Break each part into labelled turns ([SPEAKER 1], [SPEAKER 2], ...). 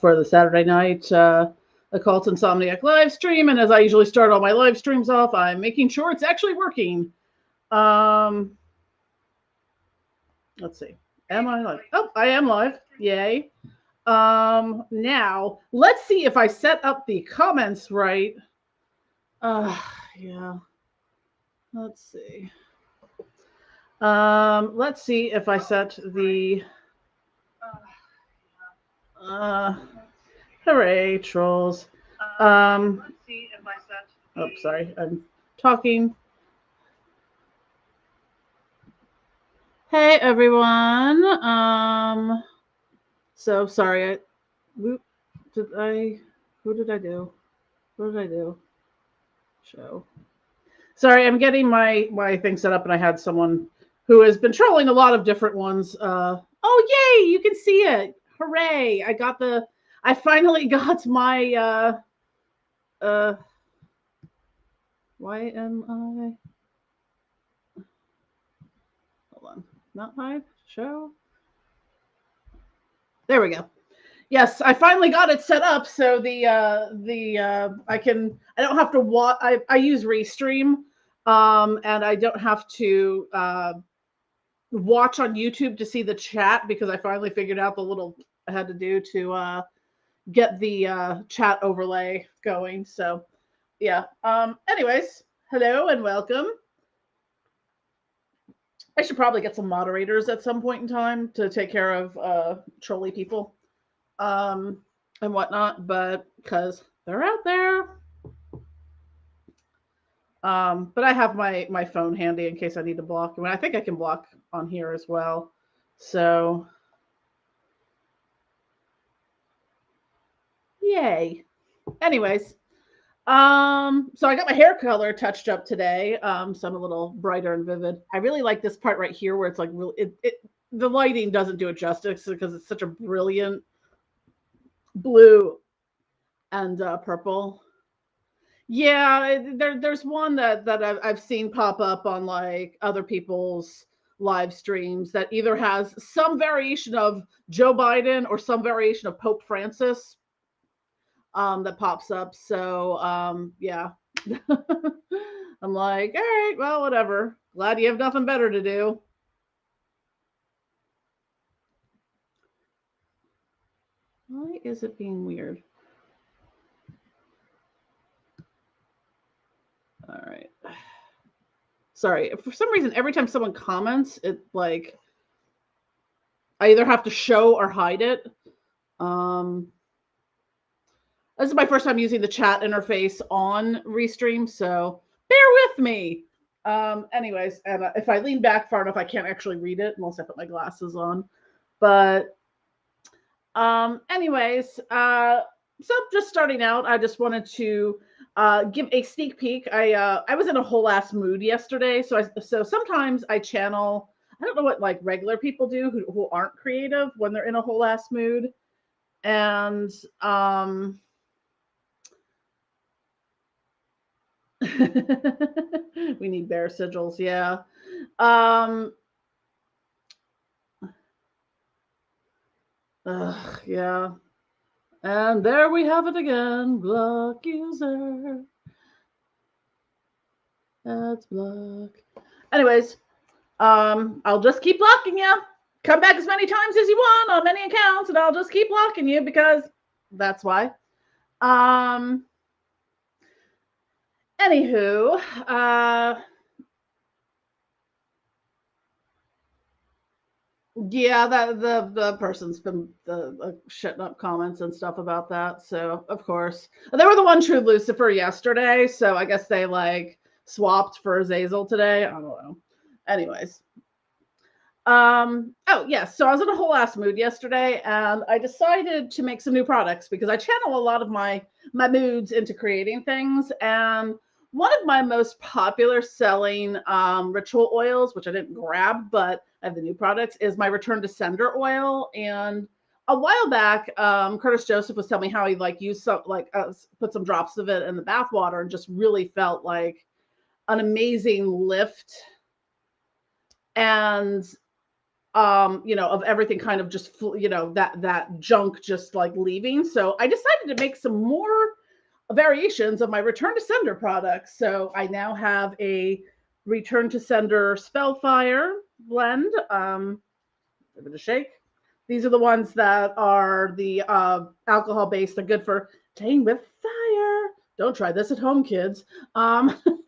[SPEAKER 1] for the Saturday night Occult Insomniac live stream. And as I usually start all my live streams off, I'm making sure it's actually working. Let's see. Am I live? Oh, I am live. Yay. Now, let's see if I set up the comments right. Yeah. Let's see. Let's see if I set the hooray, trolls. Let's see if I set the, oh, sorry, I'm talking. Hey everyone. So sorry, who did I do? What did I do? Show. Sorry, I'm getting my thing set up, and I had someone who has been trolling a lot of different ones. Oh yay, you can see it. Hooray. I finally got my why am I, hold on, not live show. There we go. Yes, I finally got it set up so I don't have to watch. I use Restream, and I don't have to watch on YouTube to see the chat, because I finally figured out the little I had to do to get the chat overlay going. So yeah. Anyways, hello and welcome. I should probably get some moderators at some point in time to take care of trolly people and whatnot, but because they're out there. But I have my phone handy in case I need to block. I mean, I think I can block on here as well. So yay. Anyways, so I got my hair color touched up today. So I'm a little brighter and vivid. I really like this part right here where it's like really, the lighting doesn't do it justice because it's such a brilliant blue and purple. Yeah, there's one that I've seen pop up on like other people's live streams that either has some variation of Joe Biden or some variation of Pope Francis that pops up. So yeah. I'm like, all right, well, whatever. Glad you have nothing better to do. Why is it being weird? All right. Sorry. For some reason, every time someone comments, it like I either have to show or hide it. This is my first time using the chat interface on Restream, so bear with me. Anyways, and if I lean back far enough, I can't actually read it unless I put my glasses on. But anyways, so just starting out, I just wanted to give a sneak peek. I was in a whole ass mood yesterday, so sometimes I channel. I don't know what like regular people do who aren't creative when they're in a whole ass mood, and we need bear sigils, yeah. Yeah. And there we have it again. Block user. That's block. Anyways, I'll just keep blocking you. Come back as many times as you want on many accounts, and I'll just keep blocking you because that's why. Anywho, yeah, that the person's been shutting up comments and stuff about that. So of course they were the one true Lucifer yesterday. So I guess they like swapped for Azazel today. I don't know. Anyways, oh yes. So I was in a whole ass mood yesterday, and I decided to make some new products because I channel a lot of my moods into creating things. And one of my most popular selling ritual oils, which I didn't grab, but I have the new products, is my Return to Sender oil. And a while back, Curtis Joseph was telling me how he like used some put some drops of it in the bath water and just really felt like an amazing lift. And of everything kind of just, that junk just like leaving. So I decided to make some more variations of my return to sender products. So I now have a return to sender spellfire blend. Give it a shake. These are the ones that are the alcohol based. They're good for playing with fire. Don't try this at home, kids.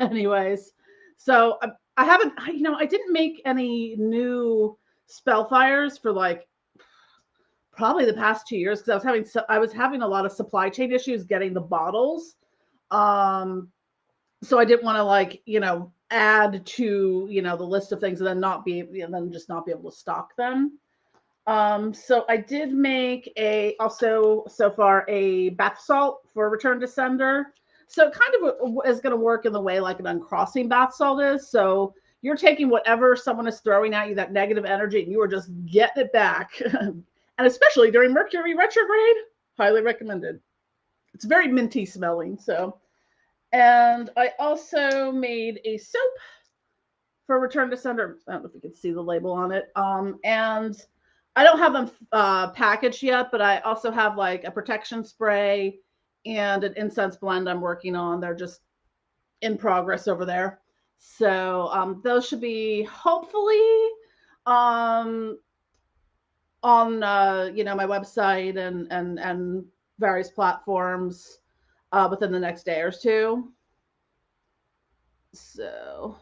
[SPEAKER 1] Anyways, so I haven't, I didn't make any new spellfires for like probably the past 2 years because I was having a lot of supply chain issues getting the bottles. So I didn't want to like, add to, the list of things and then just not be able to stock them. So I did make so far a bath salt for return to sender. So it kind of is going to work in the way like an uncrossing bath salt is. So you're taking whatever someone is throwing at you, that negative energy, and you are just getting it back. And especially during Mercury retrograde, highly recommended. It's very minty smelling. So, and I also made a soap for return to sender. I don't know if you can see the label on it. And I don't have them packaged yet, but I also have like a protection spray and an incense blend I'm working on. They're just in progress over there. So those should be hopefully on my website and various platforms within the next day or two. So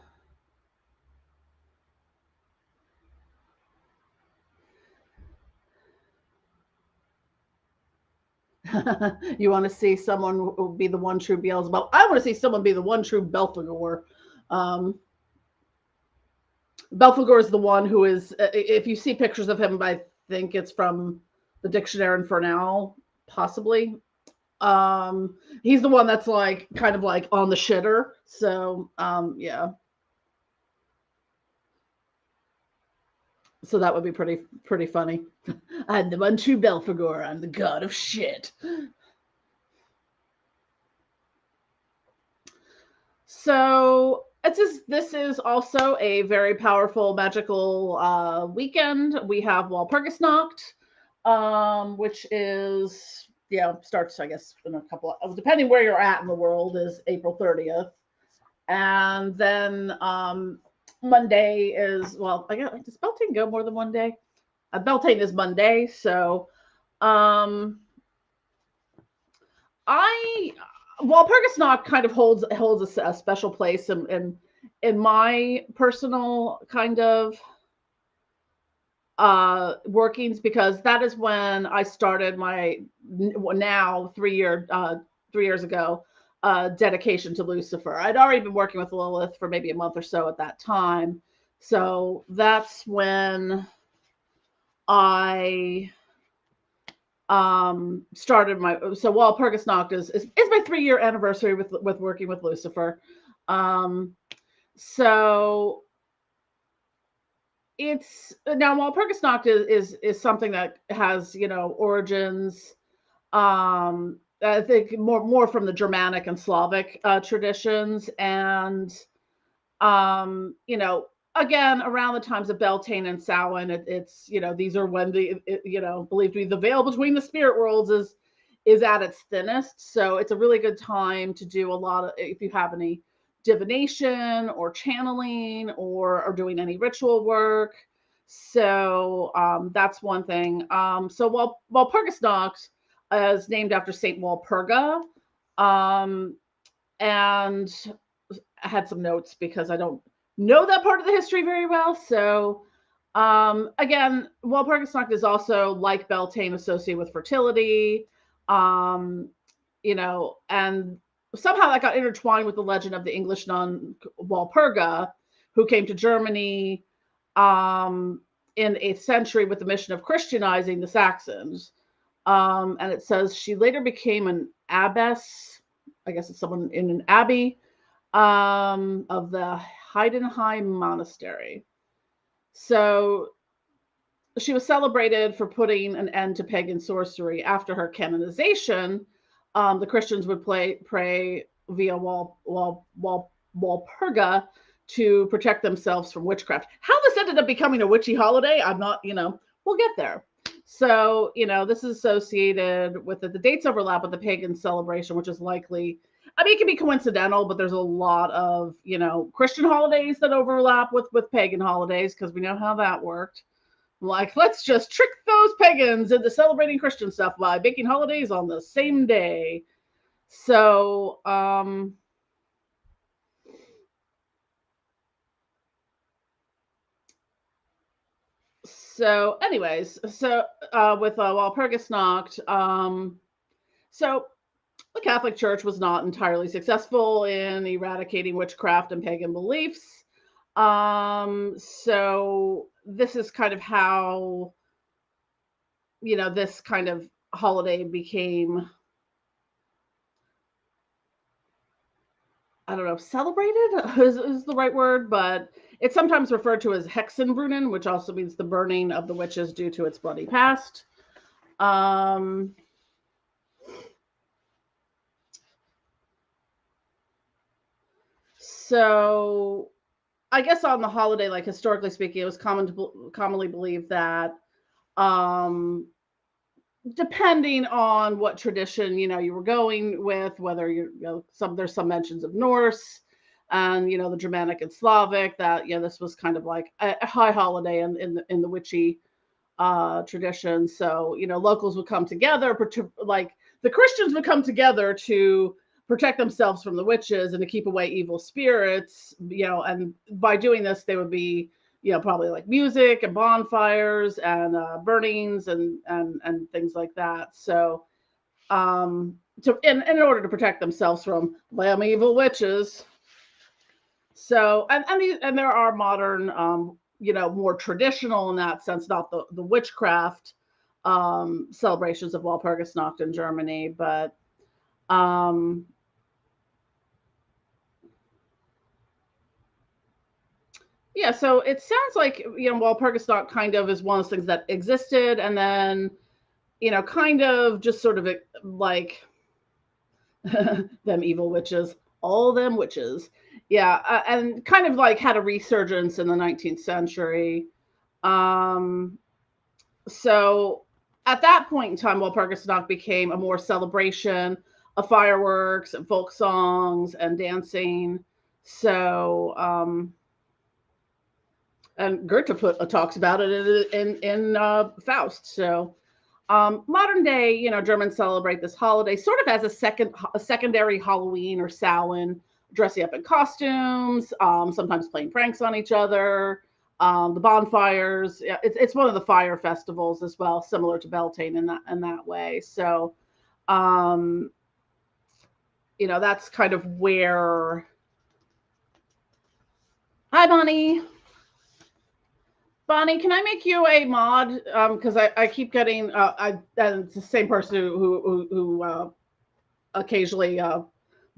[SPEAKER 1] you want to see someone be the one true Beelzebub? I want to see someone be the one true Belphegor. Belphegor is the one who is, if you see pictures of him, I think it's from the Dictionary Infernal, possibly. He's the one that's like kind of like on the shitter. So yeah. So that would be pretty funny. I'm the one true Belphegor. I'm the god of shit. So this is also a very powerful magical weekend. We have Walpurgisnacht, which is starts, I guess, in a couple of, depending where you're at in the world, is April 30th, and then Monday is, well, I guess, does Beltane go more than one day? Beltane is Monday, so Walpurgisnacht kind of holds a special place in my personal kind of workings, because that is when I started my now 3 years ago dedication to Lucifer. I'd already been working with Lilith for maybe a month or so at that time. So that's when I started so Walpurgisnacht is my 3-year anniversary with working with Lucifer. So it's now Walpurgisnacht is something that has origins. I think more from the Germanic and Slavic traditions, and again, around the times of Beltane and Samhain, it's these are when believed to be the veil between the spirit worlds is at its thinnest. So it's a really good time to do a lot of, if you have any divination or channeling or doing any ritual work. So that's one thing. So Walpurgisnacht is named after Saint Walpurga, and I had some notes because I don't know that part of the history very well. So again, Walpurgisnacht is also, like Beltane, associated with fertility, and somehow that got intertwined with the legend of the English nun Walpurga, who came to Germany in the 8th century with the mission of Christianizing the Saxons. And it says she later became an abbess. I guess it's someone in an abbey of the Heidenheim Monastery. So she was celebrated for putting an end to pagan sorcery. After her canonization, the Christians would pray via Walpurga to protect themselves from witchcraft. How this ended up becoming a witchy holiday, I'm not, we'll get there. So, this is associated with the dates overlap with the pagan celebration, which is likely, it can be coincidental, but there's a lot of, Christian holidays that overlap with pagan holidays, because we know how that worked. Like, let's just trick those pagans into celebrating Christian stuff by making holidays on the same day. So, anyways, with Walpurgisnacht, so the Catholic Church was not entirely successful in eradicating witchcraft and pagan beliefs. So this is kind of how, this kind of holiday became, I don't know if celebrated is the right word, but it's sometimes referred to as Hexenbrunnen, which also means the burning of the witches due to its bloody past. So I guess on the holiday, like historically speaking, it was commonly believed that, depending on what tradition you were going with, whether there's some mentions of Norse and the Germanic and Slavic, that this was kind of like a high holiday in the witchy tradition. So locals would come together, like the Christians would come together to protect themselves from the witches and to keep away evil spirits, and by doing this, they would be, probably like music and bonfires and burnings and things like that. So, in order to protect themselves from damn evil witches. So, and there are modern, more traditional in that sense, not the witchcraft celebrations of Walpurgisnacht in Germany, but yeah, so it sounds like, Walpurgisnacht kind of is one of those things that existed and then, kind of just sort of like them evil witches, all them witches. Yeah, and kind of like had a resurgence in the 19th century. So at that point in time, Walpurgisnacht became a more celebration of fireworks and folk songs and dancing. So, and Goethe talks about it in Faust. So, modern day, Germans celebrate this holiday sort of as a secondary Halloween or Samhain, dressing up in costumes, sometimes playing pranks on each other. The bonfires, yeah, it's one of the fire festivals as well, similar to Beltane in that way. So, that's kind of where. Hi, Bonnie. Bonnie, can I make you a mod? Because I keep getting and it's the same person who occasionally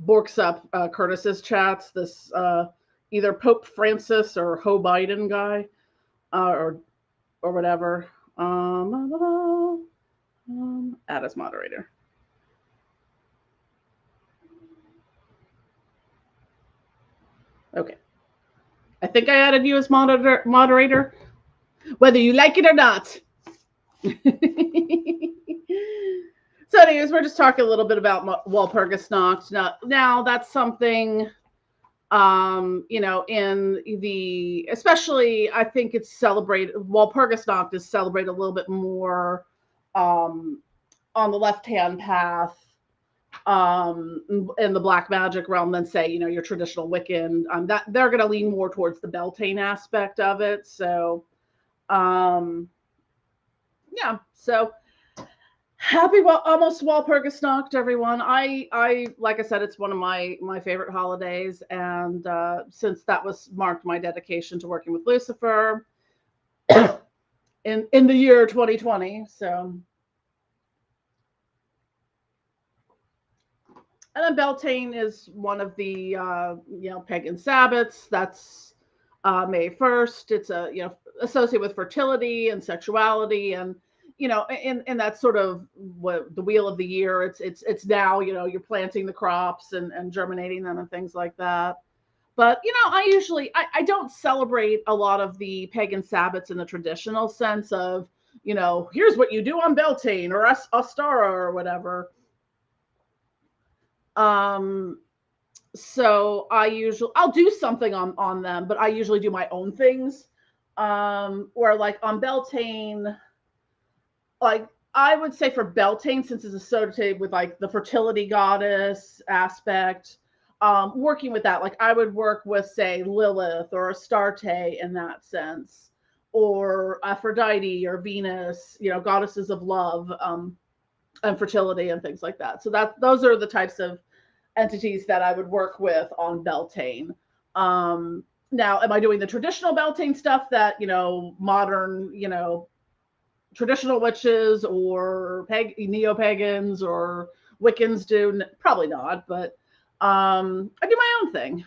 [SPEAKER 1] borks up Curtis's chats. This either Pope Francis or Joe Biden guy, or whatever. Add as moderator. Okay, I think I added you as moderator. Whether you like it or not. So anyways, we're just talking a little bit about Walpurgisnacht. Now that's something, in the, especially I think it's celebrated, Walpurgisnacht is celebrated a little bit more on the left-hand path in the black magic realm than, say, your traditional Wiccan. That they're going to lean more towards the Beltane aspect of it. So, yeah, so happy almost Walpurgisnacht, everyone. I like I said, it's one of my favorite holidays, and since that marked my dedication to working with Lucifer in the year 2020. So, and then Beltane is one of the pagan Sabbats. That's May 1st. It's associated with fertility and sexuality, and in that sort of the wheel of the year. It's now you're planting the crops and germinating them and things like that. But I don't celebrate a lot of the pagan Sabbats in the traditional sense of, here's what you do on Beltane or Ostara or whatever. So I'll do something on them, but I usually do my own things. Or like on Beltane, like I would say for Beltane, since it's associated with like the fertility goddess aspect, working with that, like I would work with, say, Lilith or Astarte in that sense, or Aphrodite or Venus, goddesses of love, and fertility and things like that. So those are the types of entities that I would work with on Beltane. Now, am I doing the traditional Beltane stuff that, modern, traditional witches or neo-pagans or Wiccans do? Probably not, but I do my own thing.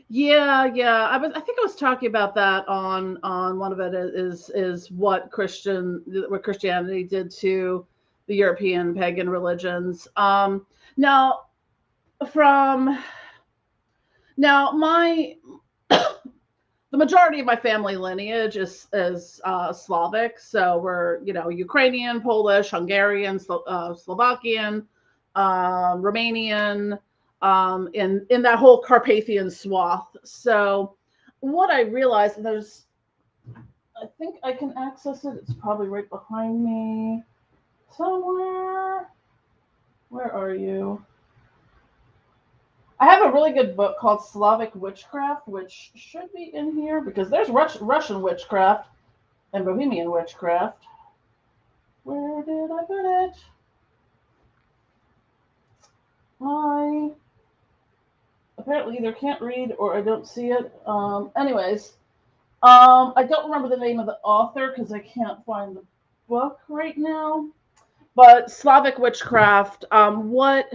[SPEAKER 1] Yeah. I think I was talking about that on one of it is what Christianity did to the European pagan religions. Now my the majority of my family lineage is Slavic, so we're Ukrainian, Polish, Hungarian, Slovakian, Romanian, in that whole Carpathian swath. So what I realized, and I think I can access it. It's probably right behind me somewhere. Where are you? I have a really good book called Slavic Witchcraft, which should be in here because there's Russian witchcraft and Bohemian witchcraft. Where did I put it? I apparently either can't read or I don't see it. Anyways, I don't remember the name of the author because I can't find the book right now. But Slavic Witchcraft, what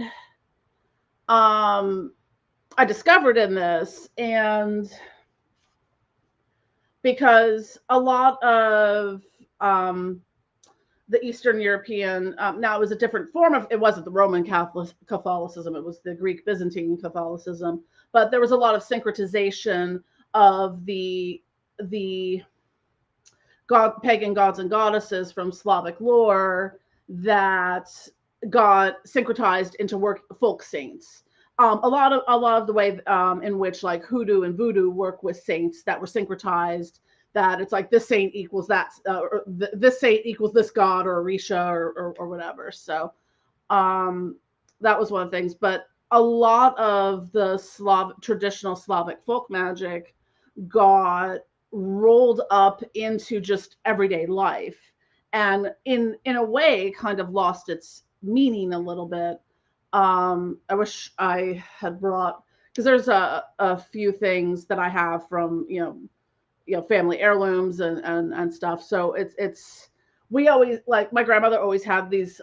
[SPEAKER 1] I discovered in this, and because a lot of the Eastern European, now it was a different form of, it wasn't the Roman Catholicism, it was the Greek Byzantine Catholicism, but there was a lot of syncretization of the pagan gods and goddesses from Slavic lore that got syncretized into folk saints. A lot of the way in which like hoodoo and voodoo work with saints that were syncretized, that it's like this saint equals that, or this saint equals this god or Orisha or whatever. So that was one of the things. But a lot of the traditional Slavic folk magic got rolled up into just everyday life, and in a way kind of lost its meaning a little bit. I wish I had brought, because there's a few things that I have from family heirlooms and stuff. So it's we always, like, my grandmother always had these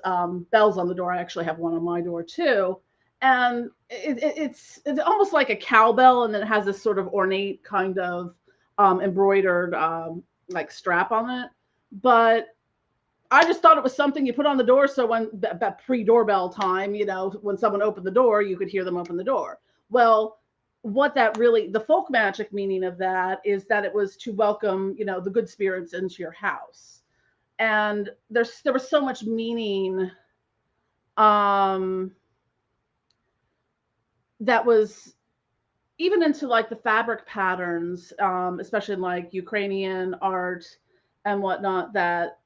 [SPEAKER 1] bells on the door. I actually have one on my door too, and it's almost like a cowbell, and then it has this sort of ornate kind of embroidered like strap on it. But I just thought it was something you put on the door, so when that pre-doorbell time, when someone opened the door, you could hear them open the door. Well, what that really, the folk magic meaning of that is that it was to welcome, the good spirits into your house. And there was so much meaning that was even into like the fabric patterns, especially in like Ukrainian art and whatnot, that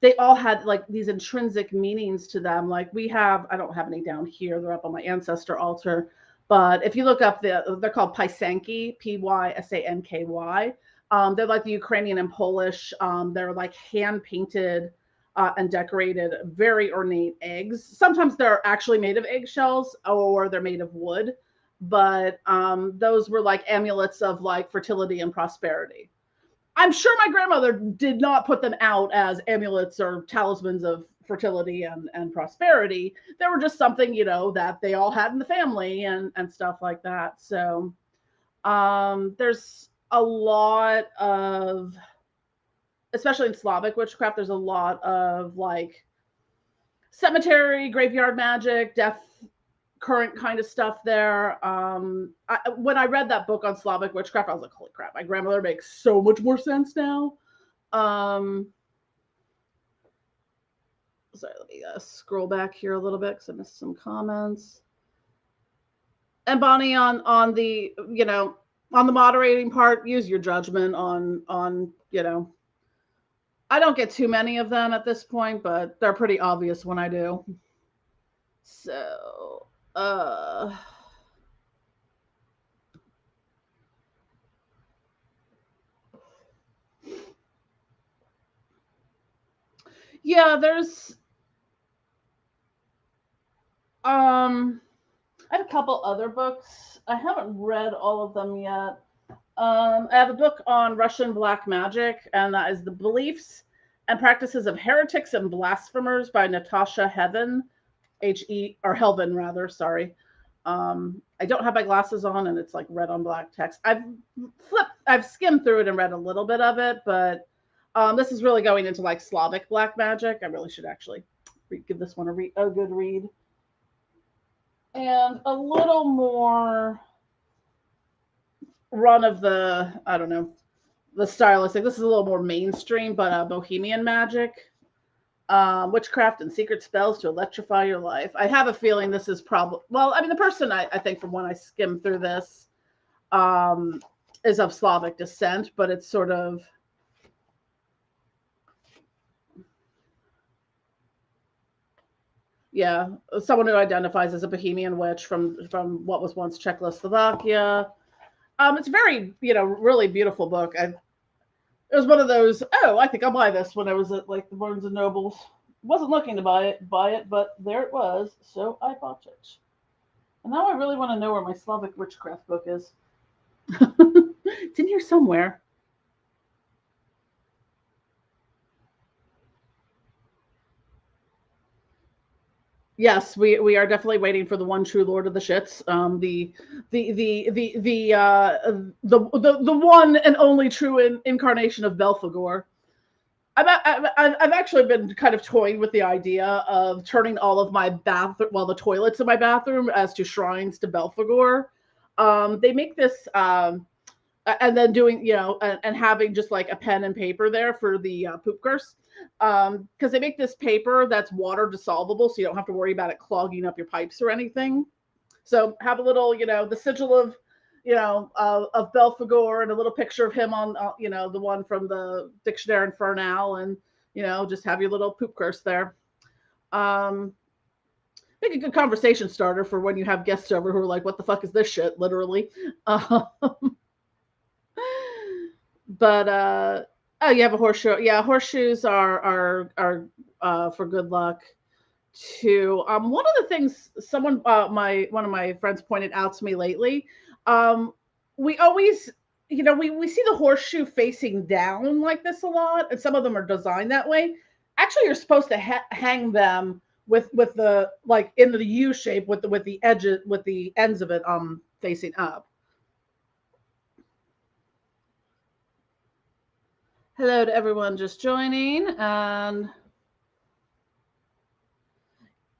[SPEAKER 1] they all had like these intrinsic meanings to them. Like I don't have any down here, they're up on my ancestor altar, but if you look up they're called Pysanki, Pysanky. They're like the Ukrainian and Polish, they're like hand painted and decorated, very ornate eggs. Sometimes they're actually made of eggshells or they're made of wood, but those were like amulets of like fertility and prosperity. I'm sure my grandmother did not put them out as amulets or talismans of fertility and prosperity. They were just something, that they all had in the family and stuff like that. So there's a lot of, especially in Slavic witchcraft, there's a lot of like cemetery, graveyard magic, death current kind of stuff there. When I read that book on Slavic witchcraft, I was like, holy crap, my grandmother makes so much more sense now. Sorry, let me scroll back here a little bit because I missed some comments. And Bonnie, on the, you know, on the moderating part, use your judgment on, you know, I don't get too many of them at this point, but they're pretty obvious when I do. So, yeah, there's, I have a couple other books. I haven't read all of them yet. I have a book on Russian black magic, and that is The Beliefs and Practices of Heretics and Blasphemers by Natasha Heaven, or Helvin rather, sorry. I don't have my glasses on, and it's like red on black text. I've skimmed through it and read a little bit of it, but this is really going into like Slavic black magic. I really should actually give this one a good read. And a little more run of the, I don't know, the stylistic. This is a little more mainstream, but Bohemian magic, witchcraft and secret spells to electrify your life. I have a feeling this is probably, well, I mean, the person I think from when I skimmed through this is of Slavic descent, but it's sort of, yeah, someone who identifies as a Bohemian witch from what was once Czechoslovakia. It's very, you know, really beautiful book. It was one of those, oh, I think I'll buy this when I was at like the Barnes and Nobles. Wasn't looking to buy it, but there it was, so I bought it. And now I really want to know where my Slavic witchcraft book is. It's in here somewhere. Yes, we are definitely waiting for the one true Lord of the Shits, the one and only true incarnation of Belphegor. I've actually been kind of toying with the idea of turning all of my the toilets in my bathroom as to shrines to Belphegor. They make this, and then doing, you know, and having just like a pen and paper there for the poop curse. Because they make this paper that's water dissolvable, so you don't have to worry about it clogging up your pipes or anything. So have a little, you know, the sigil of, you know, of Belphegor and a little picture of him on, you know, the one from the Dictionary Infernal, and, you know, just have your little poop curse there. Make a good conversation starter for when you have guests over who are like, what the fuck is this shit, literally. But oh, you have a horseshoe. Yeah, horseshoes are for good luck too. One of the things someone, one of my friends pointed out to me lately, we always, you know, we see the horseshoe facing down like this a lot, and some of them are designed that way. Actually, you're supposed to hang them with the, like, in the U shape with the edges, with the ends of it facing up. Hello to everyone just joining. And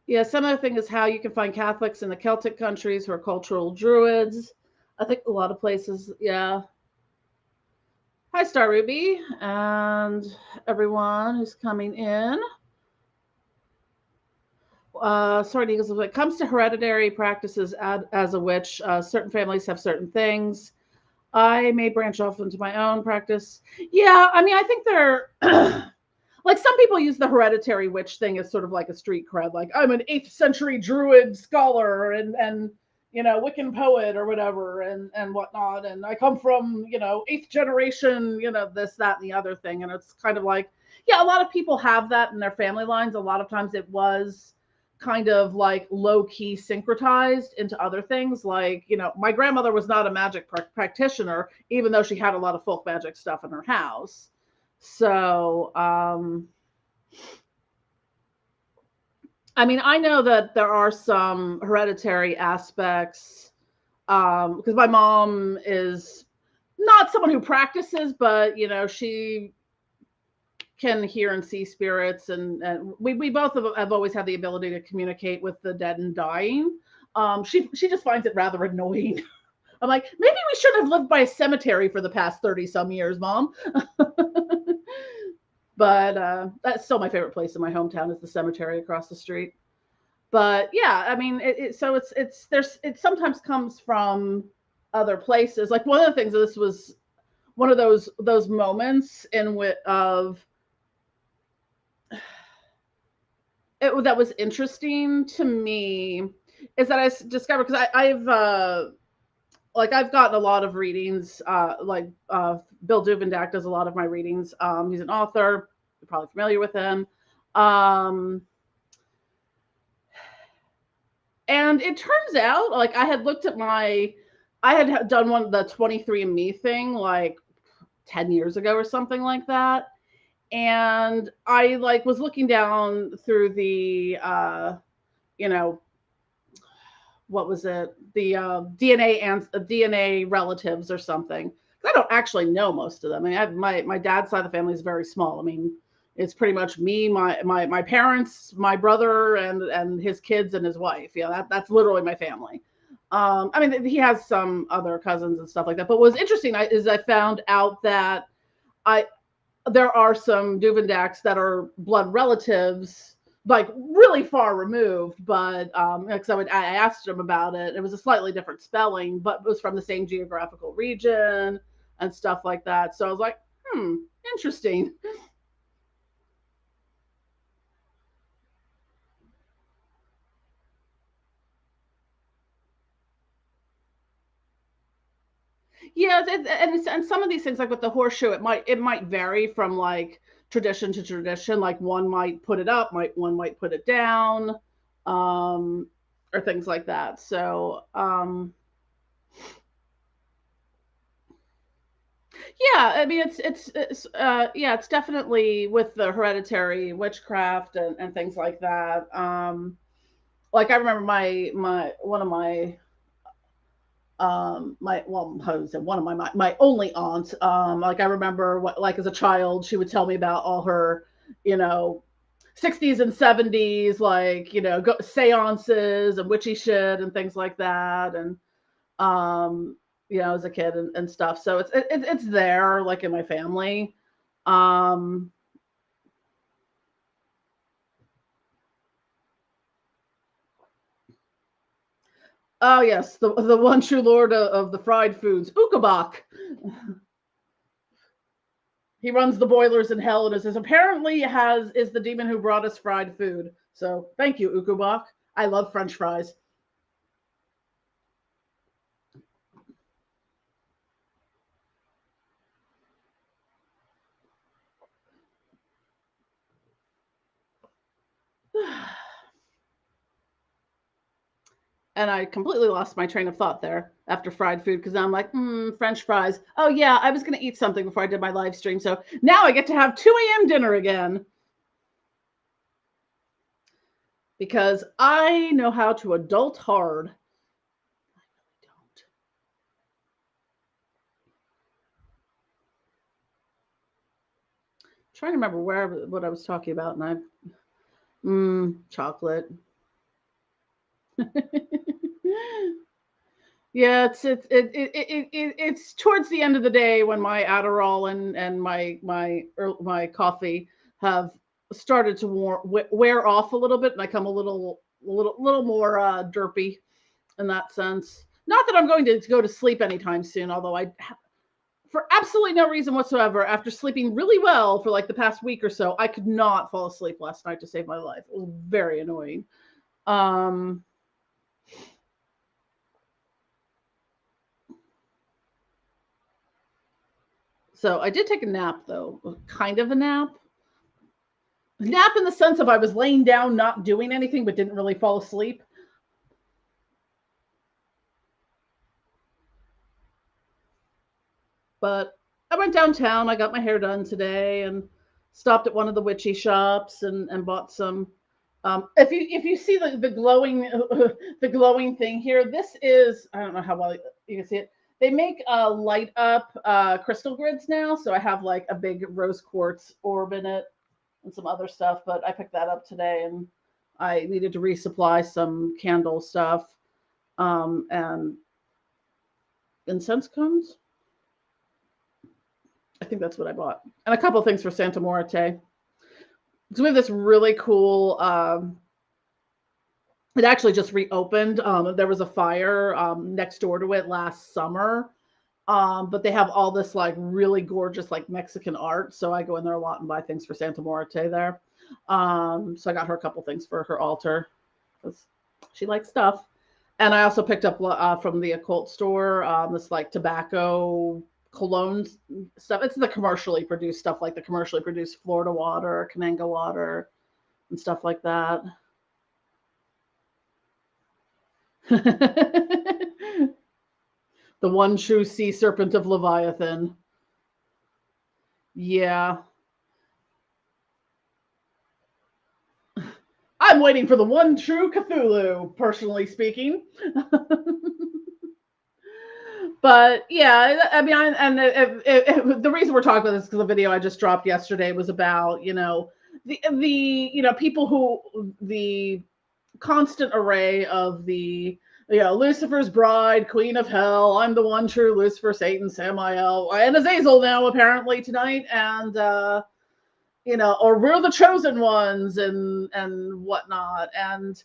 [SPEAKER 1] yeah, some other thing is how you can find Catholics in the Celtic countries who are cultural druids. I think a lot of places, yeah. Hi, Star Ruby, and everyone who's coming in. Sorry, Eagles, when it comes to hereditary practices as a witch, certain families have certain things. I may branch off into my own practice. Yeah, I mean, I think they're like, some people use the hereditary witch thing as sort of like a street cred, like I'm an 8th century druid scholar and you know, Wiccan poet or whatever and whatnot, and I come from, you know, 8th generation, you know, this, that, and the other thing. And it's kind of like, yeah, a lot of people have that in their family lines. A lot of times it was kind of like low-key syncretized into other things. Like, you know, my grandmother was not a magic practitioner, even though she had a lot of folk magic stuff in her house. So, I mean, I know that there are some hereditary aspects, because my mom is not someone who practices, but, you know, she can hear and see spirits, and we both have always had the ability to communicate with the dead and dying. She just finds it rather annoying. I'm like, maybe we should have lived by a cemetery for the past 30 some years, Mom. But that's still my favorite place in my hometown is the cemetery across the street. But yeah, I mean, it sometimes comes from other places. Like one of the things, this was one of those moments in which of it that was interesting to me is that I discovered, because I've gotten a lot of readings. Bill Duvendak does a lot of my readings. He's an author. You're probably familiar with him. And it turns out, like, I had done one of the 23andMe thing like 10 years ago or something like that. And I was looking down through the, what was it? The DNA and DNA relatives or something. I don't actually know most of them. I mean, my dad's side of the family is very small. I mean, it's pretty much me, my parents, my brother, and his kids and his wife. Yeah, that's literally my family. I mean, he has some other cousins and stuff like that. But what's interesting is I found out that there are some Duvendaks that are blood relatives, like really far removed. But because I asked him about it, it was a slightly different spelling, but it was from the same geographical region and stuff like that. So I was like, interesting. Yeah, and some of these things, like with the horseshoe, it might vary from like tradition to tradition. Like one might put it up, one might put it down, or things like that. So yeah, I mean it's definitely with the hereditary witchcraft and things like that. Like I remember my one of my one of my only aunts, like I remember like as a child she would tell me about all her 60s and 70s, like seances and witchy shit and things like that. And as a kid and stuff, so it's there, like in my family. Oh yes, the one true lord of the fried foods, Ukabak. He runs the boilers in hell and is apparently is the demon who brought us fried food. So thank you, Ukabak. I love French fries. And I completely lost my train of thought there after fried food, because I'm like, French fries. Oh yeah, I was going to eat something before I did my live stream, so now I get to have 2 a.m. dinner again. Because I know how to adult hard. I really don't. I'm trying to remember what I was talking about, and chocolate. Yeah, it's towards the end of the day when my Adderall and my coffee have started to wear off a little bit, and I come a little more derpy in that sense. Not that I'm going to go to sleep anytime soon, although for absolutely no reason whatsoever, after sleeping really well for like the past week or so, I could not fall asleep last night to save my life. It was very annoying. So I did take a nap, though, kind of a nap. Nap in the sense of I was laying down, not doing anything, but didn't really fall asleep. But I went downtown. I got my hair done today and stopped at one of the witchy shops and bought some. If you see the glowing the glowing thing here, this is, I don't know how well you can see it. They make light up crystal grids now, so I have like a big rose quartz orb in it and some other stuff. But I picked that up today, and I needed to resupply some candle stuff. and incense cones. I think that's what I bought. And a couple things for Santa Muerte. So we have this really cool, it actually just reopened. There was a fire next door to it last summer. But they have all this like really gorgeous like Mexican art. So I go in there a lot and buy things for Santa Muerte there. So I got her a couple things for her altar because she likes stuff. And I also picked up from the Occult store this like tobacco cologne stuff. It's the commercially produced stuff, like the commercially produced Florida water, Kananga water, and stuff like that. The one true sea serpent of Leviathan. Yeah. I'm waiting for the one true Cthulhu, personally speaking. But yeah, I mean, the reason we're talking about this is because the video I just dropped yesterday was about, the people who, the constant array of the, Lucifer's bride, queen of hell, I'm the one true Lucifer, Satan, Samael, and Azazel now apparently tonight, and or we're the chosen ones and whatnot. And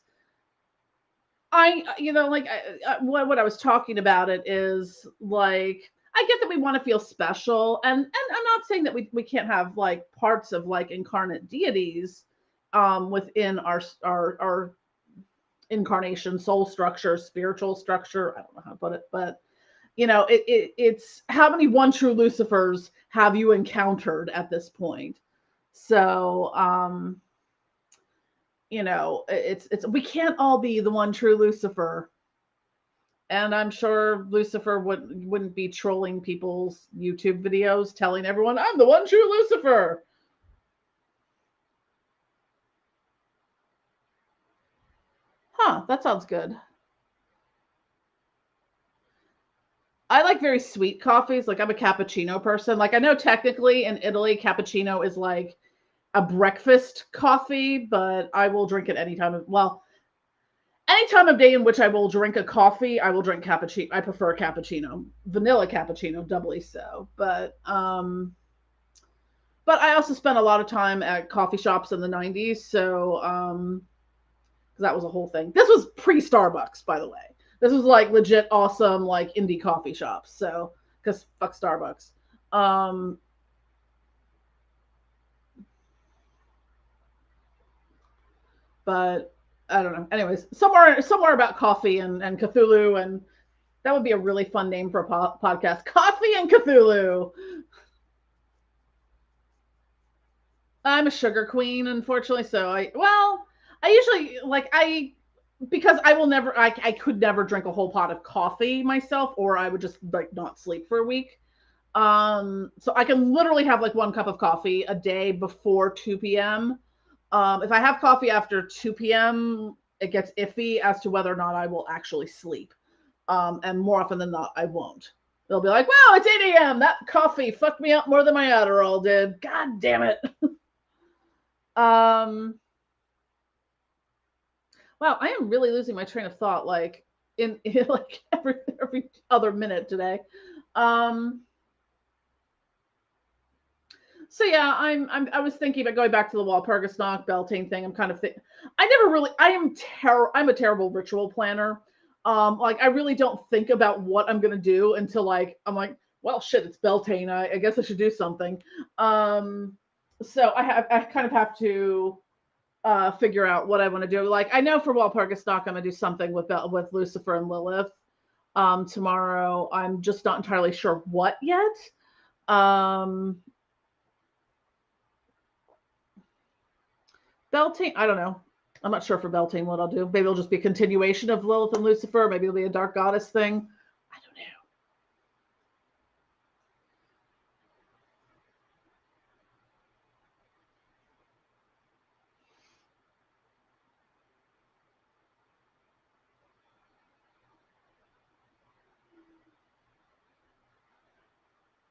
[SPEAKER 1] what I was talking about it is like, I get that we want to feel special, and I'm not saying that we can't have like parts of like incarnate deities within our incarnation, soul structure, spiritual structure. I don't know how to put it, but it's how many one true Lucifers have you encountered at this point? So it's we can't all be the one true Lucifer. And I'm sure Lucifer wouldn't be trolling people's YouTube videos telling everyone I'm the one true Lucifer. Huh, that sounds good. I like very sweet coffees. Like I'm a cappuccino person. Like I know technically in Italy, cappuccino is like a breakfast coffee, but I will drink it any time of day in which I will drink a coffee, I will drink cappuccino. I prefer cappuccino, vanilla cappuccino, doubly so. But I also spent a lot of time at coffee shops in the 90s, so that was a whole thing. This was pre-Starbucks, by the way. This was like legit awesome, like indie coffee shops. So, because fuck Starbucks. But I don't know. Anyways, somewhere about coffee and Cthulhu, and that would be a really fun name for a podcast. Coffee and Cthulhu. I'm a sugar queen, unfortunately. So I usually because I could never drink a whole pot of coffee myself, or I would just like not sleep for a week. So I can literally have like one cup of coffee a day before 2 p.m. If I have coffee after 2 p.m., it gets iffy as to whether or not I will actually sleep. And more often than not, I won't. They'll be like, wow, it's 8 a.m. That coffee fucked me up more than my Adderall did. God damn it. Wow, I am really losing my train of thought like in like every other minute today. So yeah, I was thinking about going back to the walpurgisnacht beltane thing. I'm kind of I'm a terrible ritual planner. Like I really don't think about what I'm gonna do until like I'm like, well shit, it's beltane. I guess I should do something. So I kind of have to figure out what I want to do. Like I know for walpurgisnacht I'm gonna do something with Lucifer and Lilith tomorrow. I'm just not entirely sure what yet. Beltane, I don't know. I'm not sure for Beltane what I'll do. Maybe it'll just be a continuation of Lilith and Lucifer. Maybe it'll be a dark goddess thing. I don't know.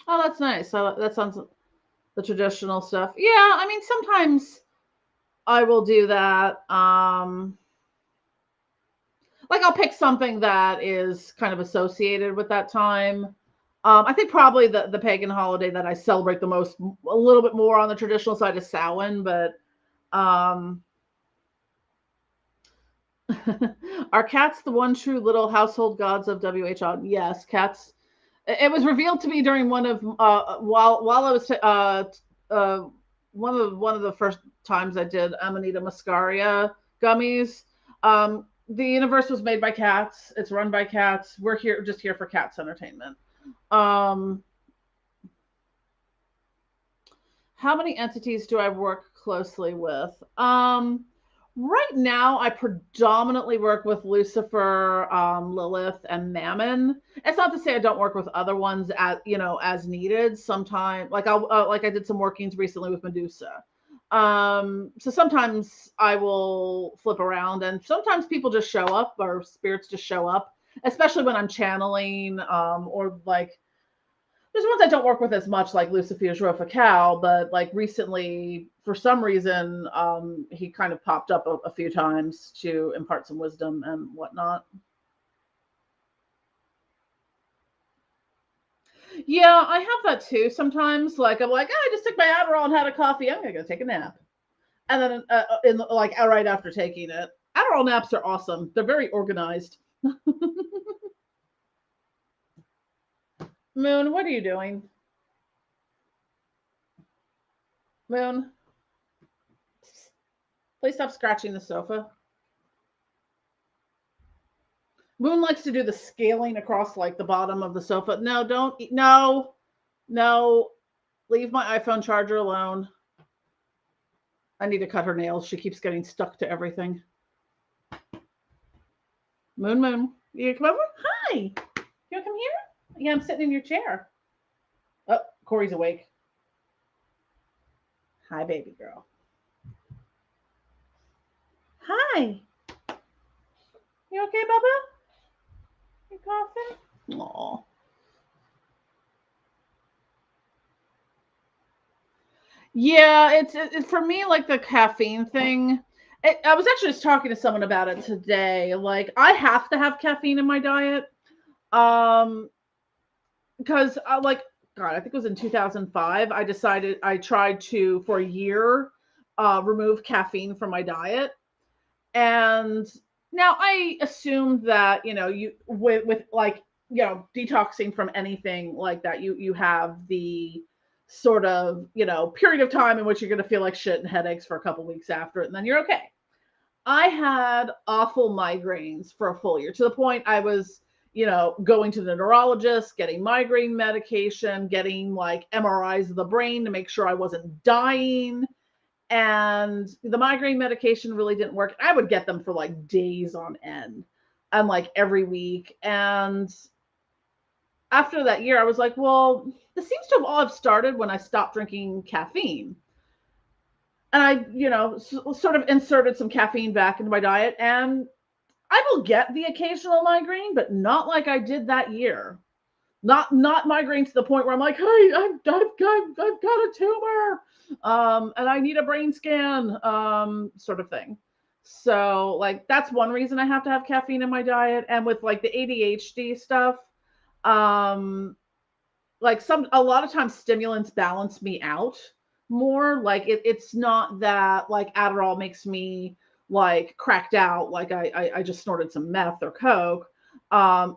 [SPEAKER 1] Oh, that's nice. So that sounds the traditional stuff. Yeah, I mean sometimes I will do that. like I'll pick something that is kind of associated with that time. I think probably the pagan holiday that I celebrate the most, a little bit more on the traditional side, is Samhain, but are cats the one true little household gods of WHO? Yes, cats. It was revealed to me during one of while I was one of the first times I did Amanita muscaria gummies. The universe was made by cats. It's run by cats. We're here for cats entertainment. How many entities do I work closely with? Right now, I predominantly work with Lucifer, Lilith, and Mammon. It's not to say I don't work with other ones as needed. Sometimes, like I did some workings recently with Medusa. So sometimes I will flip around, and sometimes people just show up, or spirits just show up, especially when I'm channeling, or like there's ones I don't work with as much, like Lucifer's Rofacal, but like recently, for some reason, he kind of popped up a few times to impart some wisdom and whatnot. Yeah, I have that too sometimes. Like I'm like, I just took my Adderall and had a coffee. I'm gonna go take a nap, and then right after taking it, Adderall naps are awesome. They're very organized. Moon, what are you doing? Moon, please stop scratching the sofa. Moon likes to do the scaling across like the bottom of the sofa. No, don't. No, no. Leave my iPhone charger alone. I need to cut her nails. She keeps getting stuck to everything. Moon, you come over? Hi. You want to come here? Yeah, I'm sitting in your chair. Oh, Corey's awake. Hi, baby girl. Hi. You okay, Bubba? You coughing? Aw. Yeah, it's for me, like the caffeine thing. I was actually just talking to someone about it today. Like, I have to have caffeine in my diet. Because like, God, I think it was in 2005, I tried to, for a year, remove caffeine from my diet. And now I assumed that, you with like, detoxing from anything like that, you have the sort of, period of time in which you're going to feel like shit and headaches for a couple weeks after it, and then you're okay. I had awful migraines for a full year, to the point I was, going to the neurologist, getting migraine medication, getting like MRIs of the brain to make sure I wasn't dying. And the migraine medication really didn't work. I would get them for like days on end and like every week. And after that year, I was like, well, this seems to have all have started when I stopped drinking caffeine. And I, sort of inserted some caffeine back into my diet, and I will get the occasional migraine, but not like I did that year. Not migraine to the point where I'm like, hey, I've got a tumor, and I need a brain scan, sort of thing. So like that's one reason I have to have caffeine in my diet. And with like the ADHD stuff, like a lot of times stimulants balance me out more. Like it's not that like Adderall makes me like cracked out, like I just snorted some meth or coke.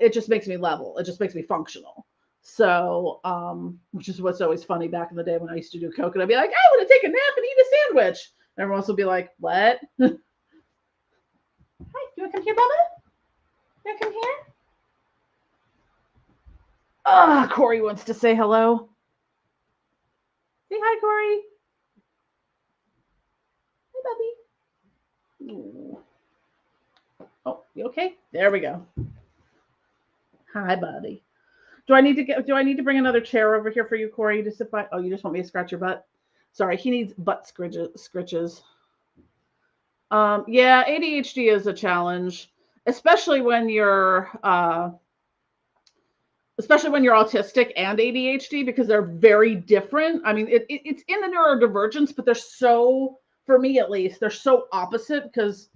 [SPEAKER 1] It just makes me level. It just makes me functional. So, which is what's always funny back in the day when I used to do coke, and I'd be like, I want to take a nap and eat a sandwich. And everyone else would be like, what? Hi, you want to come here, Bubba? You want to come here? Ah, Corey wants to say hello. Say hi, Corey. Hi, Bubby. Ooh. Oh, you okay? There we go. Hi, buddy. Do I need to bring another chair over here for you, Corey, to sit by? Oh, you just want me to scratch your butt? Sorry, he needs butt scritches. Yeah, ADHD is a challenge, especially when you're autistic and ADHD, because they're very different. I mean, it's in the neurodivergence, but they're so, for me at least, they're so opposite, because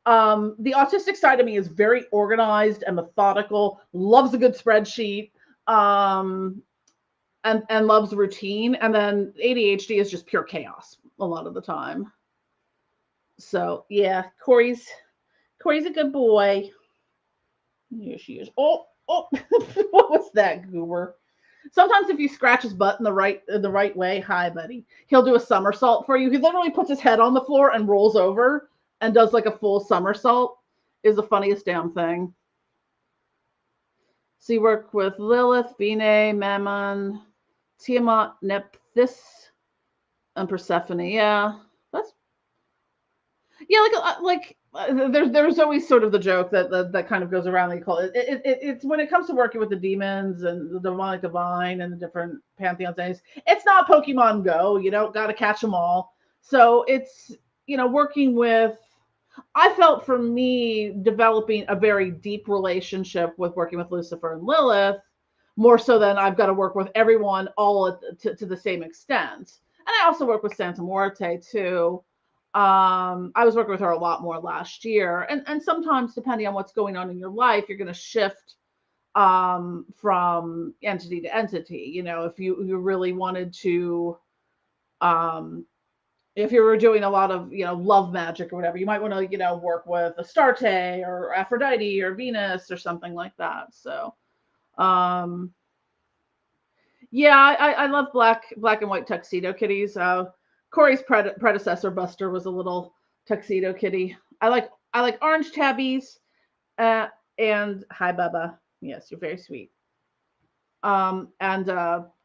[SPEAKER 1] The autistic side of me is very organized and methodical, loves a good spreadsheet, and loves routine. And then ADHD is just pure chaos a lot of the time. So yeah, Corey's a good boy. Here she is. Oh, what was that, goober? Sometimes if you scratch his butt in the right way, hi buddy, he'll do a somersault for you. He literally puts his head on the floor and rolls over and does like a full somersault. Is the funniest damn thing. So you work with Lilith, Bine, Mammon, Tiamat, Nephthys, and Persephone. Yeah, that's like there's always sort of the joke that kind of goes around. They call it's when it comes to working with the demons and the demonic divine and the different pantheons. It's not Pokemon Go. You don't got to catch them all. So it's working with. I felt for me developing a very deep relationship with working with Lucifer and Lilith, more so than I've got to work with everyone all to the same extent. And I also work with Santa Muerte too. I was working with her a lot more last year. And sometimes, depending on what's going on in your life, you're going to shift from entity to entity. If you really wanted to, if you were doing a lot of, love magic or whatever, you might want to, work with Astarte or Aphrodite or Venus or something like that. So, yeah, I love black and white tuxedo kitties. Corey's predecessor, Buster, was a little tuxedo kitty. I like orange tabbies, and hi, Bubba. Yes, you're very sweet. And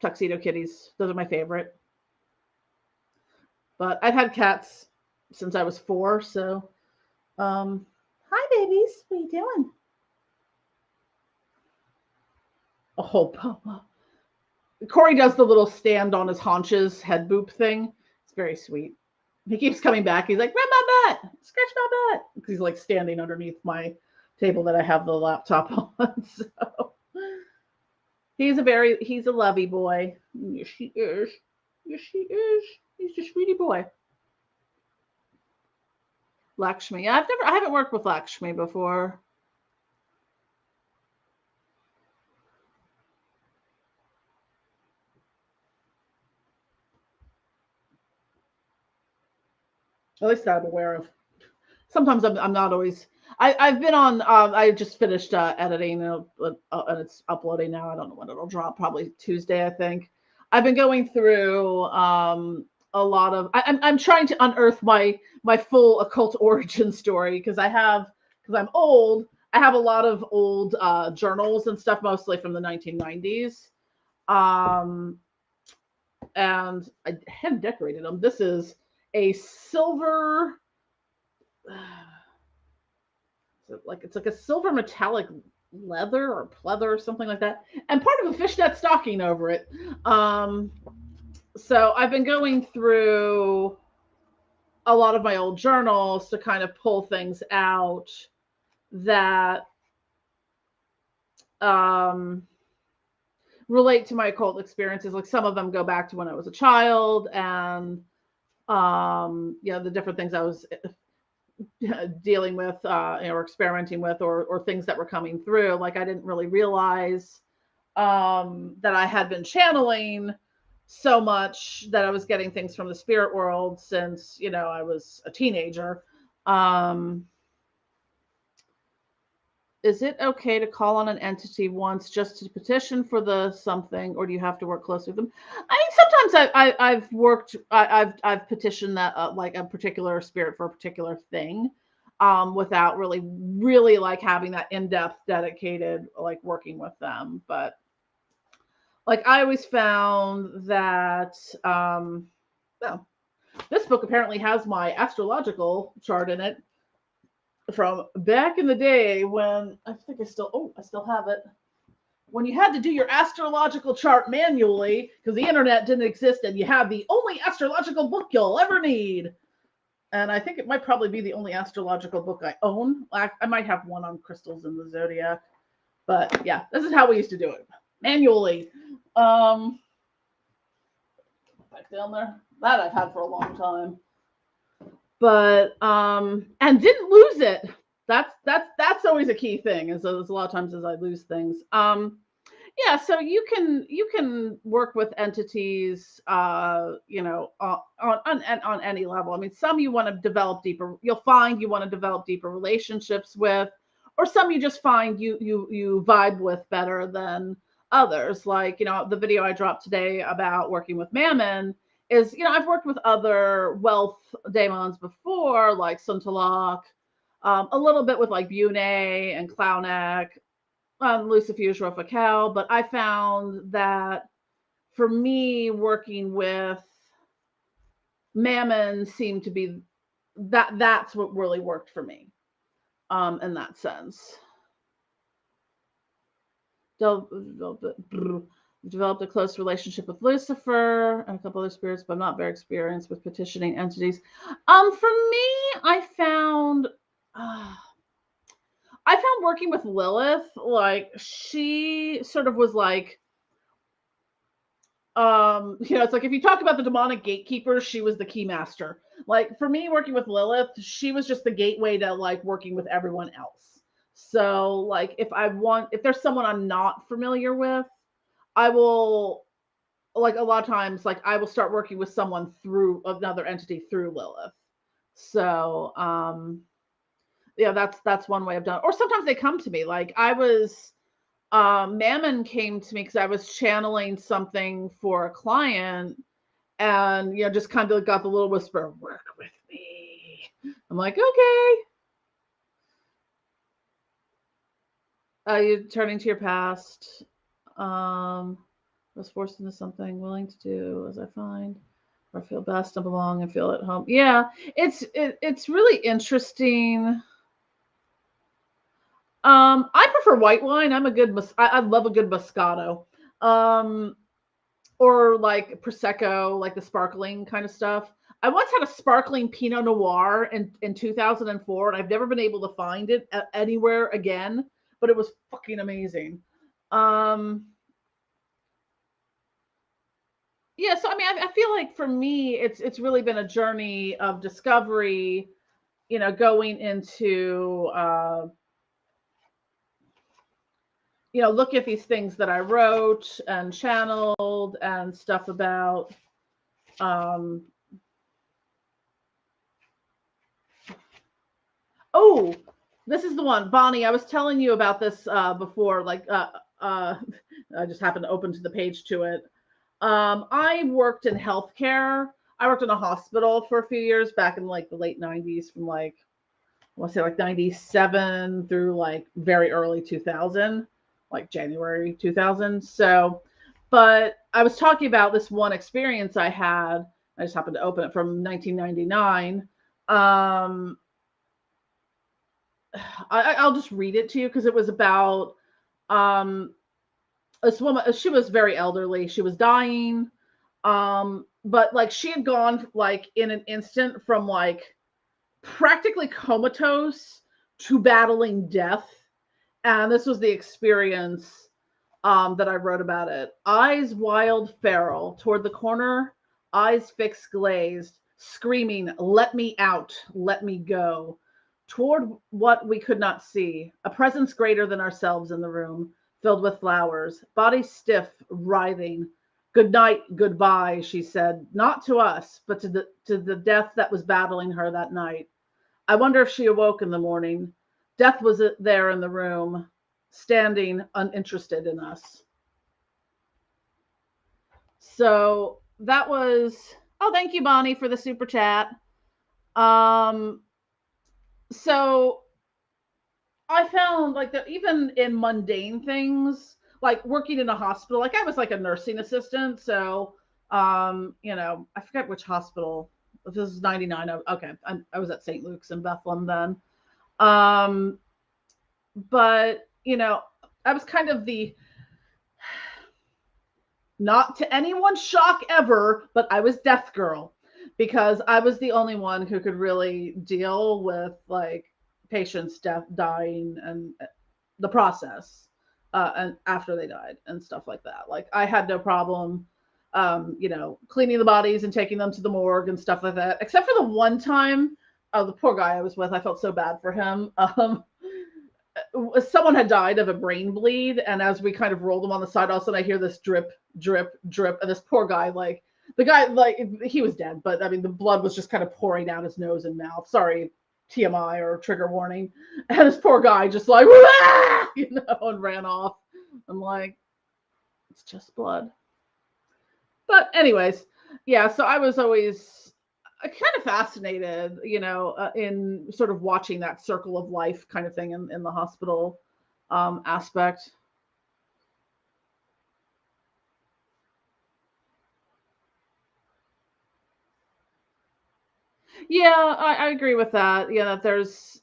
[SPEAKER 1] tuxedo kitties. Those are my favorite. But I've had cats since I was 4, so hi babies, what are you doing? Oh, Papa. Corey does the little stand on his haunches head boop thing. It's very sweet. He keeps coming back. He's like, rub my butt, scratch my butt. Because he's like standing underneath my table that I have the laptop on. So he's a lovey boy. Yes, she is. Yes, she is. He's a sweetie boy. Lakshmi. I haven't worked with Lakshmi before. At least that I'm aware of. Sometimes I'm not always. I've been on. I just finished editing and it's uploading now. I don't know when it'll drop. Probably Tuesday, I think. I've been going through a lot of. I'm trying to unearth my full occult origin story because I'm old. I have a lot of old journals and stuff, mostly from the 1990s. And I have decorated them. This is a silver. It's like a silver metallic leather or pleather or something like that, and part of a fishnet stocking over it. So I've been going through a lot of my old journals to kind of pull things out that relate to my occult experiences. Like some of them go back to when I was a child, and the different things I was dealing with or experimenting with, or things that were coming through. Like I didn't really realize that I had been channeling so much that I was getting things from the spirit world since I was a teenager. Is it okay to call on an entity once just to petition for the something, or do you have to work closely with them? I mean, sometimes I've petitioned that like a particular spirit for a particular thing, without really like having that in-depth dedicated like working with them. But like I always found that this book apparently has my astrological chart in it from back in the day when I think I still have it. When you had to do your astrological chart manually because the internet didn't exist and you had the only astrological book you'll ever need. And I think it might probably be the only astrological book I own. I might have one on crystals and the zodiac. But yeah, this is how we used to do it. Manually. Back down there. That I've had for a long time. but and didn't lose it. That's always a key thing. Is there's a lot of times as I lose things. Yeah, so you can work with entities, you know, on any level. I mean, some you want to develop deeper. You'll find you want to develop deeper relationships with, or some you just find you vibe with better than others. Like, you know, the video I dropped today about working with Mammon is, you know, I've worked with other wealth daemons before, like Suntalak, a little bit with like Bune and Clownek, Lucifuge Rofakal, but I found that for me, working with Mammon seemed to be that's what really worked for me, in that sense. Developed a close relationship with Lucifer and a couple other spirits, but I'm not very experienced with petitioning entities. For me, I found working with Lilith, like she sort of was like, you know, it's like if you talk about the demonic gatekeeper, she was the key master. Like for me, working with Lilith, she was just the gateway to like working with everyone else. So like if there's someone I'm not familiar with, I will, like a lot of times, like I will start working with someone through another entity through Lilith. So yeah, that's one way I've done it. Or sometimes they come to me. Like I was Mammon came to me because I was channeling something for a client, and you know, just kind of got the little whisper, "Work with me." I'm like, okay. You're turning to your past. Was forced into something, willing to do as I find, or feel best, I belong, and feel at home. Yeah, it's really interesting. I prefer white wine. I love a good Moscato. Um, or like Prosecco, like the sparkling kind of stuff. I once had a sparkling Pinot Noir in 2004, and I've never been able to find it anywhere again, but it was fucking amazing. Um, yeah, so I mean, I feel like for me, it's really been a journey of discovery, you know, going into you know, look at these things that I wrote and channeled and stuff about. Um, oh, this is the one, Bonnie. I was telling you about this before. Like, I just happened to open to the page to it. I worked in healthcare. I worked in a hospital for a few years back in like the late '90s, from like I want to say like '97 through like very early 2000, like January 2000. So, but I was talking about this one experience I had. I just happened to open it from 1999. I'll just read it to you because it was about um, this woman. She was very elderly. She was dying, but like she had gone like in an instant from like practically comatose to battling death. And this was the experience that I wrote about it. Eyes wild, feral, toward the corner, eyes fixed, glazed, screaming, "Let me out, let me go." Toward what we could not see, a presence greater than ourselves in the room, filled with flowers, body stiff, writhing. "Good night, goodbye," she said, not to us, but to the death that was battling her that night. I wonder if she awoke in the morning. Death was there in the room, standing uninterested in us. So that was, oh, thank you, Bonnie, for the super chat. Um, so I found like that even in mundane things, like working in a hospital, like I was like a nursing assistant. So, you know, I forget which hospital. This is 99. Okay. I was at St. Luke's in Bethlehem then. Um, but, you know, I was kind of the, not to anyone's shock ever, but I was death girl because I was the only one who could really deal with like patients dying and the process and after they died and stuff like that. Like I had no problem you know, cleaning the bodies and taking them to the morgue and stuff like that, except for the one time the poor guy I was with, I felt so bad for him. Someone had died of a brain bleed, and as we kind of rolled him on the side, all of a sudden I hear this drip, drip, drip, and this poor guy, like the guy, like he was dead, but I mean the blood was just kind of pouring down his nose and mouth. Sorry, TMI or trigger warning. And this poor guy just like, you know, and ran off. I'm like, it's just blood. But anyways, yeah. So I was always kind of fascinated, you know, in sort of watching that circle of life kind of thing in the hospital aspect. Yeah, I agree with that. Yeah, that there's,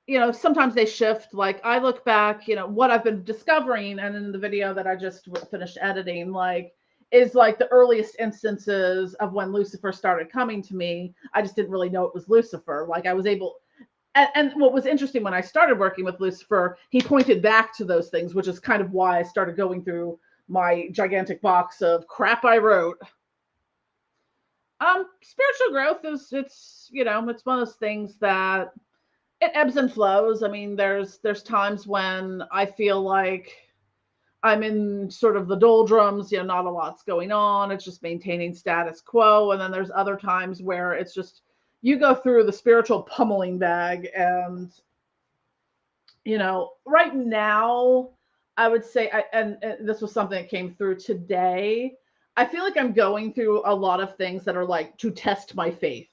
[SPEAKER 1] you know, sometimes they shift. Like I look back, you know, what I've been discovering, and in the video that I just finished editing, like is like the earliest instances of when Lucifer started coming to me. I just didn't really know it was Lucifer. Like I was able, and what was interesting when I started working with Lucifer, he pointed back to those things, which is kind of why I started going through my gigantic box of crap I wrote. Spiritual growth is, it's, you know, it's one of those things that it ebbs and flows. I mean, there's times when I feel like I'm in sort of the doldrums, you know, not a lot's going on. It's just maintaining status quo. And then there's other times where it's just you go through the spiritual pummeling bag. And, you know, right now, I would say, and this was something that came through today. I feel like I'm going through a lot of things that are like to test my faith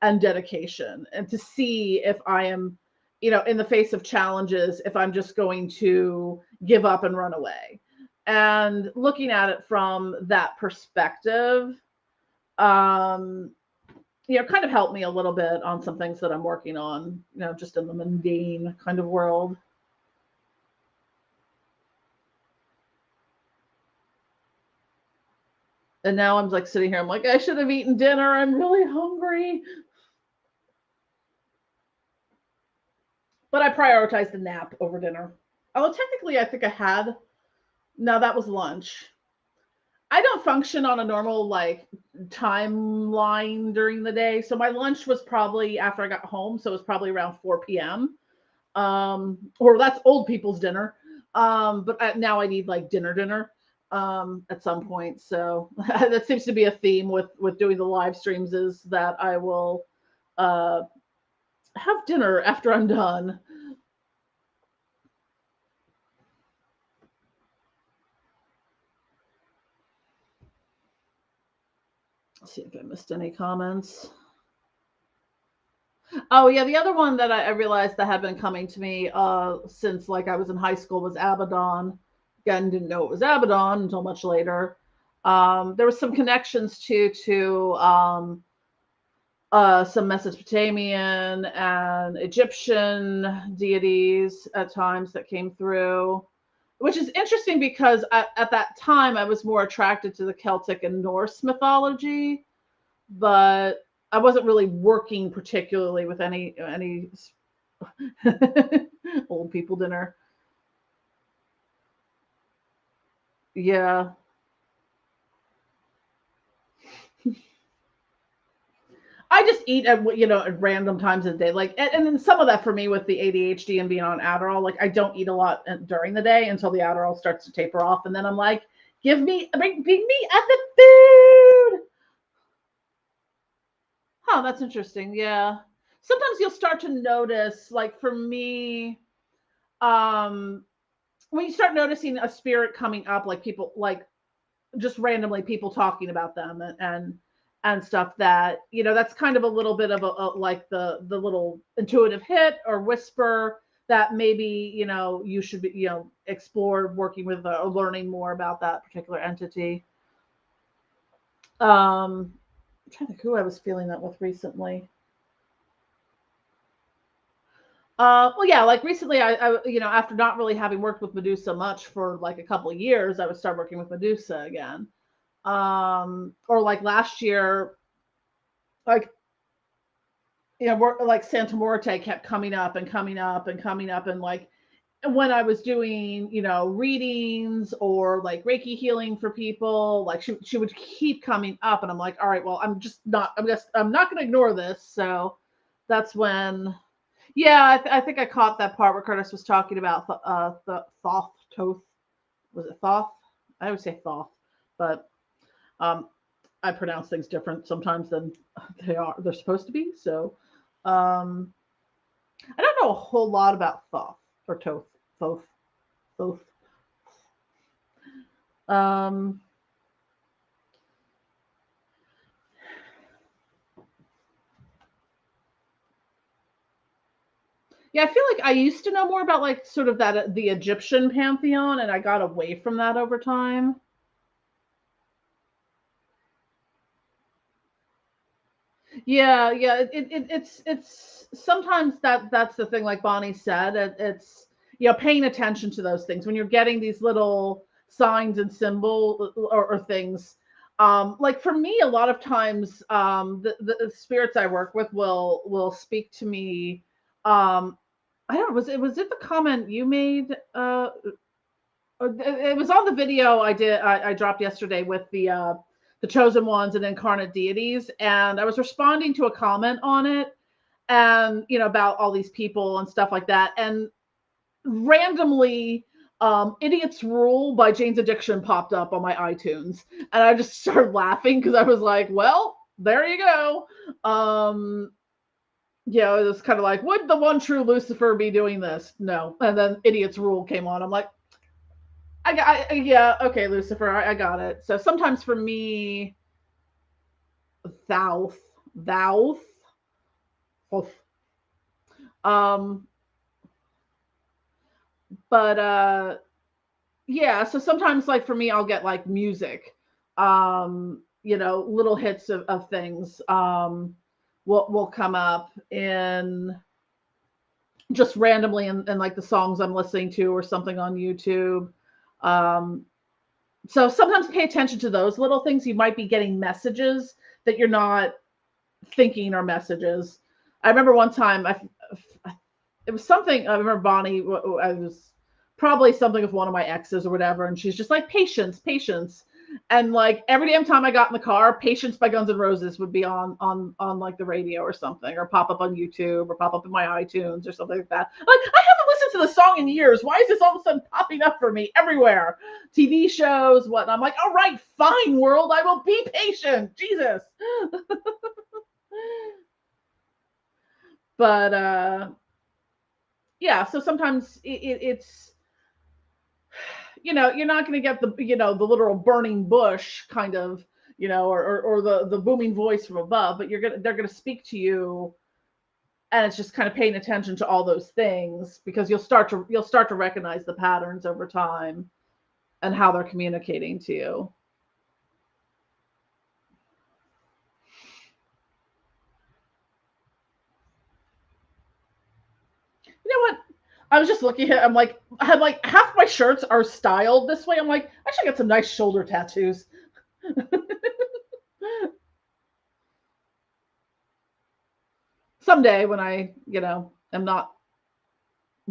[SPEAKER 1] and dedication and to see if I am, you know, in the face of challenges, if I'm just going to give up and run away. And looking at it from that perspective, you know, kind of helped me a little bit on some things that I'm working on, you know, just in the mundane kind of world. And now I'm like sitting here, I'm like, I should have eaten dinner. I'm really hungry. But I prioritized a nap over dinner. Although technically, I think I had. No, that was lunch. I don't function on a normal like timeline during the day. So my lunch was probably after I got home. So it was probably around 4 p.m. Or that's old people's dinner. But now I need like dinner at some point. So that seems to be a theme with doing the live streams, is that I will uh, have dinner after I'm done. Let's see if I missed any comments. Oh yeah, the other one that I realized that had been coming to me since like I was in high school was Abaddon. Again, didn't know it was Abaddon until much later. There was some connections to some Mesopotamian and Egyptian deities at times that came through, which is interesting because at that time I was more attracted to the Celtic and Norse mythology, but I wasn't really working particularly with any old people dinner. Yeah. I just eat at, you know, at random times of the day. Like, and then some of that for me with the ADHD and being on Adderall, like I don't eat a lot during the day until the Adderall starts to taper off, and then I'm like, bring me at the food. Huh, that's interesting. Yeah. Sometimes you'll start to notice, like for me, um, when you start noticing a spirit coming up, like people, like just randomly people talking about them and stuff, that, you know, that's kind of a little bit of a like the little intuitive hit or whisper that maybe, you know, you should be, you know, explore working with or learning more about that particular entity. I'm trying to think who I was feeling that with recently. Well, yeah, like recently, you know, after not really having worked with Medusa much for like a couple of years, I would start working with Medusa again. Or like last year, like, you know, like Santa Morte kept coming up and coming up and coming up, and like when I was doing, you know, readings or like Reiki healing for people, like she would keep coming up, and I'm like, all right, well, I'm not going to ignore this. So that's when, yeah, I think I caught that part where Curtis was talking about the Thoth, Toth. Was it Thoth? I would say Thoth, but um, I pronounce things different sometimes than they're supposed to be. So um, I don't know a whole lot about Thoth or Toth, Thoth, Thoth. Um, yeah, I feel like I used to know more about like sort of that the Egyptian pantheon, and I got away from that over time. Yeah, yeah. It's sometimes that's the thing. Like Bonnie said, it's paying attention to those things when you're getting these little signs and symbol or things. Like for me, a lot of times, the spirits I work with will speak to me. I don't know. Was it the comment you made? It was on the video I dropped yesterday with the chosen ones and incarnate deities, and I was responding to a comment on it, and about all these people and stuff like that, and randomly Idiot's Rule by Jane's Addiction popped up on my iTunes, and I just started laughing because I was like, well, there you go. It was kind of like, would the one true Lucifer be doing this? No. And then Idiot's Rule came on. I'm like, yeah, okay, Lucifer, I got it. So sometimes for me, thou, thou, um, but yeah. So sometimes, like for me, I'll get like music, little hits of things, will come up in just randomly in like the songs I'm listening to or something on YouTube. Um, So sometimes pay attention to those little things. You might be getting messages that you're not thinking are messages. I remember one time, it was something. I remember Bonnie. I was probably something with one of my exes or whatever, and she's just like, patience, patience. And like every damn time I got in the car, "Patience" by Guns N' Roses would be on like the radio or something, or pop up on YouTube, or pop up in my iTunes or something like that. Like, I haven't listened to the song in years. Why is this all of a sudden popping up for me everywhere? TV shows, whatnot. I'm like, all right, fine, world, I will be patient. Jesus. But yeah, so sometimes it's you're not going to get the literal burning bush kind of, or the booming voice from above, but they're going to speak to you, and it's just kind of paying attention to all those things, because you'll start to recognize the patterns over time and how they're communicating to you. You know what? I was just looking at. I'm like, I had like half my shirts are styled this way. I'm like, I should get some nice shoulder tattoos. Someday when I, am not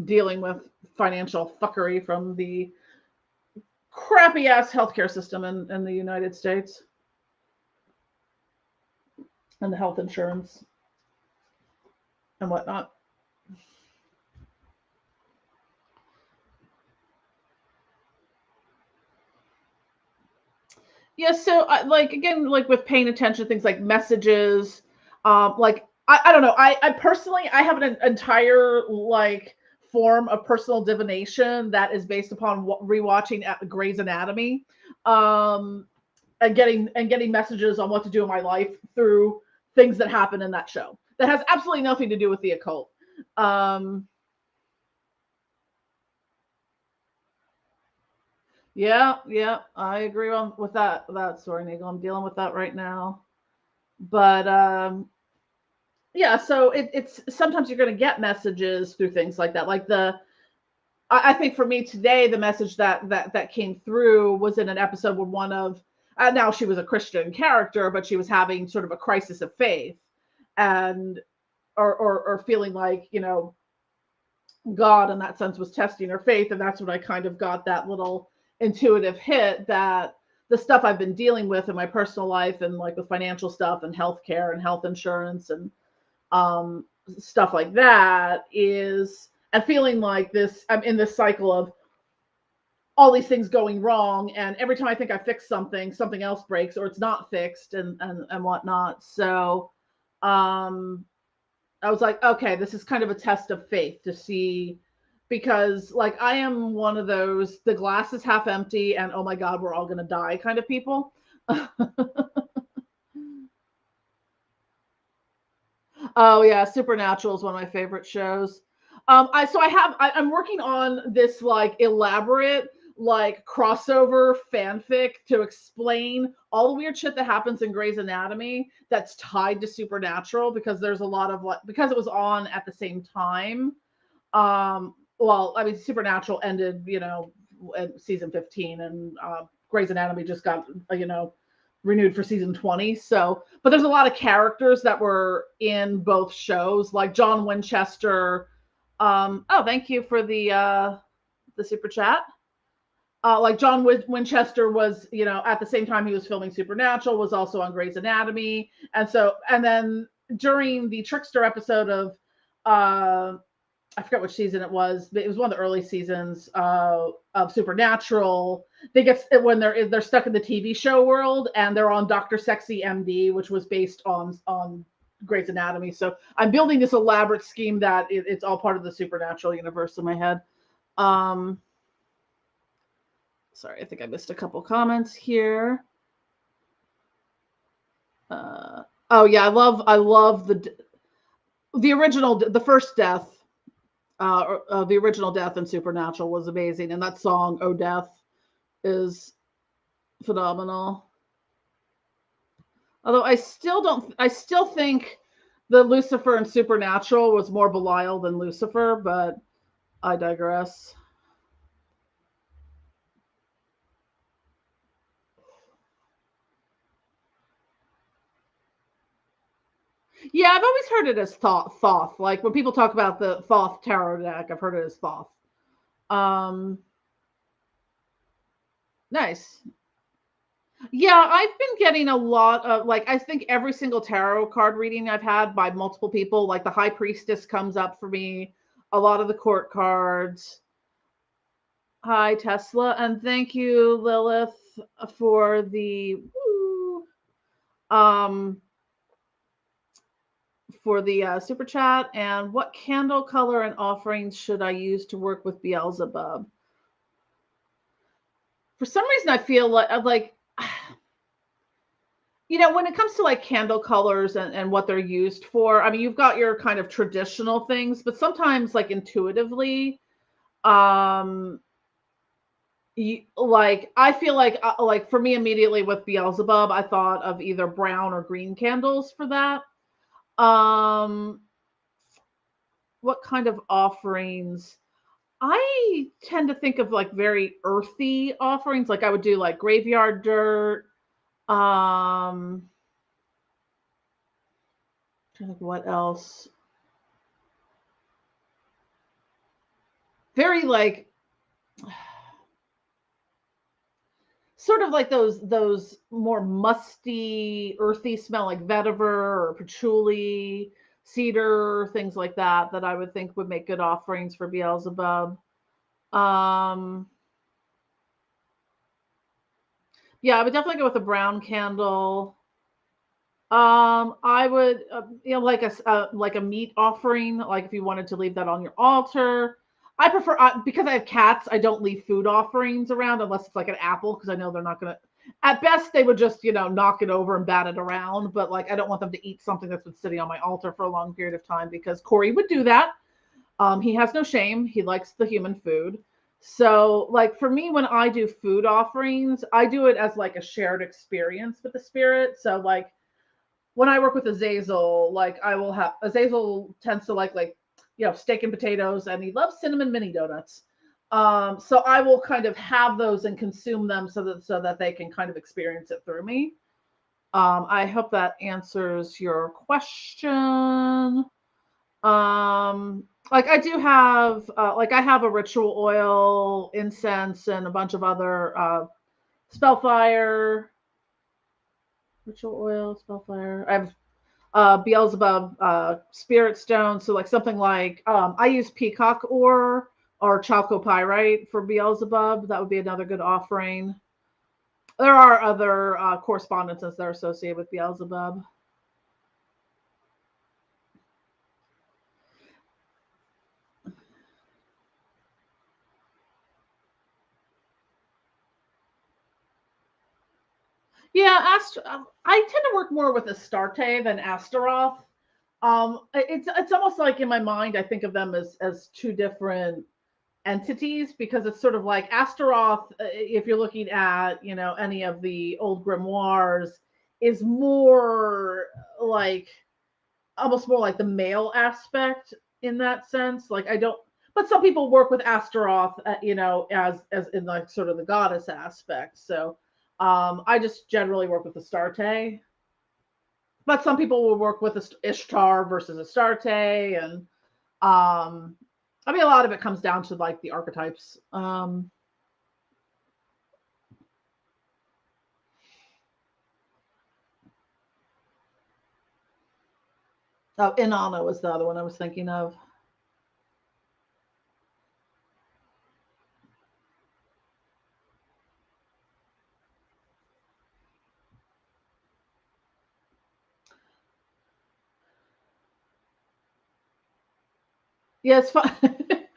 [SPEAKER 1] dealing with financial fuckery from the crappy ass healthcare system in the United States and the health insurance and whatnot. Yeah, so like again, like with paying attention to things like messages, like I don't know. I personally I have an entire like form of personal divination that is based upon rewatching Grey's Anatomy, um, and getting messages on what to do in my life through things that happen in that show that has absolutely nothing to do with the occult. Um, yeah, I agree with that story, Nigel. I'm dealing with that right now. But yeah, so it's sometimes you're going to get messages through things like that. Like I think for me today, the message that came through was in an episode where one of now she was a Christian character, but she was having sort of a crisis of faith, and or feeling like God in that sense was testing her faith, and that's when I kind of got that little intuitive hit that the stuff I've been dealing with in my personal life and like with financial stuff and healthcare and health insurance and stuff like that is, and feeling like this, I'm in this cycle of all these things going wrong, and every time I think I fix something, something else breaks or it's not fixed, and whatnot. So I was like, okay, this is kind of a test of faith to see, because like I am one of those, the glass is half empty and oh my God, we're all gonna die kind of people. Oh yeah, Supernatural is one of my favorite shows. I'm working on this like elaborate like crossover fanfic to explain all the weird shit that happens in Grey's Anatomy that's tied to Supernatural, because there's a lot of what, because it was on at the same time. Well, I mean, Supernatural ended, at season 15, and Grey's Anatomy just got, renewed for season 20. So, but there's a lot of characters that were in both shows, like John Winchester. Oh, thank you for the super chat. Like John Winchester was, at the same time he was filming Supernatural, was also on Grey's Anatomy, and then during the Trickster episode of I forget which season it was, but it was one of the early seasons of Supernatural. They get, when they're stuck in the TV show world, and they're on Dr. Sexy MD, which was based on Grey's Anatomy. So I'm building this elaborate scheme that it's all part of the Supernatural universe in my head. Sorry, I think I missed a couple comments here. Oh yeah, I love the original, the first death. The original death in Supernatural was amazing, and that song "Oh Death" is phenomenal. Although I still think the Lucifer in Supernatural was more Belial than Lucifer, but I digress. Yeah, I've always heard it as Thoth. Like when people talk about the Thoth tarot deck, I've heard it as Thoth. Nice. Yeah, I've been getting a lot of, like, I think every single tarot card reading I've had by multiple people, like the High Priestess comes up for me, a lot of the court cards. Hi, Tesla, and thank you, Lilith, for the super chat. And what candle color and offerings should I use to work with Beelzebub? For some reason, I feel like when it comes to like candle colors and what they're used for, I mean, you've got your kind of traditional things, but sometimes like intuitively, like I feel like for me immediately with Beelzebub, I thought of either brown or green candles for that. What kind of offerings? I tend to think of like very earthy offerings. Like I would do like graveyard dirt. What else? Very like sort of like those more musty, earthy smell, like vetiver or patchouli, cedar, things like that I would think would make good offerings for Beelzebub. Yeah, I would definitely go with a brown candle. I would, like a meat offering, like if you wanted to leave that on your altar. I prefer, because I have cats, I don't leave food offerings around unless it's like an apple, because I know they're not going to, at best, they would just, knock it over and bat it around. But like, I don't want them to eat something that's been sitting on my altar for a long period of time, because Corey would do that. He has no shame. He likes the human food. So like for me, when I do food offerings, I do it as like a shared experience with the spirit. So like, when I work with Azazel, like I will have, Azazel tends to like steak and potatoes, and he loves cinnamon mini donuts. So I will kind of have those and consume them so that they can kind of experience it through me. I hope that answers your question. Like I do have, like I have a ritual oil, incense, and a bunch of other spellfire. Ritual oil, spellfire. I have Beelzebub spirit stone. So like something like I use peacock ore or chalcopyrite for Beelzebub. That would be another good offering. There are other correspondences that are associated with Beelzebub. Yeah, I tend to work more with Astarte than Astaroth. It's almost like in my mind I think of them as two different entities because it's sort of like Astaroth. If you're looking at any of the old grimoires, is more like almost more like the male aspect in that sense. Like I don't, but some people work with Astaroth, as in like sort of the goddess aspect. So I just generally work with Astarte, but some people will work with Ishtar versus Astarte, and I mean a lot of it comes down to like the archetypes. Oh, Inanna was the other one I was thinking of. Yeah, it's fun.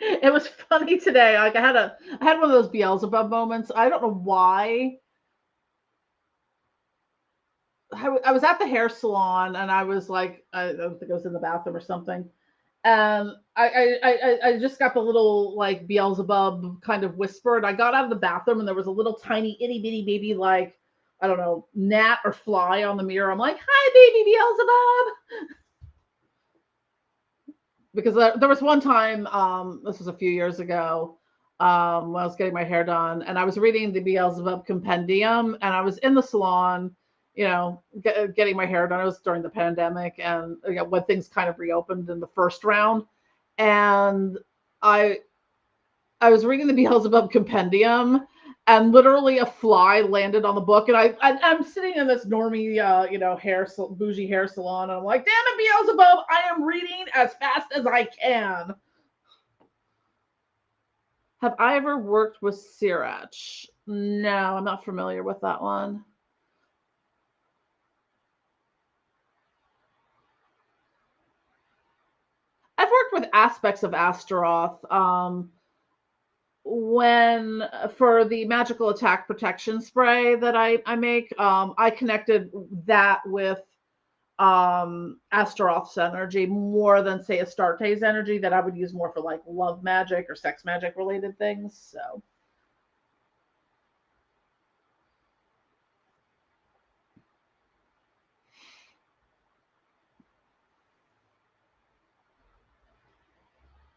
[SPEAKER 1] It was funny today. Like I had one of those Beelzebub moments. I don't know why. I was at the hair salon and I was like, I don't think I was in the bathroom or something. And I just got the little like Beelzebub kind of whisper. And I got out of the bathroom and there was a little tiny itty bitty baby, like, I don't know, gnat or fly on the mirror. I'm like, hi, baby Beelzebub. Because there was one time, this was a few years ago, when I was getting my hair done, and I was reading the Beelzebub Compendium, and I was in the salon, getting my hair done. It was during the pandemic, and when things kind of reopened in the first round, and I I was reading the Beelzebub Compendium, and literally a fly landed on the book, and I'm sitting in this normie, bougie hair salon, and I'm like, damn it, Beelzebub, I am reading as fast as I can. Have I ever worked with Sirach? No, I'm not familiar with that one. I've worked with aspects of Astaroth. When for the magical attack protection spray that I make, I connected that with Astaroth's energy more than say Astarte's energy that I would use more for like love magic or sex magic related things. So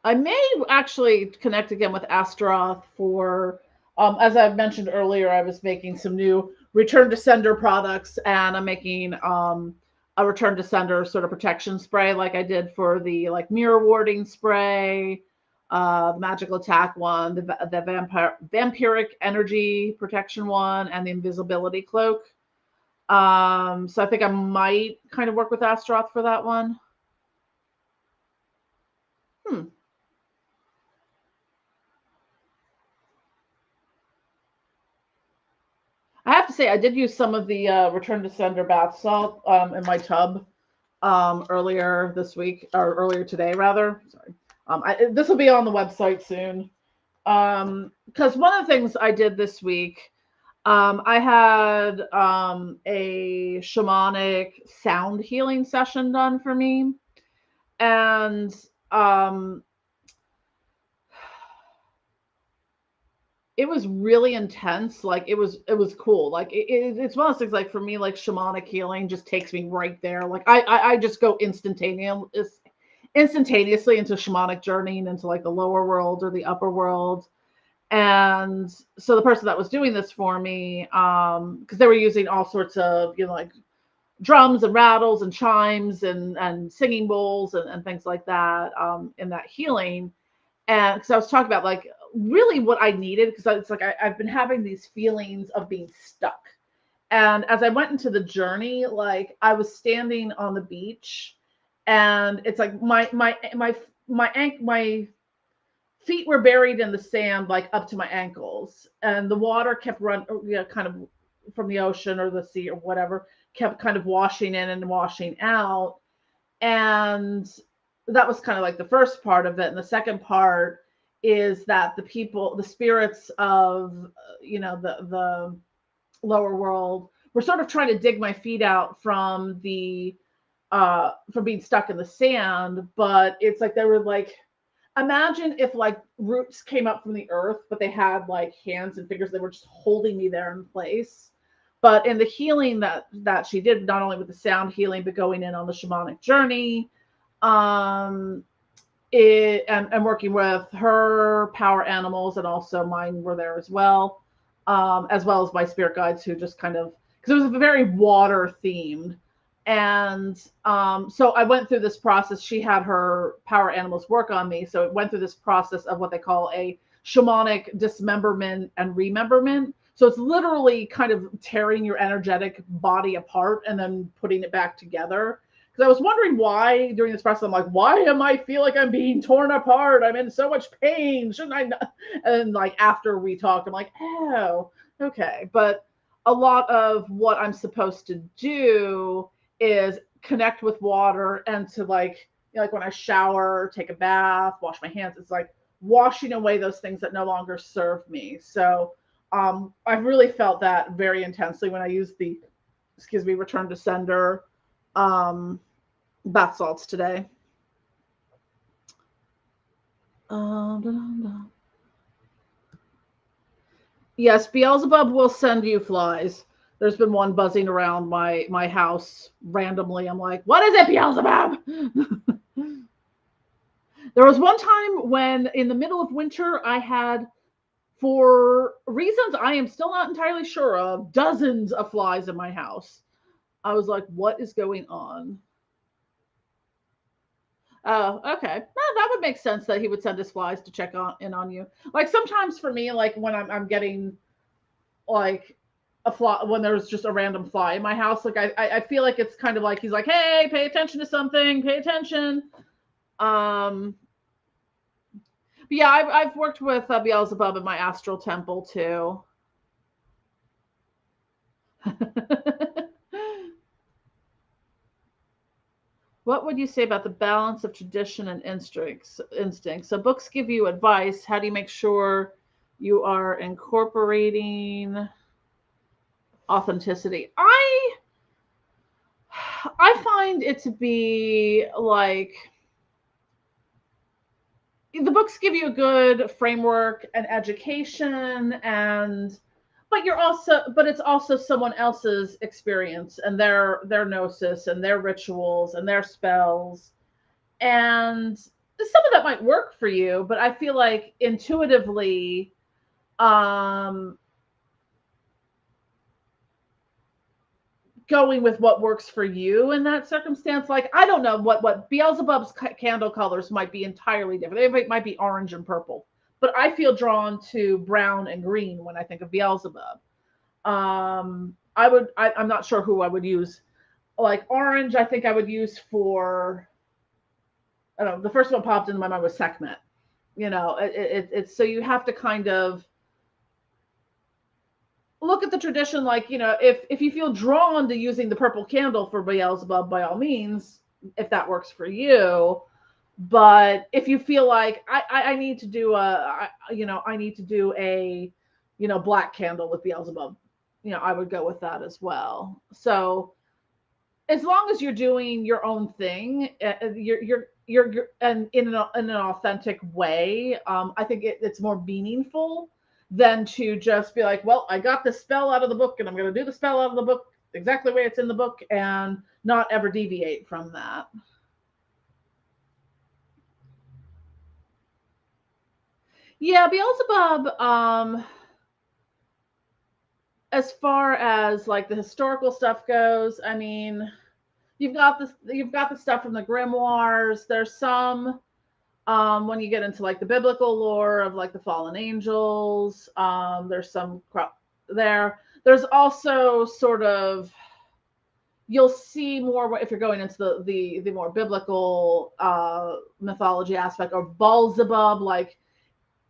[SPEAKER 1] I may actually connect again with Astaroth for, as I mentioned earlier, I was making some new return to sender products, and I'm making a return to sender sort of protection spray, like I did for the like mirror warding spray, the magical attack one, the vampiric energy protection one, and the invisibility cloak. So I think I might kind of work with Astaroth for that one. Hmm. I have to say, I did use some of the Return to Sender bath salt in my tub earlier this week, or earlier today, rather. Sorry. This will be on the website soon. Because one of the things I did this week, I had a shamanic sound healing session done for me. And it was really intense. Like it was cool. Like it's one of those things. Like for me, like shamanic healing just takes me right there. Like I just go instantaneously into shamanic journeying into like the lower world or the upper world. And so the person that was doing this for me, because they were using all sorts of like drums and rattles and chimes and singing bowls and things like that in that healing. And because I was talking about like really what I needed, because it's like I've been having these feelings of being stuck. And as I went into the journey, like I was standing on the beach, and it's like my feet were buried in the sand, like up to my ankles, and the water kept running, kind of from the ocean or the sea or whatever, kept kind of washing in and washing out. And that was kind of like the first part of it. And the second part is that the spirits of, the lower world were sort of trying to dig my feet out from being stuck in the sand. But it's like they were like, imagine if like roots came up from the earth, but they had like hands and fingers that were just holding me there in place. But in the healing that she did, not only with the sound healing, but going in on the shamanic journey, and working with her power animals, and also mine were there as well as my spirit guides, who just kind of, because it was very water themed. And so I went through this process. She had her power animals work on me. So it went through this process of what they call a shamanic dismemberment and rememberment. So it's literally kind of tearing your energetic body apart and then putting it back together. Because I was wondering why during this process, I'm like, why am I feel like I'm being torn apart? I'm in so much pain. Shouldn't I not? And like after we talked, I'm like, oh, okay. But a lot of what I'm supposed to do is connect with water, and to like, like when I shower, take a bath, wash my hands, it's like washing away those things that no longer serve me. So I really felt that very intensely when I used the, return to sender bath salts today. Yes, Beelzebub will send you flies. There's been one buzzing around my house randomly. I'm like, what is it, Beelzebub? There was one time when in the middle of winter, I had, for reasons I am still not entirely sure of, dozens of flies in my house. I was like, what is going on? Oh, okay. No, that would make sense that he would send his flies to check in on you. Like sometimes for me, like when I'm getting like a fly, when there's just a random fly in my house, like I feel like it's kind of like he's like, hey, pay attention to something, pay attention. But yeah, I've worked with Beelzebub in my astral temple too. What would you say about the balance of tradition and instinct? So books give you advice. How do you make sure you are incorporating authenticity? I find it to be like, the books give you a good framework and education, but it's also someone else's experience and their gnosis and their rituals and their spells. And some of that might work for you, but I feel like intuitively, going with what works for you in that circumstance. Like, I don't know what Beelzebub's candle colors might be entirely different. They might be orange and purple, but I feel drawn to brown and green when I think of Beelzebub. I'm not sure who I would use. Like orange, I think I would use for, I don't know, the first one popped into my mind was Sekhmet. It's so you have to kind of look at the tradition, like, if you feel drawn to using the purple candle for Beelzebub, by all means, if that works for you. But if you feel like I need to do a black candle with Beelzebub, I would go with that as well. So as long as you're doing your own thing, you're and in an authentic way, I think it's more meaningful than to just be like, well, I got this spell out of the book and I'm going to do the spell out of the book exactly the way it's in the book and not ever deviate from that. Yeah, Beelzebub, as far as like the historical stuff goes, I mean, you've got the stuff from the grimoires. There's some when you get into like the biblical lore of like the fallen angels, there's some there. There's also sort of, you'll see more if you're going into the more biblical mythology aspect of Beelzebub, like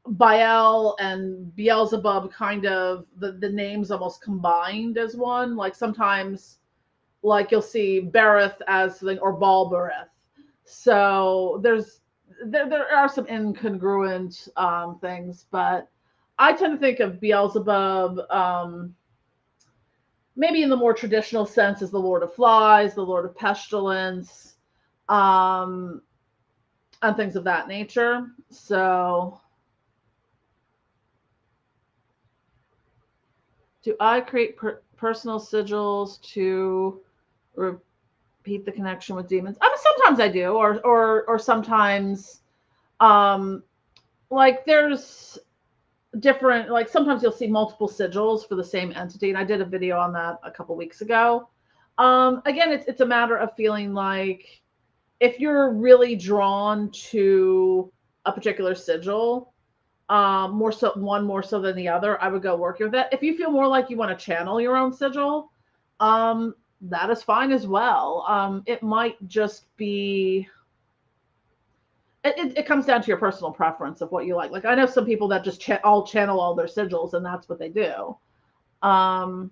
[SPEAKER 1] Baal and Beelzebub, kind of the names almost combined as one. Like sometimes, like you'll see Berith as something, or Balberith. So there are some incongruent things, but I tend to think of Beelzebub maybe in the more traditional sense as the Lord of Flies, the Lord of Pestilence, and things of that nature. So, do I create personal sigils to repeat the connection with demons? I mean, sometimes I do, or sometimes, like there's different, like sometimes you'll see multiple sigils for the same entity, and I did a video on that a couple weeks ago. Again, it's a matter of feeling like if you're really drawn to a particular sigil, more so than the other, I would go working with it. If you feel more like you want to channel your own sigil, that is fine as well. It might just be, it comes down to your personal preference of what you like. Like I know some people that just channel all their sigils, and that's what they do. Do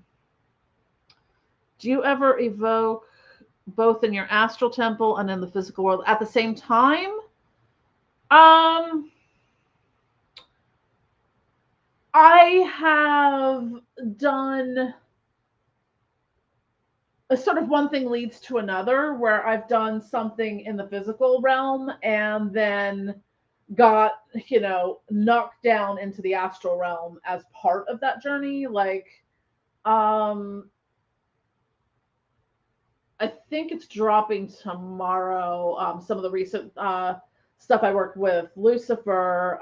[SPEAKER 1] you ever evoke both in your astral temple and in the physical world at the same time? I have done a sort of one thing leads to another, where I've done something in the physical realm and then got, knocked down into the astral realm as part of that journey. Like, I think it's dropping tomorrow. Some of the recent stuff I worked with Lucifer.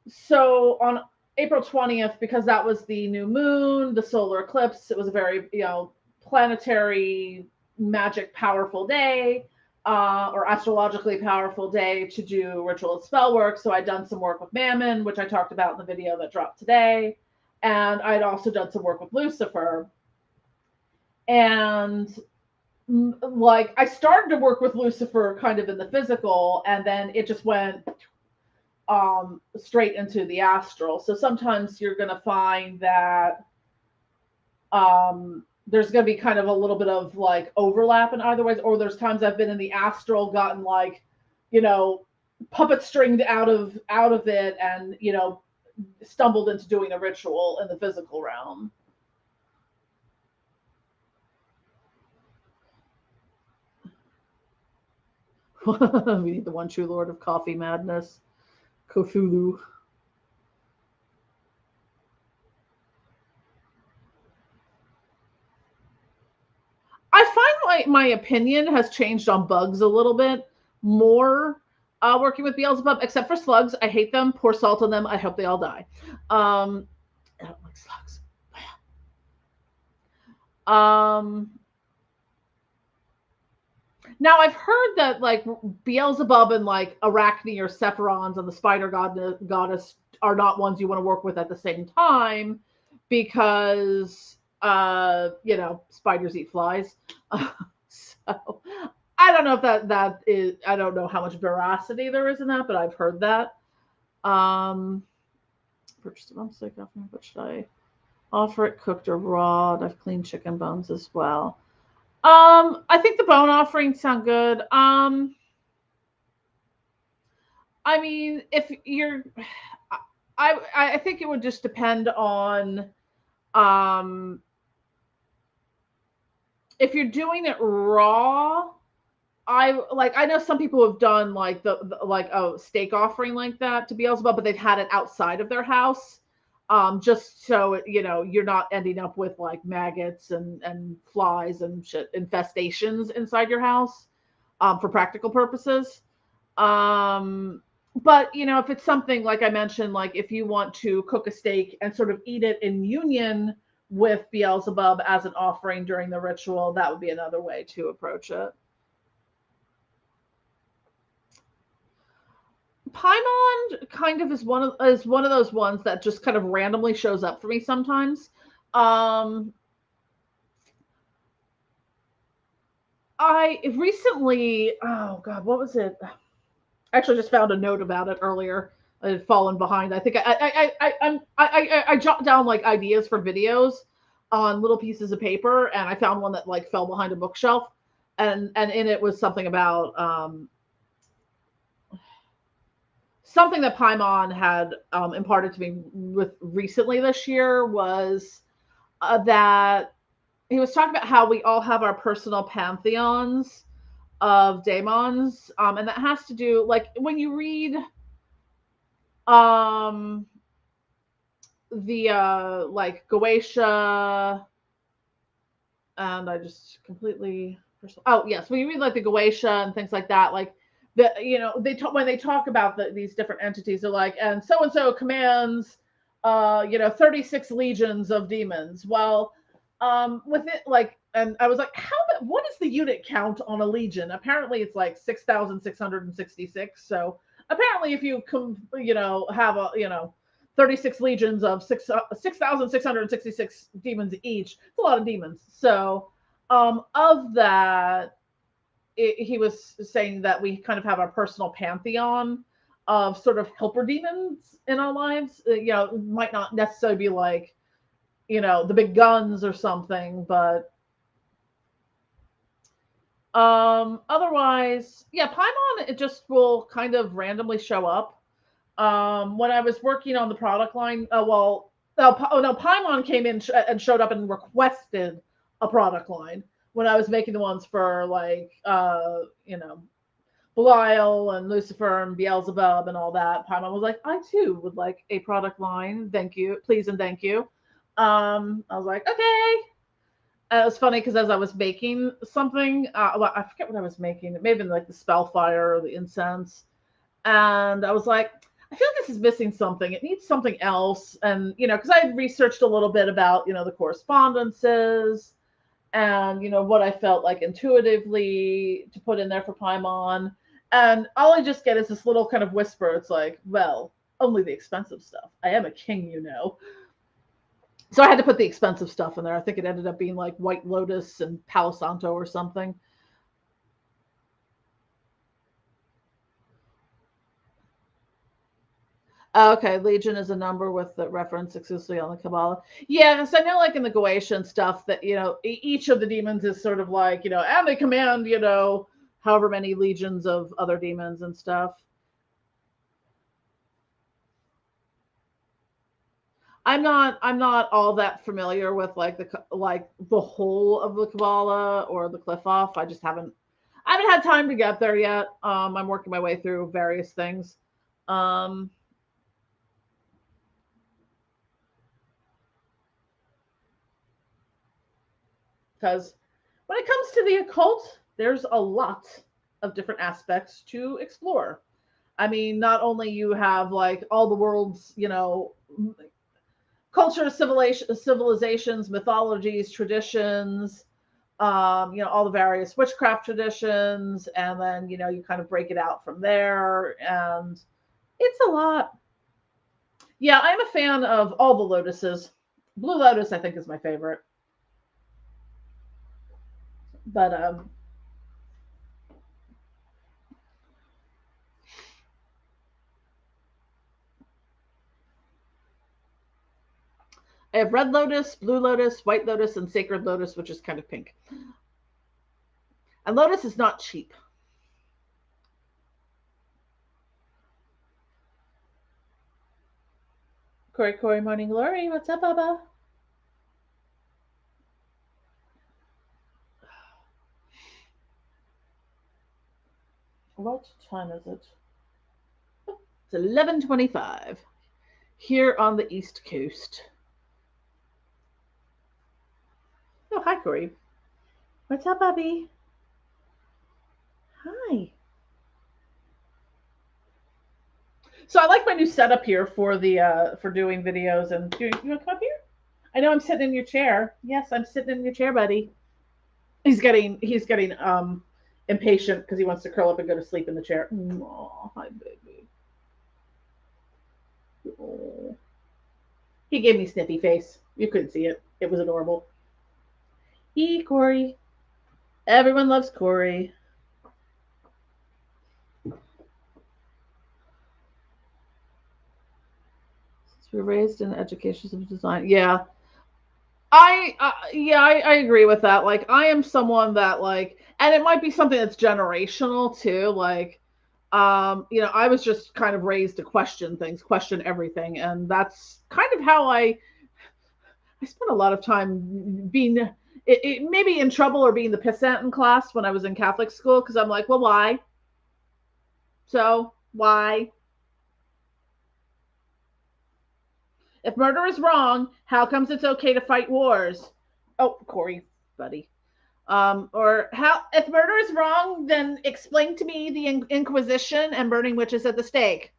[SPEAKER 1] So on April 20th, because that was the new moon, the solar eclipse, it was a very, planetary magic powerful day, or astrologically powerful day to do ritual and spell work. So I'd done some work with Mammon, which I talked about in the video that dropped today. And I'd also done some work with Lucifer. And like I started to work with Lucifer kind of in the physical, and then it just went straight into the astral. So sometimes you're going to find that there's going to be kind of a little bit of like overlap in either ways, or there's times I've been in the astral, gotten like, puppet stringed out of it, and, stumbled into doing a ritual in the physical realm. We need the one true Lord of Coffee Madness, Cthulhu. I find my opinion has changed on bugs a little bit more working with Beelzebub, except for slugs. I hate them. Pour salt on them. I hope they all die. I don't like slugs. Now I've heard that like Beelzebub and like Arachne or Sephiroth and the spider goddess are not ones you want to work with at the same time, because spiders eat flies. So I don't know if that is, I don't know how much veracity there is in that, but I've heard that. Purchased a bone steak offering, but should I offer it cooked or raw? I've cleaned chicken bones as well. I think the bone offerings sound good. I mean, if you're, I think it would just depend on, if you're doing it raw. I know some people have done like the like a steak offering like that to Beelzebub, but they've had it outside of their house. Just so you're not ending up with like maggots and flies and shit infestations inside your house, for practical purposes. But if it's something like I mentioned, like if you want to cook a steak and sort of eat it in union with Beelzebub as an offering during the ritual, that would be another way to approach it. Paimon kind of is one of those ones that just kind of randomly shows up for me sometimes. I recently, oh God, what was it? I actually just found a note about it earlier. I had fallen behind. I think I jot down like ideas for videos on little pieces of paper, and I found one that like fell behind a bookshelf, and in it was something about something that Paimon had imparted to me with recently this year was that he was talking about how we all have our personal pantheons of daemons, and that has to do like when you read um the like Goetia, and I just completely, oh yes, when you read like the Goetia and things like that, like the, they talk, when they talk about these different entities, they're like, and so commands 36 legions of demons. Well, with it, like, and I was like, what is the unit count on a legion? Apparently it's like 6,666. So apparently if you have a 36 legions of 6,666 demons each. It's a lot of demons. So, of that, he was saying that we kind of have our personal pantheon of sort of helper demons in our lives. It might not necessarily be like, the big guns or something, but otherwise, yeah, Paimon, it just will kind of randomly show up. When I was working on the product line, no, Paimon came in and showed up and requested a product line when I was making the ones for like, Belial and Lucifer and Beelzebub and all that. Paimon was like, I too would like a product line. Thank you. Please and thank you. I was like, okay. It was funny because as I was making something, well, I forget what I was making. It may have been like the spellfire or the incense. And I was like, I feel like this is missing something. It needs something else. And, because I had researched a little bit about, the correspondences and, what I felt like intuitively to put in there for Paimon. And all I just get is this little kind of whisper. It's like, well, only the expensive stuff. I am a king, So I had to put the expensive stuff in there. I think it ended up being like White Lotus and Palo Santo or something. Okay, Legion is a number with the reference exclusively on the Kabbalah. Yeah, because I know, like in the Goetian stuff, that each of the demons is sort of like and they command however many legions of other demons and stuff. I'm not all that familiar with like the whole of the Kabbalah or the Qliphoth. I haven't had time to get there yet. I'm working my way through various things. Um, because when it comes to the occult, there's a lot of different aspects to explore. I mean, not only you have like all the world's, cultures, civilizations, mythologies, traditions, all the various witchcraft traditions, and then, you kind of break it out from there. And it's a lot. Yeah, I'm a fan of all the lotuses. Blue Lotus, I think, is my favorite. But I have Red Lotus, Blue Lotus, White Lotus, and Sacred Lotus, which is kind of pink. And Lotus is not cheap. Corey, Morning Glory, what's up, Baba? What time is it? It's 11:25 here on the East Coast. Oh, hi, Corey. What's up, Bobby? Hi. So I like my new setup here for the for doing videos. And you want to come up here? I know I'm sitting in your chair. Yes, I'm sitting in your chair, buddy. He's getting impatient because he wants to curl up and go to sleep in the chair. Oh, hi, baby. Oh. He gave me sniffy face. You couldn't see it. It was adorable. Corey. Everyone loves Corey. We're raised in education of design. Yeah, I agree with that. Like, I am someone that, like, and it might be something that's generational too. Like, I was just kind of raised to question things, question everything, and that's kind of how I spent a lot of time being maybe in trouble or being the pissant in class when I was in Catholic school, because I'm like, well, why? So why? If murder is wrong, how comes it's okay to fight wars? Oh, Corey, buddy. Or how, if murder is wrong, then explain to me the Inquisition and burning witches at the stake.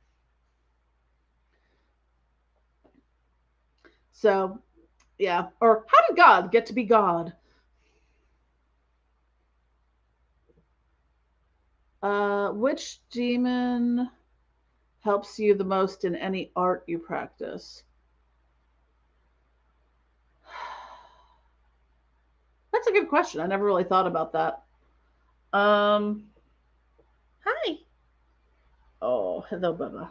[SPEAKER 1] So, yeah. Or how did God get to be God? Which demon helps you the most in any art you practice? That's a good question. I never really thought about that. Um, Hi. Oh, hello, Bubba.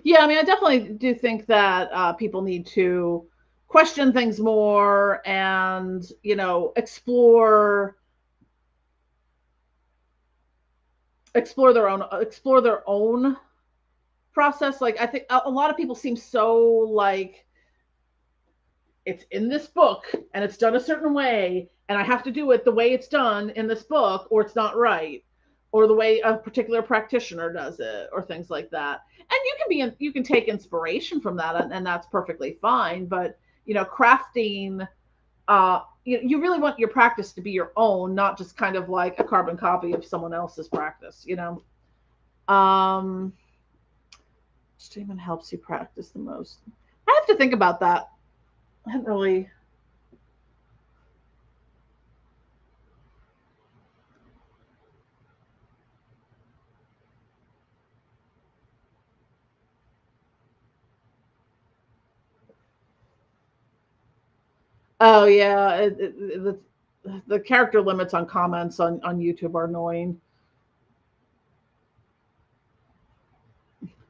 [SPEAKER 1] Yeah, I mean, I definitely do think that people need to question things more and, explore their own process. Like, I think a lot of people seem so like it's in this book and it's done a certain way and I have to do it the way it's done in this book or it's not right, or the way a particular practitioner does it, or things like that. And you can take inspiration from that, and that's perfectly fine. But crafting, you really want your practice to be your own, not just kind of like a carbon copy of someone else's practice. Um Statement helps you practice the most. I have to think about that. I haven't really. Oh yeah, the character limits on comments on YouTube are annoying.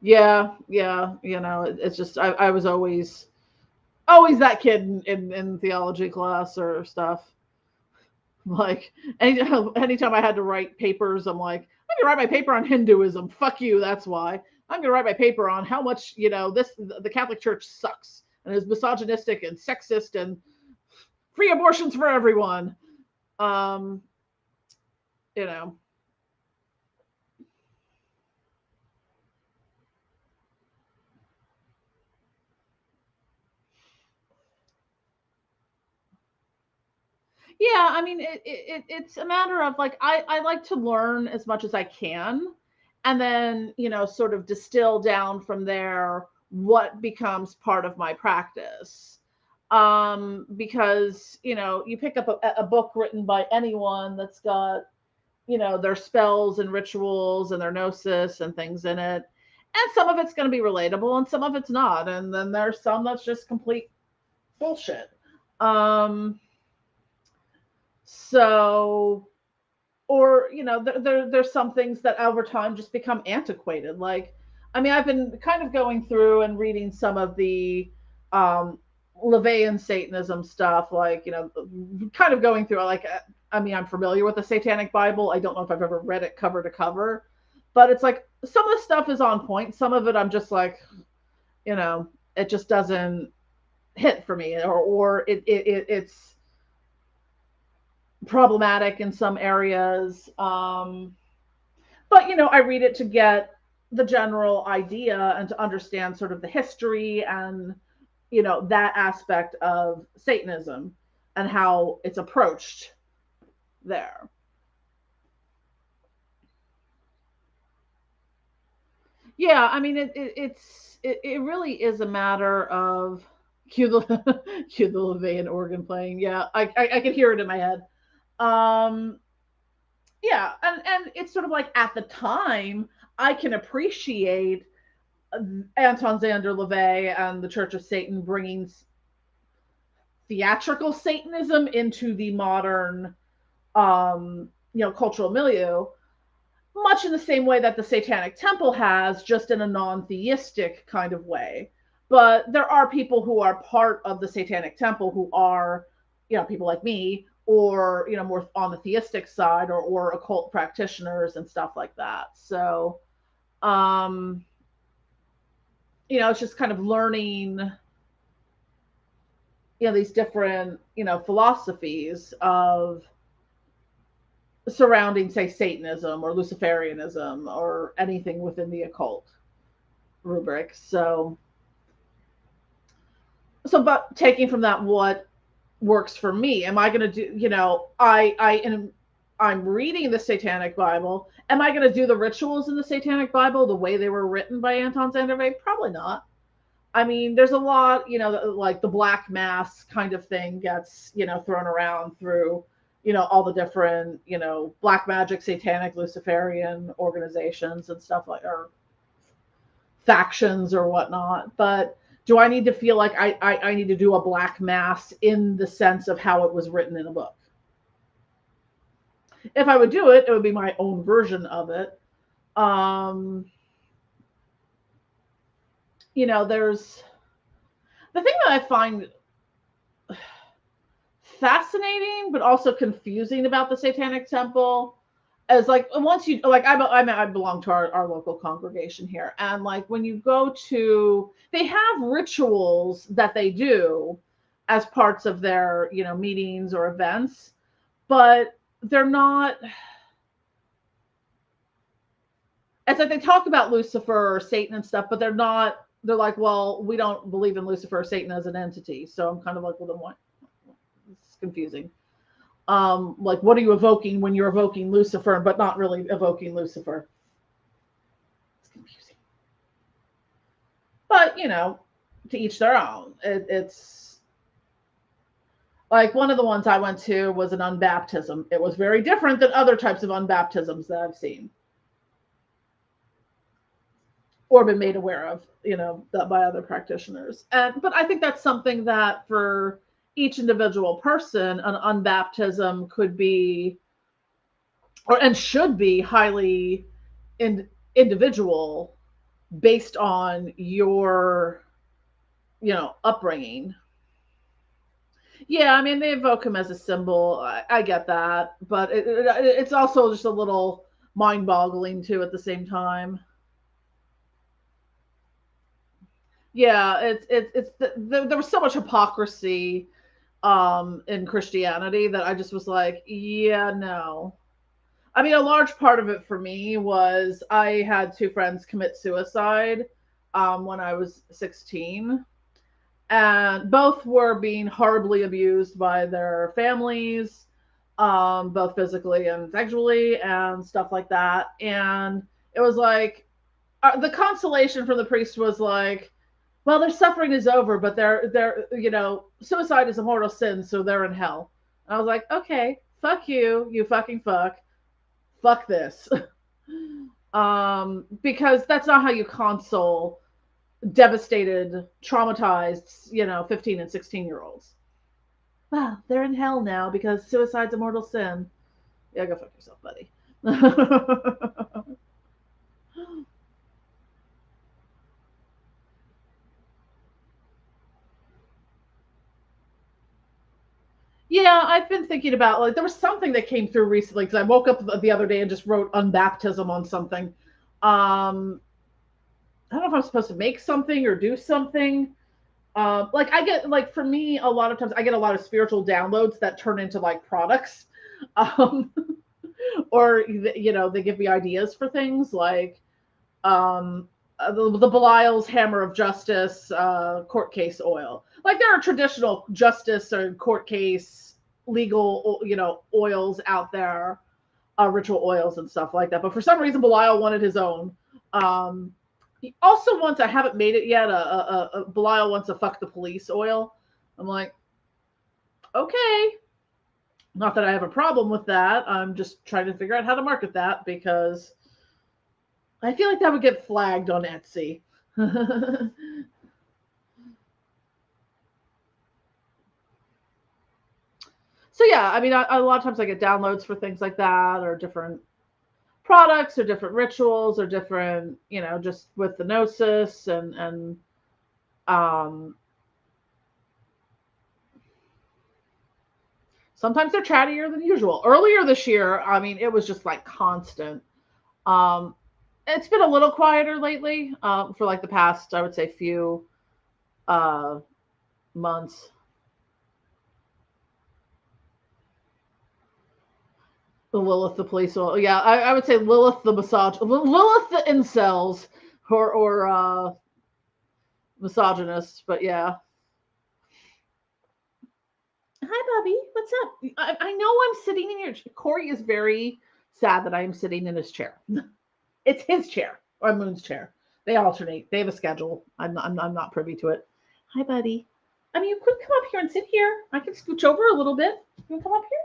[SPEAKER 1] Yeah, yeah, it's just I was always that kid in theology class or stuff. Like, anytime I had to write papers, I'm like, I'm gonna write my paper on Hinduism. Fuck you. That's why I'm gonna write my paper on how much the Catholic Church sucks and is misogynistic and sexist and free abortions for everyone. Um, you know, yeah. I mean, it's a matter of, like, I like to learn as much as I can, and then sort of distill down from there what becomes part of my practice. Because you pick up a book written by anyone that's got their spells and rituals and their gnosis and things in it, and some of it's going to be relatable and some of it's not, and then there's some that's just complete bullshit. Um so or there's some things that over time just become antiquated. Like, I mean, I've been kind of going through and reading some of the um Levian Satanism stuff, like, kind of going through, like, I mean, I'm familiar with the Satanic Bible. I don't know if I've ever read it cover to cover, but it's like some of the stuff is on point, some of it I'm just like, it just doesn't hit for me, or it's problematic in some areas. But I read it to get the general idea and to understand sort of the history and that aspect of Satanism and how it's approached there. Yeah, I mean, it really is a matter of cue the cue the Levian organ playing. Yeah, I can hear it in my head. Um, yeah, and it's sort of like at the time I can appreciate Anton Zander LaVey and the Church of Satan bringing theatrical Satanism into the modern, cultural milieu, much in the same way that the Satanic Temple has, just in a non-theistic kind of way. But there are people who are part of the Satanic Temple who are, people like me, or more on the theistic side, or occult practitioners and stuff like that. So, it's just kind of learning, these different, philosophies of surrounding, say, Satanism or Luciferianism or anything within the occult rubric. But taking from that what works for me, am I going to do, I'm reading the Satanic Bible. Am I going to do the rituals in the Satanic Bible the way they were written by Anton Zander? Probably not. I mean, there's a lot, like the Black Mass kind of thing gets, thrown around through, all the different, black magic, satanic, Luciferian organizations and stuff like, or factions or whatnot. But do I need to feel like I need to do a Black Mass in the sense of how it was written in a book? If I would do it, it would be my own version of it. There's the thing that I find fascinating but also confusing about the Satanic Temple is, like, once you, like, I belong to our local congregation here, and like when you go to, they have rituals that they do as parts of their meetings or events, but they're not, it's like they talk about Lucifer or Satan and stuff, but they're like, well, we don't believe in Lucifer or Satan as an entity. So I'm kind of like, well, then what? It's confusing. Like, what are you evoking when you're evoking Lucifer, but not really evoking Lucifer? It's confusing. But, to each their own. It's like one of the ones I went to was an unbaptism. It was very different than other types of unbaptisms that I've seen or been made aware of, by other practitioners. But I think that's something that for each individual person, an unbaptism could be, and should be, highly individual based on your, upbringing. Yeah, I mean, they evoke him as a symbol. I get that, but it's also just a little mind-boggling too at the same time. Yeah, there was so much hypocrisy in Christianity that I just was like, yeah, no. I mean, a large part of it for me was I had two friends commit suicide when I was 16, and both were being horribly abused by their families, both physically and sexually and stuff like that. And it was like, the consolation from the priest was like, well, their suffering is over, but they're suicide is a mortal sin, so they're in hell. And I was like, okay, fuck you, you fucking fuck this. Because that's not how you console devastated, traumatized, 15 and 16-year-olds. Wow, they're in hell now because suicide's a mortal sin. Yeah, go fuck yourself, buddy. Yeah, I've been thinking about, like, there was something that came through recently because I woke up the other day and just wrote unbaptism on something. I don't know if I'm supposed to make something or do something. Like, I get, like, for me, a lot of times I get a lot of spiritual downloads that turn into like products. Um, or they give me ideas for things like, the Belial's Hammer of Justice court case oil. Like, there are traditional justice or court case legal, oils out there, ritual oils and stuff like that. But for some reason, Belial wanted his own. He also wants, I haven't made it yet, a Belial wants a fuck the police oil. I'm like, okay. Not that I have a problem with that. I'm just trying to figure out how to market that because I feel like that would get flagged on Etsy. So yeah, I mean, a lot of times I get downloads for things like that, or different products, or different rituals, or different, just with the gnosis and um, sometimes they're chattier than usual. Earlier this year, I mean, it was just like constant. Um, it's been a little quieter lately for like the past, I would say, few uh, months. The Lilith, the police. Well, yeah, I would say Lilith, the Lilith, the incels, or misogynists. But yeah. Hi, Bobby. What's up? I know I'm sitting in your. Corey is very sad that I am sitting in his chair. It's his chair or Moon's chair. They alternate. They have a schedule. I'm not privy to it. Hi, buddy. I mean, you could come up here and sit here. I can scooch over a little bit. You can come up here.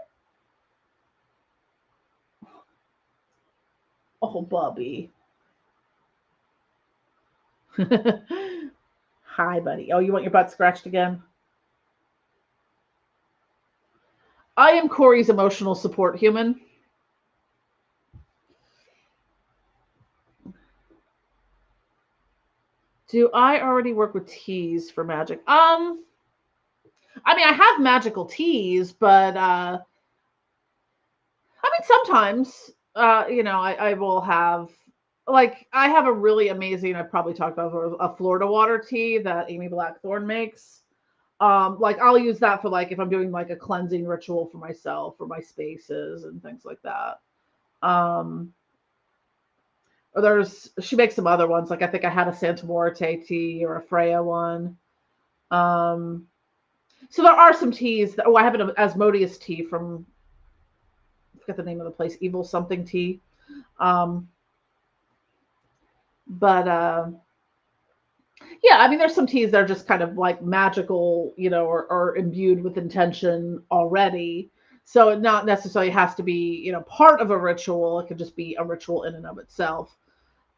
[SPEAKER 1] Oh, Bobby. Hi, buddy. Oh, you want your butt scratched again? I am Corey's emotional support human. Do I already work with teas for magic? I mean, I have magical teas, but I mean, sometimes, I will have, like, I have a really amazing, I've probably talked about before, a Florida water tea that Amy Blackthorne makes. Like, I'll use that for, like, if I'm doing, like, a cleansing ritual for myself or my spaces and things like that. Um, or she makes some other ones. Like, I think I had a Santa Muerte tea or a Freya one. Um, so there are some teas that, I have an Asmodeus tea from, I forget the name of the place, Evil Something Tea. Um, but yeah, I mean, there's some teas that are just kind of like magical, or imbued with intention already. So it not necessarily has to be, part of a ritual. It could just be a ritual in and of itself.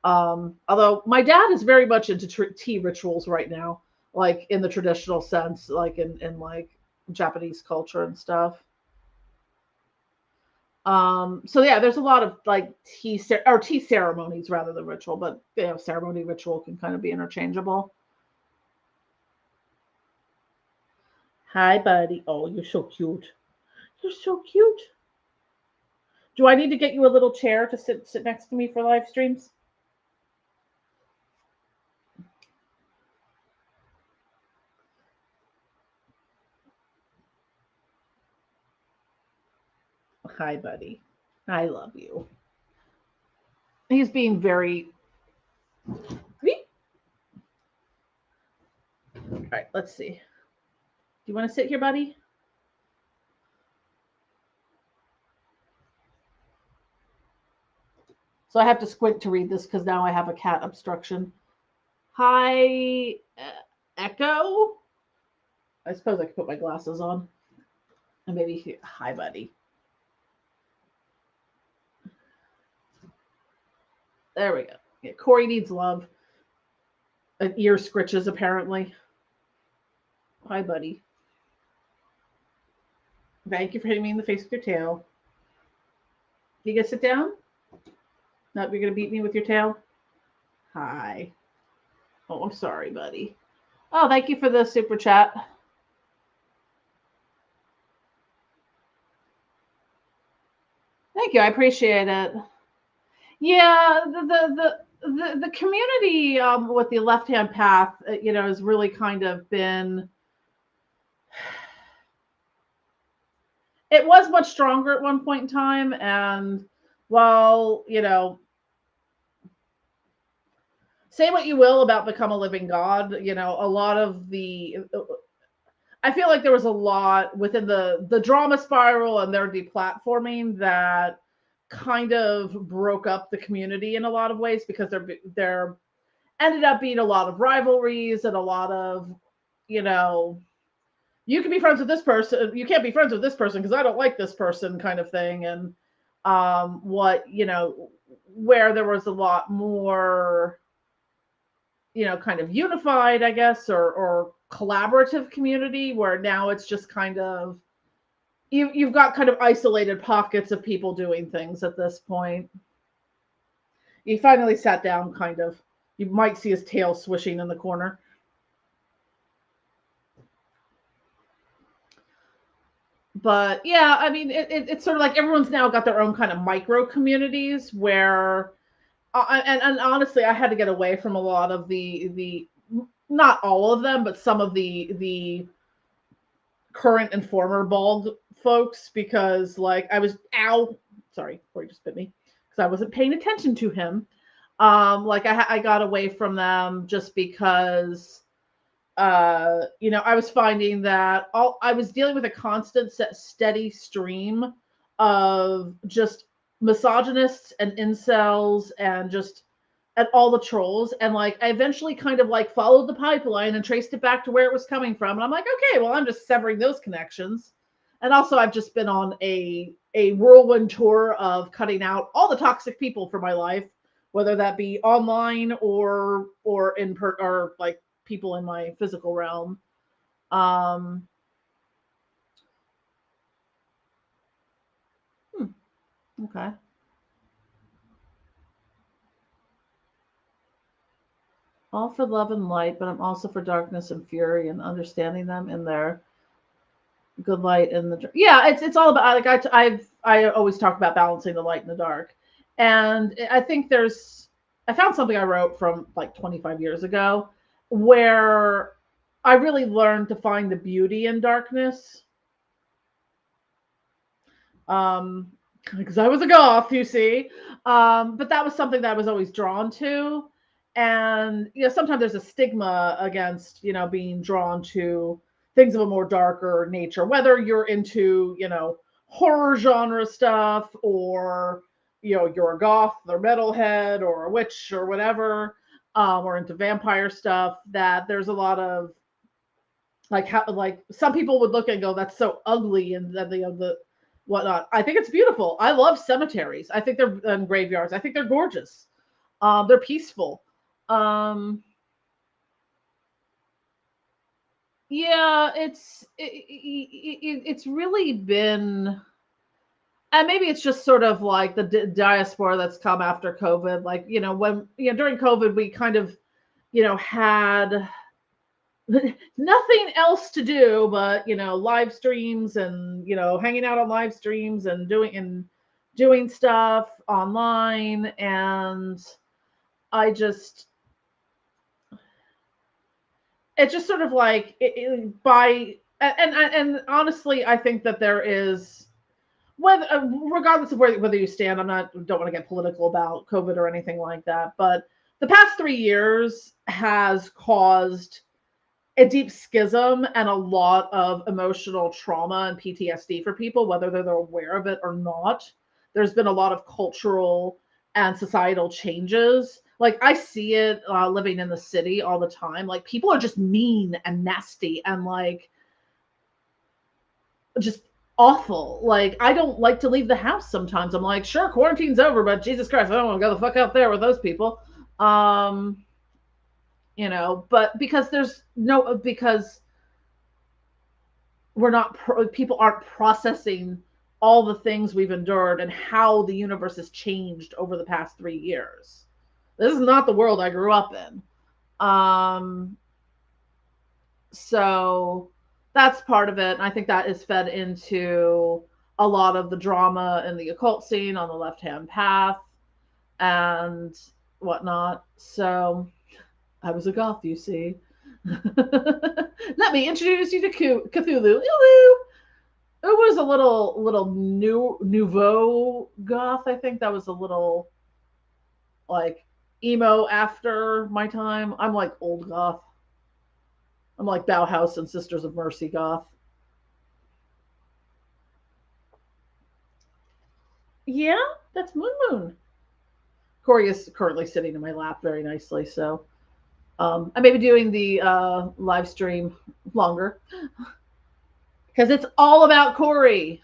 [SPEAKER 1] Although my dad is very much into tea rituals right now, like in the traditional sense, like in like Japanese culture and stuff. So yeah, there's a lot of like tea ceremonies rather than ritual, but ceremony ritual can kind of be interchangeable. Hi, buddy. Oh, you're so cute. You're so cute. Do I need to get you a little chair to sit next to me for live streams? Hi, buddy. I love you. He's being very. All right, let's see. Do you want to sit here, buddy? So I have to squint to read this because now I have a cat obstruction. Hi, Echo. I suppose I could put my glasses on. And maybe, hi, buddy. There we go. Yeah, Corey needs love. An ear scritches, apparently. Hi, buddy. Thank you for hitting me in the face with your tail. You gonna sit down? No, you're gonna beat me with your tail? Hi. Oh, I'm sorry, buddy. Oh, thank you for the super chat. Thank you. I appreciate it. Yeah, the community with the left hand path, has really kind of been. It was much stronger at one point in time, and while say what you will about Become a Living God, a lot of the. I feel like there was a lot within the drama spiral and their deplatforming that kind of broke up the community in a lot of ways because there ended up being a lot of rivalries and a lot of, you know, you can be friends with this person, you can't be friends with this person because I don't like this person, kind of thing. And what, where there was a lot more, kind of unified, I guess, or collaborative community, where now it's just kind of, you've got kind of isolated pockets of people doing things at this point. He finally sat down, kind of. You might see his tail swishing in the corner. But yeah, I mean, it's sort of like everyone's now got their own kind of micro communities where, and honestly, I had to get away from a lot of the not all of them, but some of the current and former bald folks, because like I was, sorry, Corey just bit me, because I wasn't paying attention to him. Like I got away from them just because I was finding that I was dealing with a constant steady stream of just misogynists and incels and all the trolls. And like, I eventually kind of like followed the pipeline and traced it back to where it was coming from. And I'm like, okay, well, I'm just severing those connections. And also I've just been on a whirlwind tour of cutting out all the toxic people from my life, whether that be online or or like people in my physical realm. Okay. All for love and light, but I'm also for darkness and fury and understanding them in their good light and the yeah. It's all about, like, I always talk about balancing the light and the dark, and I think I found something I wrote from like 25 years ago where I really learned to find the beauty in darkness. Because I was a goth, you see. But that was something that I was always drawn to. And, sometimes there's a stigma against, being drawn to things of a more darker nature, whether you're into, horror genre stuff, or, you're a goth or metalhead or a witch or whatever, or into vampire stuff. That there's a lot of, like, how, like, some people would look and go, that's so ugly, and then the whatnot. I think it's beautiful. I love cemeteries. I think they're, graveyards. I think they're gorgeous. They're peaceful. Um, yeah, it's really been, and maybe it's just sort of like the diaspora that's come after COVID. Like, when, during COVID, we kind of, had nothing else to do but, live streams and, hanging out on live streams and doing stuff online. And I just, it's just sort of like and honestly, I think that there is, whether, regardless of whether you stand, don't want to get political about COVID or anything like that, but the past 3 years has caused a deep schism and a lot of emotional trauma and PTSD for people, whether they're aware of it or not. There's been a lot of cultural and societal changes. Like, I see it living in the city all the time. Like, people are just mean and nasty and like just awful. Like, I don't like to leave the house sometimes. I'm like, sure, quarantine's over, but Jesus Christ, I don't want to go the fuck out there with those people. But because we're not, people aren't processing all the things we've endured and how the universe has changed over the past 3 years. This is not the world I grew up in. So that's part of it. And I think that is fed into a lot of the drama in the occult scene on the left-hand path and whatnot. So I was a goth, you see. Let me introduce you to Cthulhu. It was a little nouveau goth. I think that was a little like emo after my time. I'm like old goth. I'm like Bauhaus and Sisters of Mercy goth. Yeah, that's Moon Moon. Corey is currently sitting in my lap very nicely, so I may be doing the live stream longer. because it's all about Corey.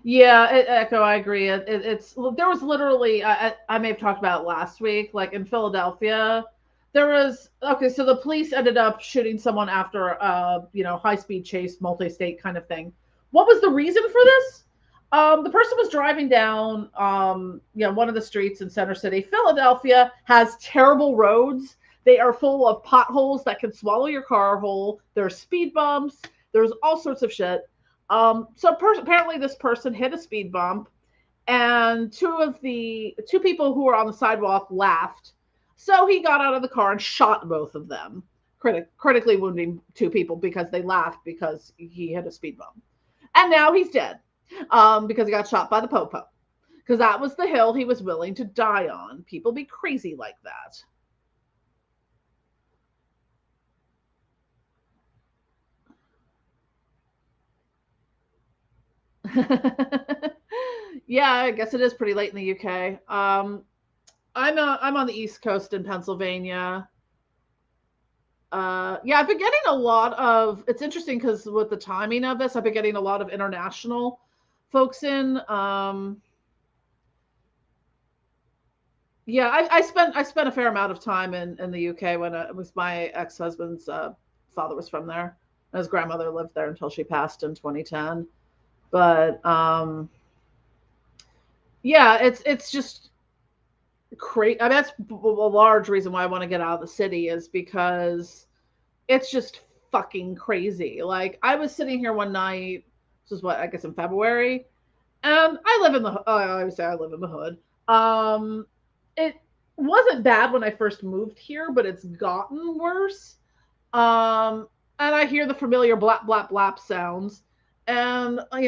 [SPEAKER 1] Yeah, Echo, I agree. It's there was literally I may have talked about it last week, like in Philadelphia, there was okay. So the police ended up shooting someone after high speed chase, multi state kind of thing. What was the reason for this? The person was driving down one of the streets in Center City. Philadelphia has terrible roads. They are full of potholes that can swallow your car whole. There's speed bumps. There's all sorts of shit. Apparently this person hit a speed bump, and two people who were on the sidewalk laughed. So he got out of the car and shot both of them, critically wounding two people because they laughed because he hit a speed bump. And now he's dead because he got shot by the popo. Because that was the hill he was willing to die on. People be crazy like that. Yeah, I guess it is pretty late in the UK. I'm on the East Coast in Pennsylvania. Yeah, I've been getting a lot of. It's interesting because with the timing of this, I've been getting a lot of international folks in. Yeah, I spent a fair amount of time in the UK when it was my ex-husband's father was from there. His grandmother lived there until she passed in 2010. But yeah, it's just crazy. I mean, that's a large reason why I want to get out of the city is because it's just fucking crazy. Like I was sitting here one night, this is what I guess in February, and I live in the. I would say I live in the hood. It wasn't bad when I first moved here, but it's gotten worse. And I hear the familiar blap blap blap sounds. And I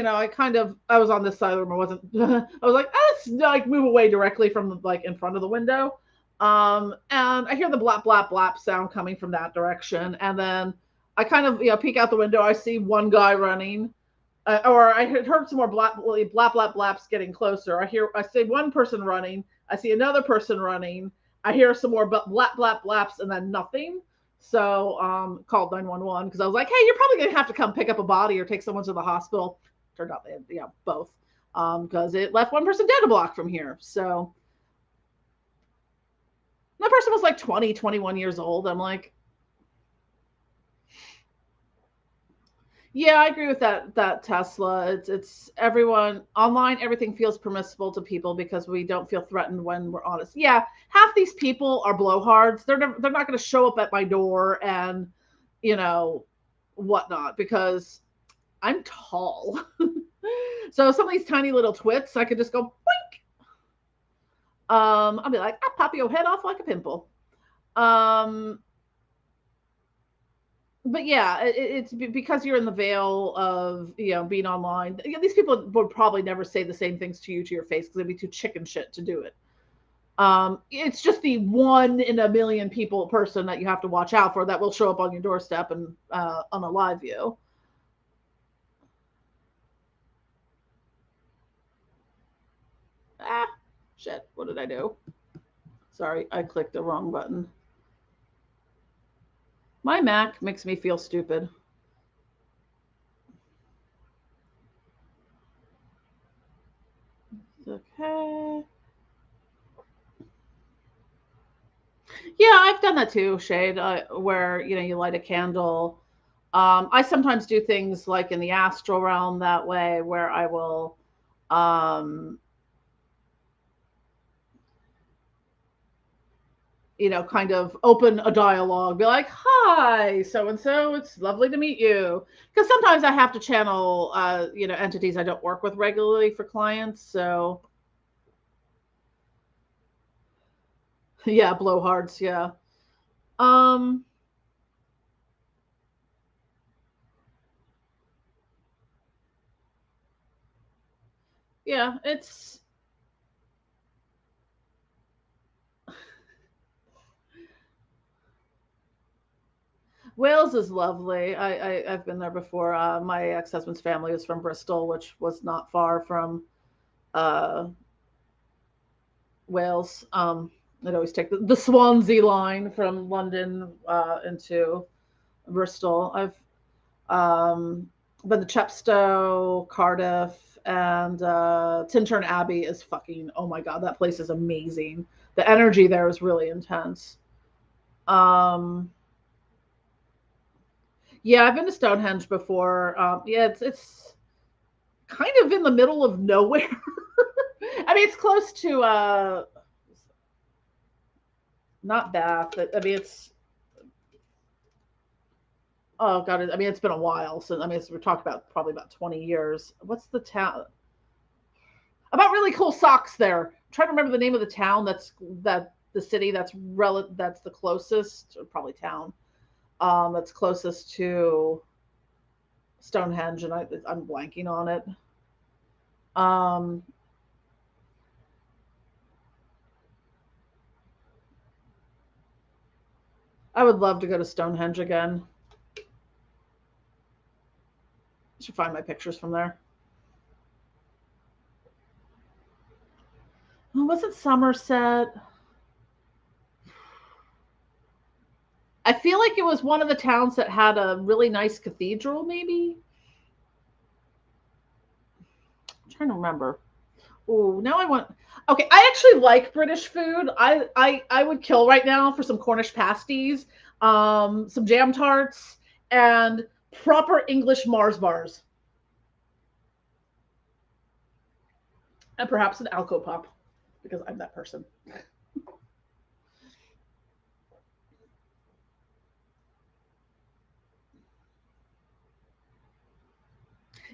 [SPEAKER 1] was on this side of the room. I wasn't. I was like, let's like move away directly from like in front of the window. And I hear the blap blap blap sound coming from that direction, and then I kind of peek out the window. I see one guy running, or I heard some more blap blap blap blaps getting closer. I see one person running. I see another person running. I hear some more blap blap blaps, and then nothing. So called 911 because I was like, hey, you're probably going to have to come pick up a body or take someone to the hospital. Turned out they had, both because it left one person dead a block from here. So that person was like 20, 21 years old. I'm like, yeah, I agree with that Tesla. It's everyone online, everything feels permissible to people because we don't feel threatened when we're honest. Yeah, half these people are blowhards. They're not going to show up at my door and whatnot because I'm tall. So some of these tiny little twits, I could just go boink. I'll be like, I pop your head off like a pimple. But yeah, it's because you're in the veil of being online. These people would probably never say the same things to you to your face because they'd be too chicken shit to do it. It's just the 1 in a million people person that you have to watch out for that will show up on your doorstep and on a live view. Ah, shit! What did I do? Sorry, I clicked the wrong button. My Mac makes me feel stupid. Okay. Yeah, I've done that too, Shade, where you light a candle. I sometimes do things like in the astral realm that way, where I will kind of open a dialogue, be like, hi, so and so, it's lovely to meet you. Because sometimes I have to channel, entities I don't work with regularly for clients. So, yeah, blowhards, yeah. Um, yeah, it's. Wales is lovely. I've been there before. My ex husband's family is from Bristol, which was not far from uh, Wales. I'd always take the Swansea line from London into Bristol. But the Chepstow, Cardiff, and Tintern Abbey is fucking, oh my God, that place is amazing. The energy there is really intense. Um, yeah, I've been to Stonehenge before. Yeah, it's kind of in the middle of nowhere. I mean, it's close to not Bath. I mean, it's oh God. I mean, it's been a while since. I mean, we're talking about probably about 20 years. What's the town? About really cool socks there. I'm trying to remember the name of the town. That the city that's the closest, or probably town. That's closest to Stonehenge, and I'm blanking on it. Um, I would love to go to Stonehenge again. I should find my pictures from there. Oh, was it Somerset? I feel like it was one of the towns that had a really nice cathedral, maybe. I'm trying to remember. Oh, now I want. Okay, I actually like British food. I would kill right now for some Cornish pasties, some jam tarts, and proper English Mars bars, and perhaps an Alco Pop, because I'm that person.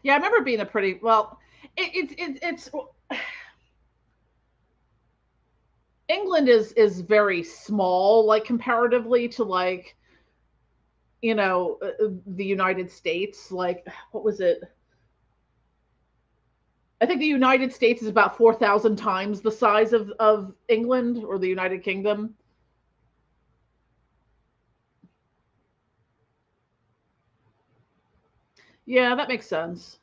[SPEAKER 1] Yeah, I remember being a pretty well. It's England is very small, like comparatively to like the United States. Like what was it? I think the United States is about 4,000 times the size of England or the United Kingdom. Yeah, that makes sense.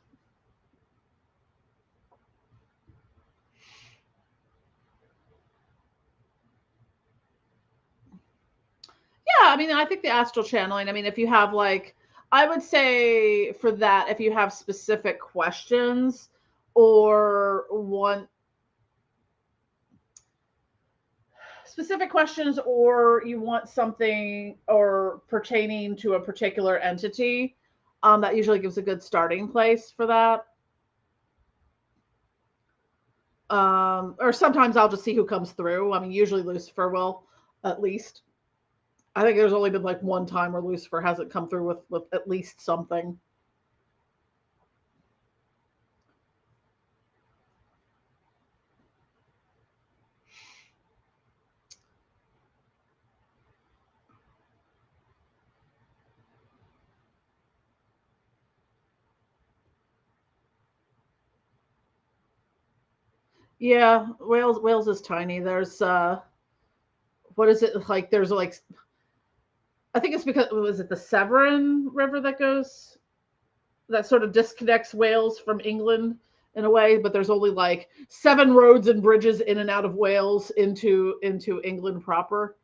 [SPEAKER 1] Yeah, I mean, I think the astral channeling. I mean, if you have like, I would say for that, if you have specific questions or want specific questions or you want something or pertaining to a particular entity, that usually gives a good starting place for that. Or sometimes I'll just see who comes through. I mean, usually Lucifer will, at least. I think there's only been like one time where Lucifer hasn't come through with at least something. Yeah, Wales is tiny. There's what is it like? There's like I think it's because was it the Severn River that goes that sort of disconnects Wales from England in a way, but there's only like 7 roads and bridges in and out of Wales into England proper.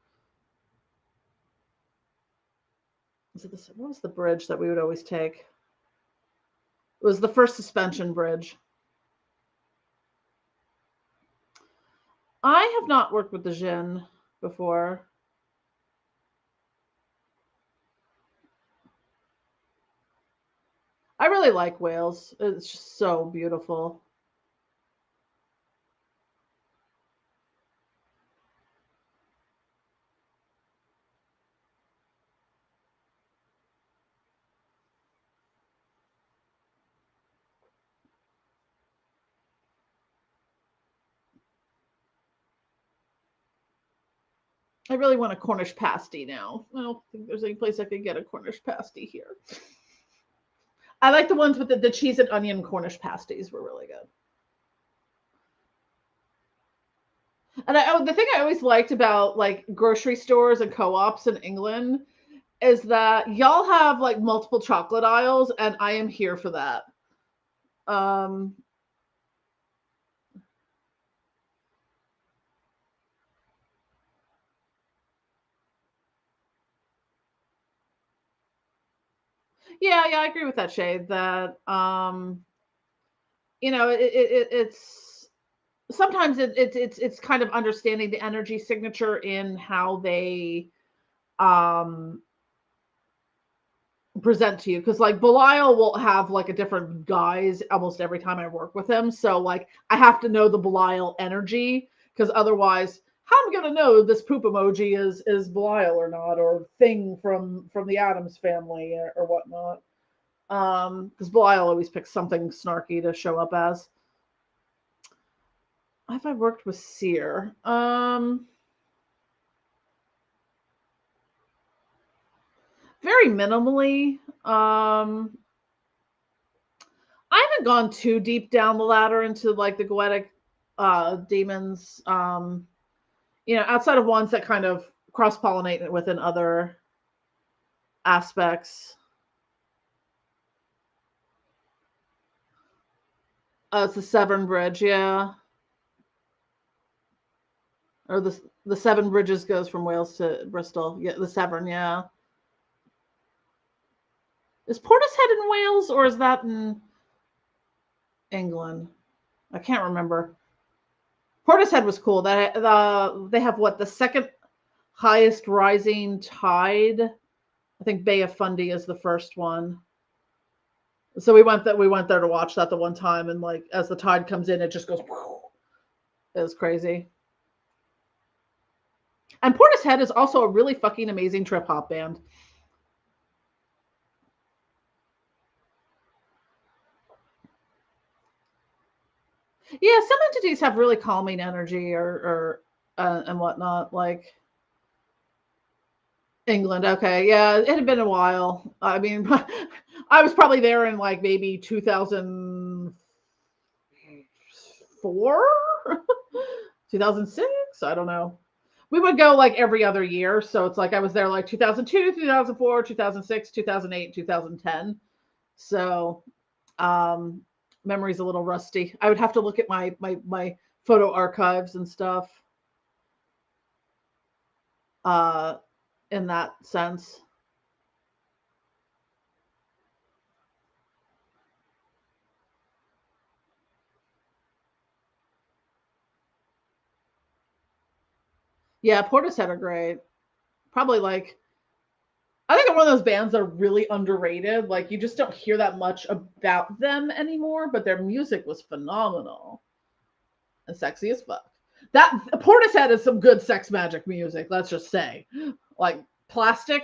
[SPEAKER 1] Is it this? What was the bridge that we would always take? It was the first suspension bridge. I have not worked with the Jinn before. I really like Wales. It's just so beautiful. I really want a Cornish pasty now. I don't think there's any place I could get a Cornish pasty here. I like the ones with the cheese and onion Cornish pasties were really good. And the thing I always liked about like grocery stores and co-ops in England is that y'all have like multiple chocolate aisles, and I am here for that. Um, Yeah, I agree with that shade that it's sometimes it's kind of understanding the energy signature in how they um present to you, because like Belial will have like a different guise almost every time I work with him, so like I have to know the Belial energy, because otherwise how am I gonna know this poop emoji is Belial or not, or thing from the Addams family, or whatnot. Because Belial always picks something snarky to show up as. Have I worked with Seer? Very minimally. I haven't gone too deep down the ladder into like the goetic demons. Outside of ones that kind of cross pollinate within other aspects. It's the Severn Bridge, yeah, or the Seven Bridges goes from Wales to Bristol. Yeah, the Severn, yeah. Is Portishead in Wales or is that in England? I can't remember. Portishead was cool. They have what, the second highest rising tide. I think Bay of Fundy is the first one. So we went there to watch that the one time, and like as the tide comes in, it just goes. It was crazy. And Portishead is also a really fucking amazing trip hop band. Yeah, some entities have really calming energy, or and whatnot. Like England, okay, yeah, it had been a while. I mean, I was probably there in like maybe 2004, 2006. I don't know. We would go like every other year, so it's like I was there like 2002, 2004, 2006, 2008, 2010. So, um, memory's a little rusty. I would have to look at my photo archives and stuff. Uh, in that sense. Yeah, Portishead are great. Probably like I think they're one of those bands that are really underrated. Like you just don't hear that much about them anymore, but their music was phenomenal and sexy as fuck. That Portishead is some good sex magic music, let's just say. Like Plastic.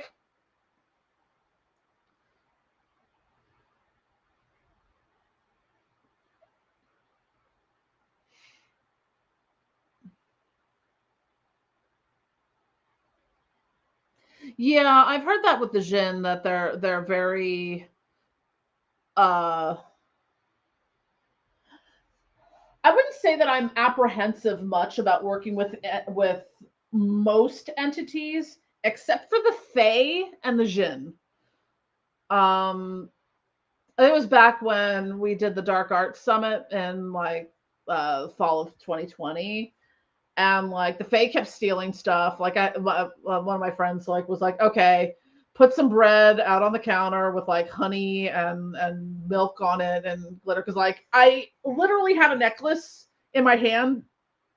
[SPEAKER 1] Yeah, I've heard that with the Jin that they're very uh I wouldn't say that I'm apprehensive much about working with most entities except for the Fae and the Jin. Um, it was back when we did the Dark Arts Summit in like fall of 2020, and like the Fae kept stealing stuff. Like one of my friends like was like, okay, put some bread out on the counter with like honey and milk on it and glitter, because like I literally had a necklace in my hand,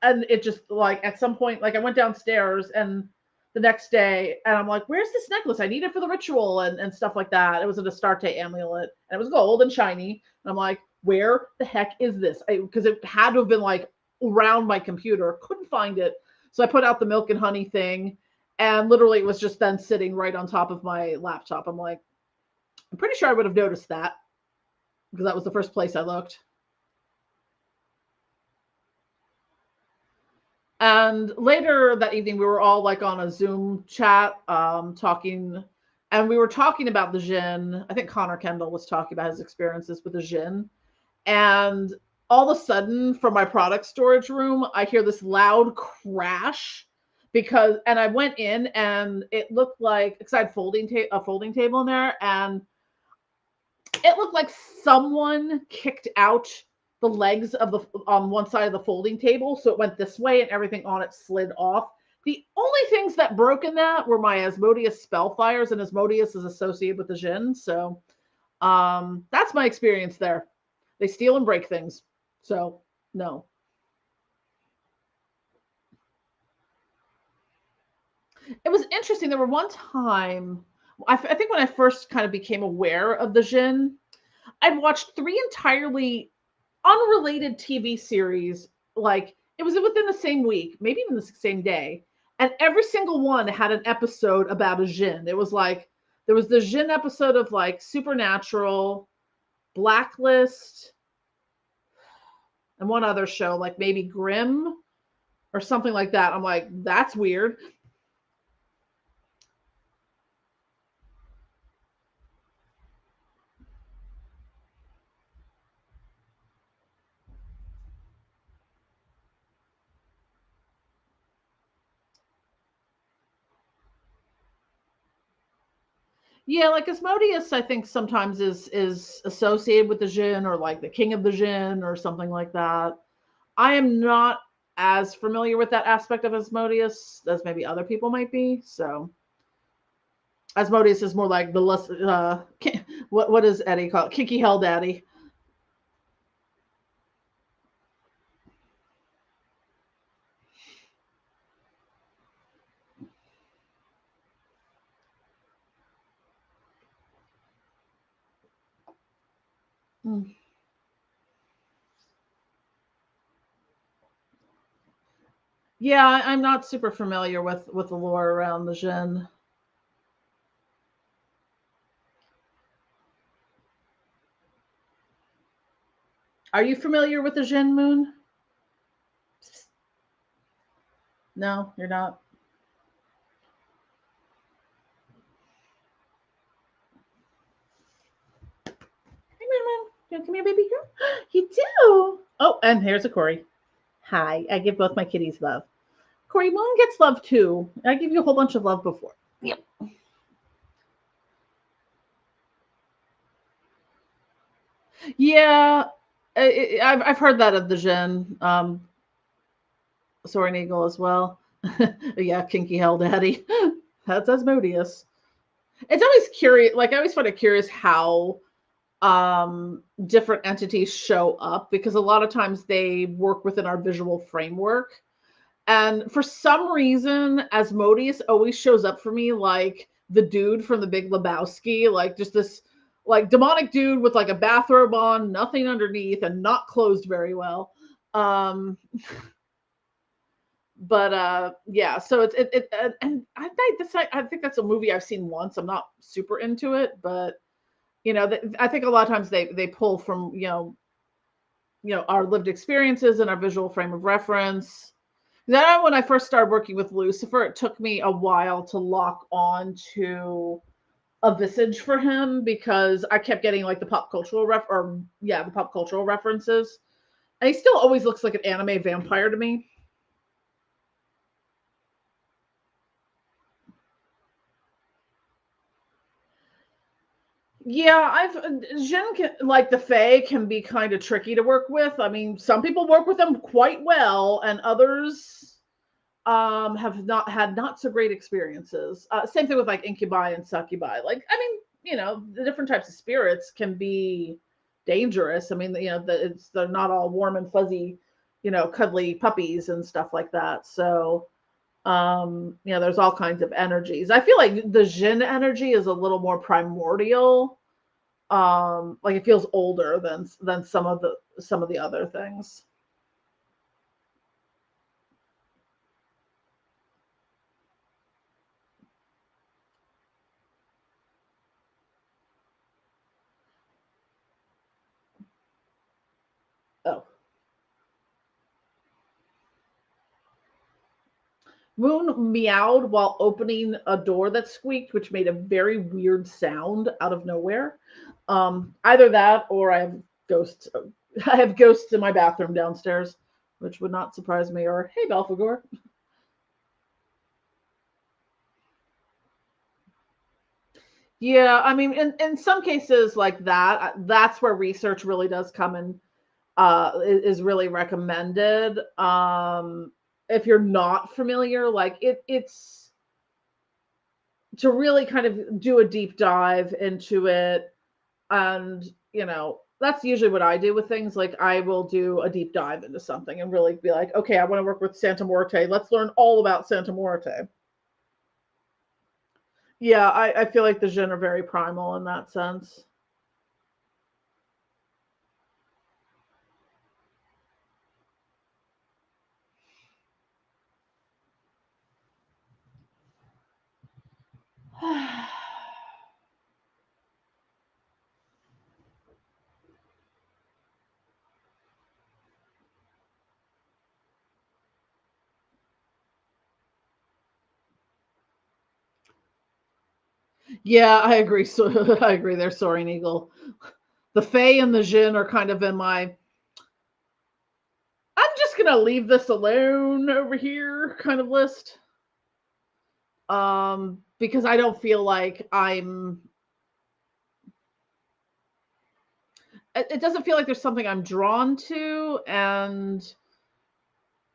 [SPEAKER 1] and it just like at some point like I went downstairs and the next day and I'm like, where's this necklace? I need it for the ritual and stuff like that. It was an Astarte amulet and it was gold and shiny. And I'm like, where the heck is this? Because it had to have been like around my computer. Couldn't find it. So I put out the milk and honey thing, and literally it was just then sitting right on top of my laptop. I'm like, I'm pretty sure I would have noticed that because that was the first place I looked. And later that evening, we were all like on a Zoom chat, talking, and we were talking about the Jin. I think Connor Kendall was talking about his experiences with the Jin. And all of a sudden, from my product storage room, I hear this loud crash and I went in and it looked like, because I had a folding table in there, and it looked like someone kicked out the legs of the on one side of the folding table, so it went this way and everything on it slid off. The only things that broke in that were my Asmodeus spellfires, and Asmodeus is associated with the Jinn, so That's my experience there. They steal and break things. So no. It was interesting. There were one time, I think when I first kind of became aware of the Jinn, I'd watched three entirely unrelated TV series. Like it was within the same week, maybe even the same day. And every single one had an episode about a Jinn. It was like, there was the Jinn episode of like Supernatural, Blacklist, and one other show, like maybe Grimm or something like that. I'm like, that's weird. Yeah, like Asmodeus, I think sometimes is associated with the Jinn or like the King of the Jinn or something like that. I am not as familiar with that aspect of Asmodeus as maybe other people might be. So Asmodeus is more like the less what does Eddie call it? Kinky Hell Daddy. Hmm. Yeah, I'm not super familiar with the lore around the Jinn. Are you familiar with the Jinn Moon? No, you're not. Hey, Moon Moon, you come here, baby girl. You do. Oh, and here's a Corey. Hi, I give both my kitties love. Corey, Moon gets love too. I give you a whole bunch of love before. Yep. Yeah, I've heard that of the Jinn. Soaring Eagle as well. Yeah, Kinky Hell Daddy. That's Asmodeus. It's always curious. Like I always find it curious how different entities show up because a lot of times they work within our visual framework. And for some reason, Asmodeus always shows up for me like the dude from the Big Lebowski, like just this like demonic dude with like a bathrobe on, nothing underneath, and not closed very well. Um, but yeah, so and I think that's a movie I've seen once. I'm not super into it, but I think a lot of times they pull from our lived experiences and our visual frame of reference. Then when I first started working with Lucifer, it took me a while to lock on to a visage for him because I kept getting like the pop cultural references. And he still always looks like an anime vampire to me. Yeah, Jin like the Fae can be kind of tricky to work with. I mean, some people work with them quite well, and others have not so great experiences. Same thing with like incubi and succubi. Like, I mean, the different types of spirits can be dangerous. I mean, they're not all warm and fuzzy, cuddly puppies and stuff like that. So, there's all kinds of energies. I feel like the Jin energy is a little more primordial. Like it feels older than some of the other things. Oh. Moon meowed while opening a door that squeaked, which made a very weird sound out of nowhere. Either that or I have ghosts. I have ghosts in my bathroom downstairs, which would not surprise me. Or hey, Belphegor. Yeah, I mean, in some cases like that, that's where research really does come in. Is really recommended. If you're not familiar, like it's to really kind of do a deep dive into it. And, that's usually what I do with things. Like I will do a deep dive into something and really be like, okay, I want to work with Santa Muerte. Let's learn all about Santa Muerte. Yeah, I feel like the Jinn are very primal in that sense. Yeah, I agree. So I agree there, Soaring Eagle. The Fae and the Jinn are kind of in my I'm just gonna leave this alone over here kind of list. Because I don't feel like it doesn't feel like there's something I'm drawn to, and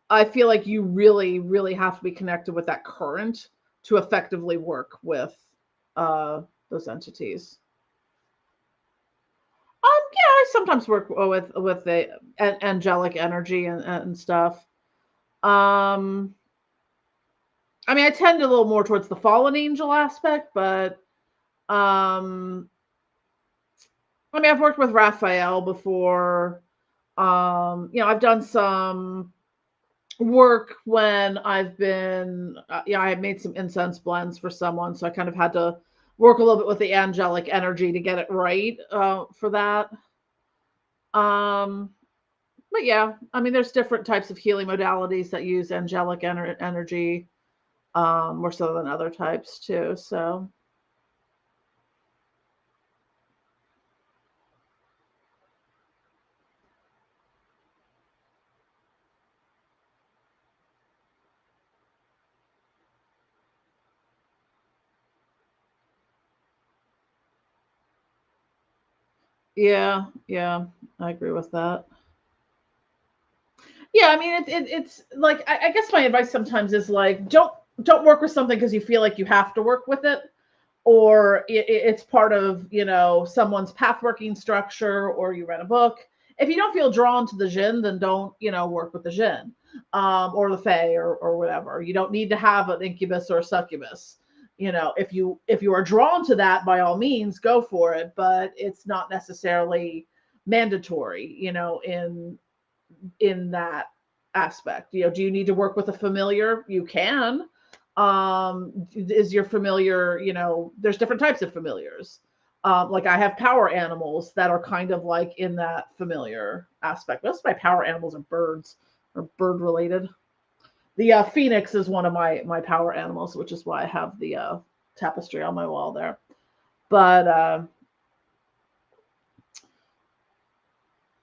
[SPEAKER 1] I feel like you really, really have to be connected with that current to effectively work with uh those entities. Yeah, I sometimes work with the angelic energy and stuff. Um, I mean, I tend a little more towards the fallen angel aspect, but um, I mean, I've worked with Raphael before. I've done some work when I've been, I had made some incense blends for someone, so I kind of had to work a little bit with the angelic energy to get it right for that. Um, but yeah, I mean, there's different types of healing modalities that use angelic energy more so than other types too. So yeah, yeah, I agree with that. Yeah, I mean, it's like I guess my advice sometimes is like don't work with something because you feel like you have to work with it, or it's part of someone's pathworking structure, or you read a book. If you don't feel drawn to the Jinn, then don't work with the Jinn, or the Fae, or whatever. You don't need to have an incubus or a succubus. If you are drawn to that, by all means, go for it. But it's not necessarily mandatory. In that aspect. Do you need to work with a familiar? You can. Is your familiar, there's different types of familiars. Like I have power animals that are kind of like in that familiar aspect. Most of my power animals are birds or bird related. The phoenix is one of my power animals, which is why I have the tapestry on my wall there. But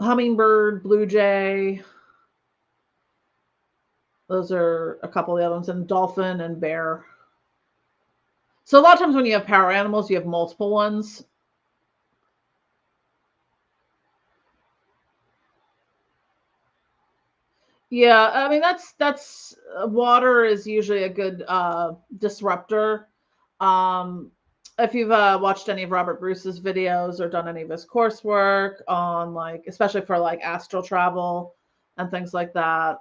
[SPEAKER 1] hummingbird, blue jay, those are a couple of the other ones, and dolphin and bear. So a lot of times when you have power animals, you have multiple ones. Yeah, I mean that's water is usually a good disruptor. Um, if you've watched any of Robert Bruce's videos or done any of his coursework on like, especially for like astral travel and things like that,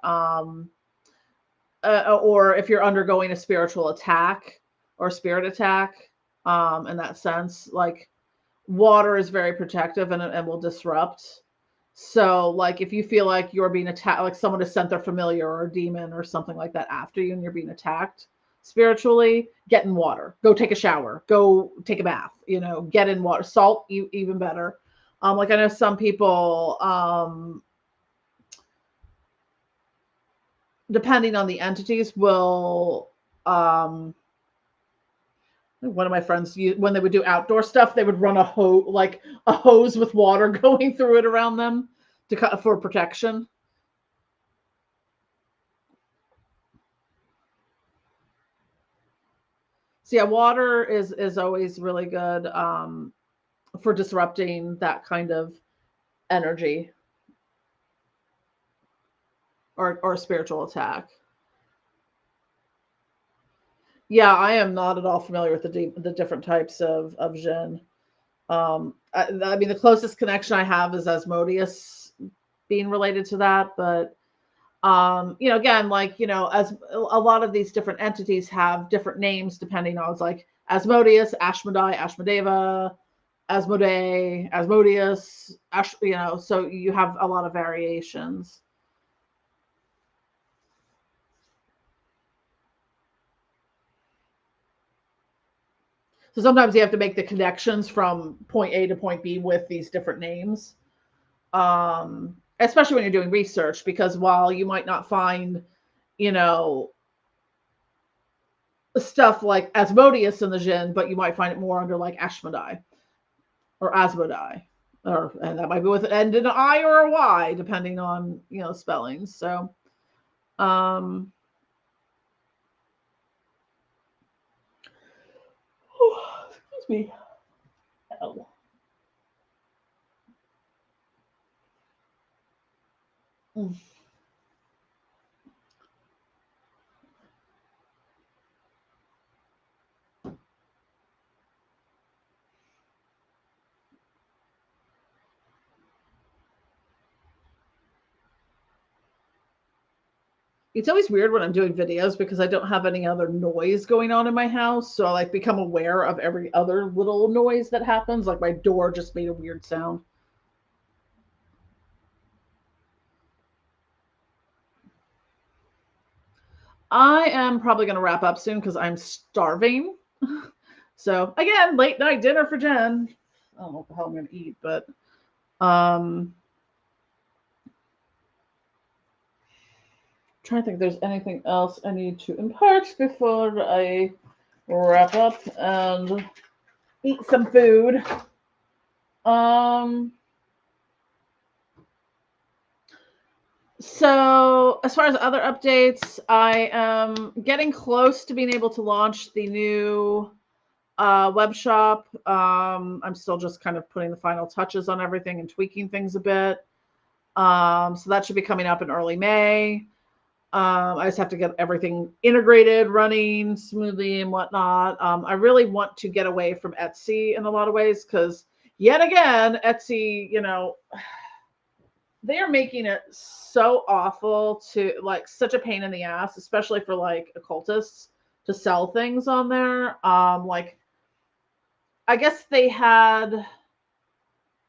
[SPEAKER 1] or if you're undergoing a spiritual attack or spirit attack, in that sense, like water is very protective and will disrupt. So, like, if you feel like you're being attacked, like someone has sent their familiar or a demon or something like that after you and you're being attacked spiritually, get in water. Go take a shower. Go take a bath. Get in water. Salt, even better. Like, I know some people, depending on the entities, will one of my friends, when they would do outdoor stuff, they would run a hose with water going through it around them for protection. So yeah, water is always really good for disrupting that kind of energy or spiritual attack. Yeah, I am not at all familiar with the different types of Jinn. I mean, the closest connection I have is Asmodeus being related to that, but again, like, as a lot of these different entities have different names depending on, it's like Asmodeus, Ashmodai, Ashmodeva, Asmodee, Asmodeus, so you have a lot of variations. So sometimes you have to make the connections from point A to point B with these different names. Especially when you're doing research, because while you might not find, stuff like Asmodeus in the Jinn, but you might find it more under like Ashmodai or Asmodai, and that might be with an end in an I or a Y, depending on spellings. So, excuse me. Oh. Mm. It's always weird when I'm doing videos because I don't have any other noise going on in my house. So I like become aware of every other little noise that happens. Like my door just made a weird sound. I am probably going to wrap up soon because I'm starving. So again, late night dinner for Jen. I don't know what the hell I'm going to eat, but trying to think if there's anything else I need to impart before I wrap up and eat some food. So as far as other updates, I am getting close to being able to launch the new web shop. I'm still just kind of putting the final touches on everything and tweaking things a bit. So that should be coming up in early May. I just have to get everything integrated, running smoothly and whatnot. I really want to get away from Etsy in a lot of ways because, yet again, Etsy, they are making it so awful to, like, such a pain in the ass, especially for like occultists to sell things on there. Like, I guess they had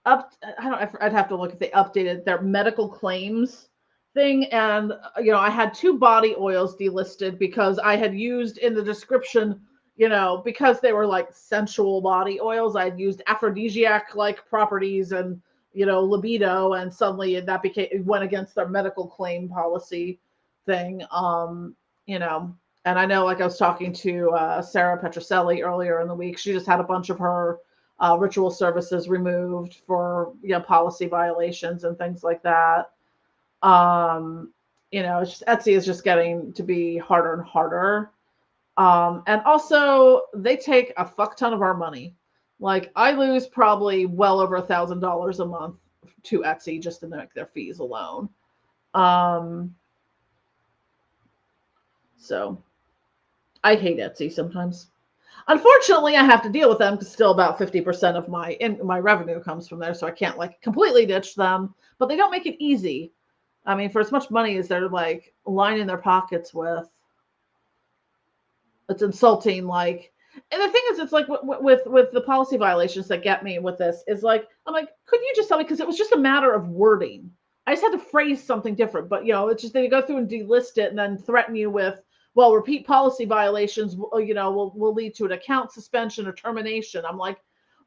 [SPEAKER 1] I'd have to look if they updated their medical claims thing. And, I had 2 body oils delisted because I had used in the description, because they were like sensual body oils, I'd used aphrodisiac like properties and, libido, and suddenly that went against their medical claim policy thing. And I know, like, I was talking to Sarah Petroselli earlier in the week. She just had a bunch of her ritual services removed for policy violations and things like that. It's just, Etsy is just getting to be harder and harder. And also they take a fuck ton of our money. Like, I lose probably well over $1,000 a month to Etsy just to make their fees alone. So I hate Etsy sometimes. Unfortunately, I have to deal with them because still about 50% of my revenue comes from there, so I can't like completely ditch them. But they don't make it easy. I mean, for as much money as they're like lining their pockets with, it's insulting. Like, and the thing is, it's like with the policy violations that get me with this is like, I'm like, could you just tell me? Because it was just a matter of wording. I just had to phrase something different, but it's just they go through and delist it and then threaten you with, well, repeat policy violations, will lead to an account suspension or termination. I'm like,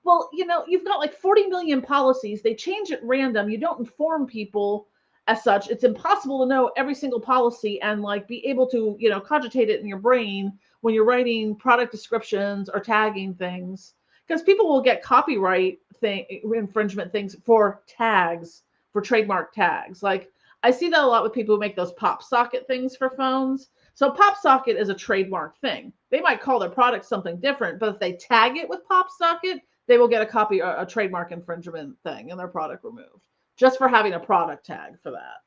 [SPEAKER 1] well, you've got like 40 million policies. They change at random. You don't inform people as such. It's impossible to know every single policy and like be able to, cogitate it in your brain when you're writing product descriptions or tagging things, because people will get copyright infringement things for tags, for trademark tags. Like, I see that a lot with people who make those pop socket things for phones. So pop socket is a trademark thing. They might call their product something different, but if they tag it with pop socket, they will get a trademark infringement thing and their product removed just for having a product tag for that.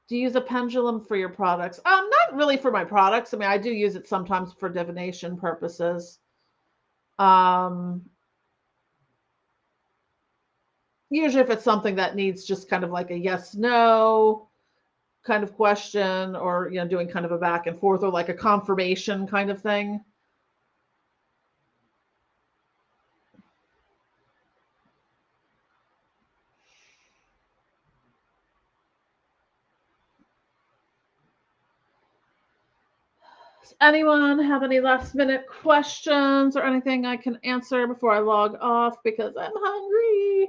[SPEAKER 1] Do you use a pendulum for your products? Not really for my products. I mean, I do use it sometimes for divination purposes. Usually if it's something that needs just kind of like a yes, no kind of question, or, you know, doing kind of a back and forth, or like a confirmation kind of thing. Does anyone have any last minute questions or anything I can answer before I log off, because I'm hungry?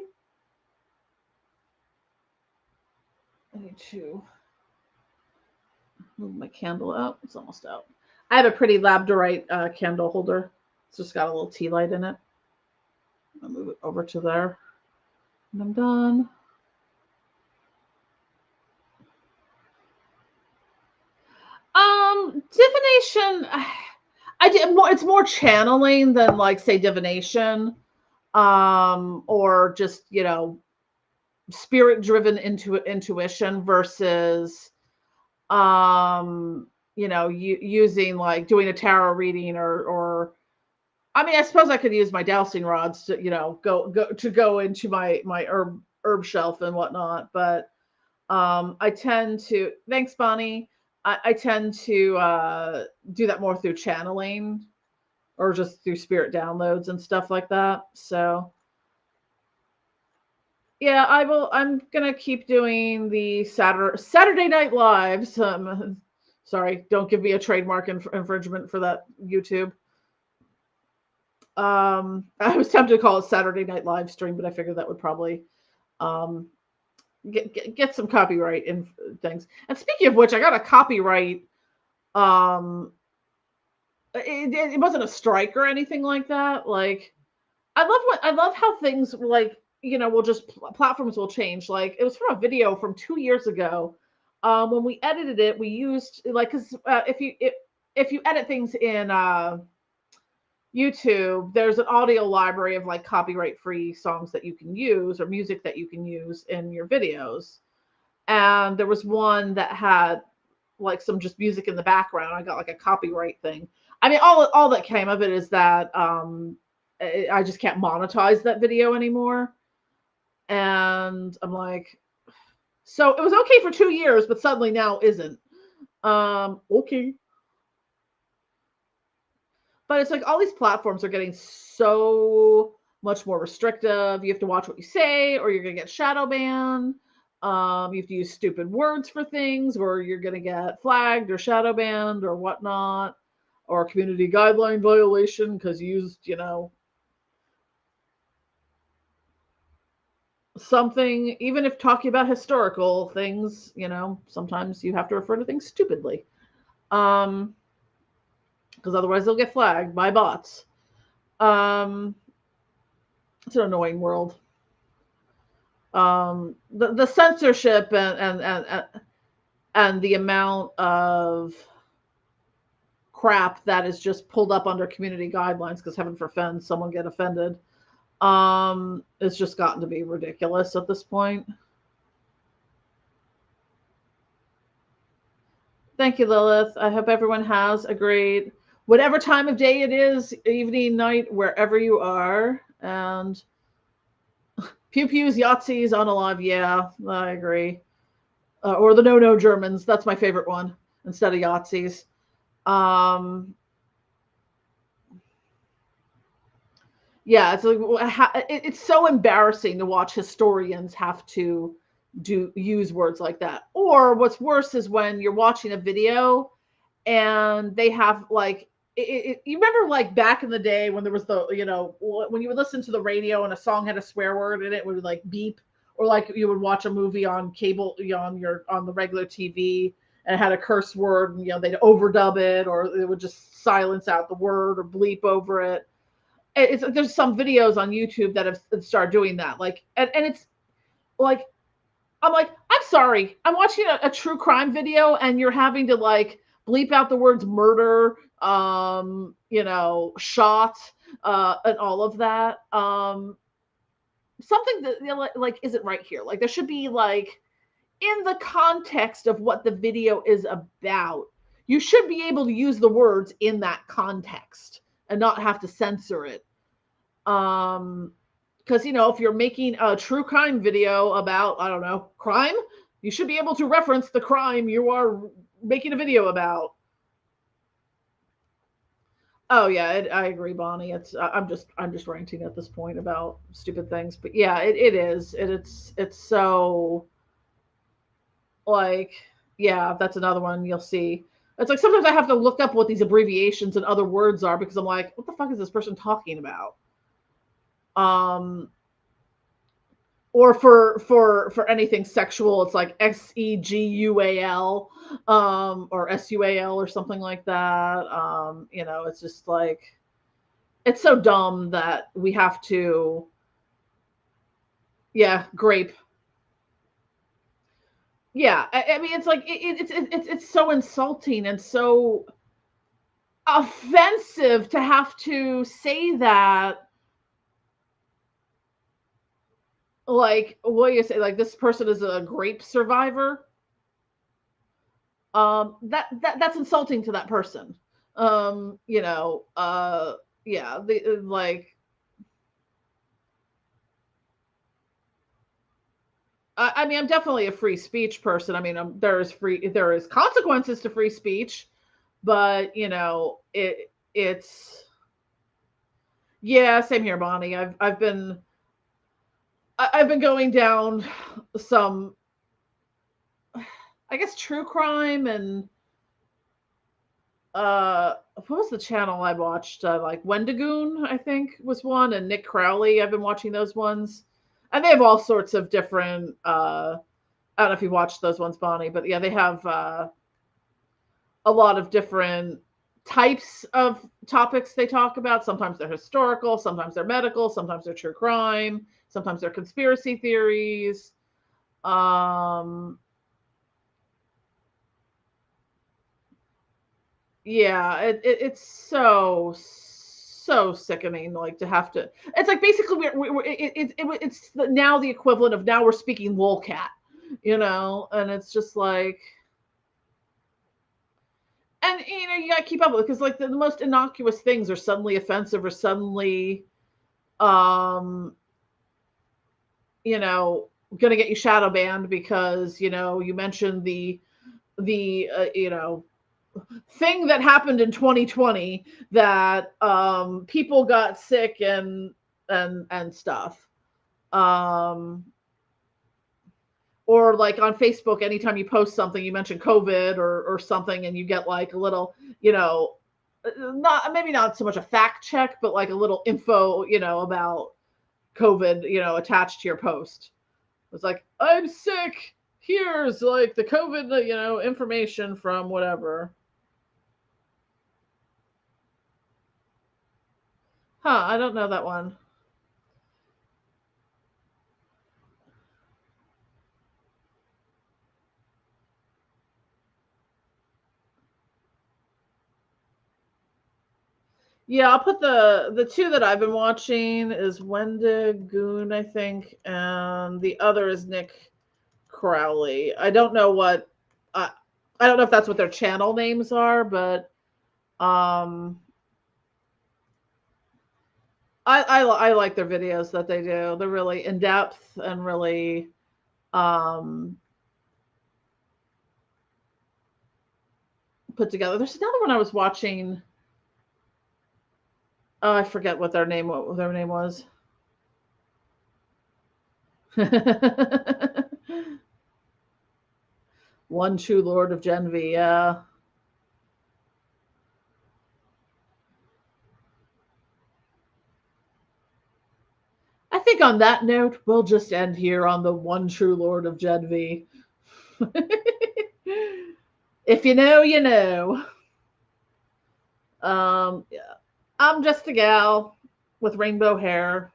[SPEAKER 1] I need to move my candle out. It's almost out. I have a pretty labradorite candle holder. It's just got a little tea light in it. I'll move it over to there. And I'm done. Divination, it's more channeling than, like, say, divination. Or just, you know, spirit driven intuition versus you know, using, like, doing a tarot reading, or I mean, I suppose I could use my dowsing rods to, you know, go into my herb shelf and whatnot, but I tend to, thanks Bonnie, I tend to do that more through channeling, or just through spirit downloads and stuff like that. So yeah, I'm gonna keep doing the Saturday Night Lives. Sorry, don't give me a trademark infringement for that, YouTube. I was tempted to call it Saturday Night Live Stream, but I figured that would probably um, get some copyright in things. And speaking of which, I got a copyright. Um, it wasn't a strike or anything like that. Like, I love how things, like, you know, will just platforms will change. Like, it was from a video from 2 years ago. When we edited it, we used, like, because if you edit things in YouTube, there's an audio library of, like, copyright free songs that you can use, or music that you can use in your videos. And there was one that had, like, some just music in the background. I got, like, a copyright thing. I mean, all that came of it is that I just can't monetize that video anymore. And I'm like, so it was okay for 2 years, but suddenly now isn't. Okay. But it's like all these platforms are getting so much more restrictive. You have to watch what you say, or you're gonna get shadow banned. You have to use stupid words for things, or you're gonna get flagged or shadow banned or whatnot, or community guideline violation because you used, you know, something. Even if talking about historical things, you know, sometimes you have to refer to things stupidly. Because otherwise they'll get flagged by bots. It's an annoying world. The censorship and the amount of crap that is just pulled up under community guidelines, because heaven forbid someone get offended. It's just gotten to be ridiculous at this point. Thank you, Lilith. I hope everyone has a great, whatever time of day it is, evening, night, wherever you are. And pew pews, Yahtzees, unalive. Yeah, I agree. Or the no Germans. That's my favorite one, instead of Yahtzees. Yeah, it's like, it's so embarrassing to watch historians have to use words like that. Or what's worse is when you're watching a video and they have, like, you remember, like, back in the day when there was the, you know, when you would listen to the radio and a song had a swear word in it, would, like, beep, or like you would watch a movie on cable, on the regular TV, and it had a curse word, and, you know, they'd overdub it, or they would just silence out the word or bleep over it. There's some videos on YouTube that have started doing that, like, and it's like, I'm like, I'm sorry, I'm watching a true crime video and you're having to, like, bleep out the words murder, you know, shot, and all of that. Something that, you know, like, isn't right here. Like, there should be, like, in the context of what the video is about, you should be able to use the words in that context and not have to censor it. Because, you know, if you're making a true crime video about, I don't know, crime, you should be able to reference the crime you are making a video about. Oh yeah, I agree, Bonnie. I'm just ranting at this point about stupid things, but yeah, it is. It's so like, yeah, that's another one you'll see. It's like sometimes I have to look up what these abbreviations and other words are because I'm like, what the fuck is this person talking about? Um, or for anything sexual, it's like Segual, or Sual or something like that. You know, it's just like it's so dumb that we have to, yeah, grape. Yeah, I mean, it's like it's so insulting and so offensive to have to say that. Like, what do you say? Like, this person is a grape survivor. That's insulting to that person. You know, yeah, the like. I mean, I'm definitely a free speech person. I mean, there is consequences to free speech, but you know, it's yeah, same here, Bonnie. I've been going down some, I guess, true crime and what was the channel I watched? Like Wendigoon, I think was one, and Nick Crowley. I've been watching those ones, and they have all sorts of different. I don't know if you watched those ones, Bonnie, but yeah, they have a lot of different types of topics they talk about. Sometimes they're historical, sometimes they're medical, sometimes they're true crime, sometimes they're conspiracy theories. Um, yeah, it's so sickening, like to have to. It's like basically it's now the equivalent of now we're speaking lolcat, you know, and it's just like, and you know, you gotta keep up with it because like the most innocuous things are suddenly offensive or suddenly, um, you know, gonna get you shadow banned because you know you mentioned the you know thing that happened in 2020 that people got sick and stuff. Um, or like on Facebook, anytime you post something, you mention COVID or something, and you get like a little, you know, not maybe not so much a fact check, but like a little info, you know, about COVID, you know, attached to your post. It's like, I'm sick. Here's like the COVID, you know, information from whatever. Huh, I don't know that one. Yeah, I'll put the two that I've been watching is Wendigoon, I think, and the other is Nick Crowley. I don't know what I don't know if that's what their channel names are, but um I like their videos that they do. They're really in depth and really um put together. There's another one I was watching. Oh, I forget what their name was. One True Lord of Genvi. Yeah. I think on that note, we'll just end here on the One True Lord of Genvi. If you know, you know. Yeah. I'm just a gal with rainbow hair.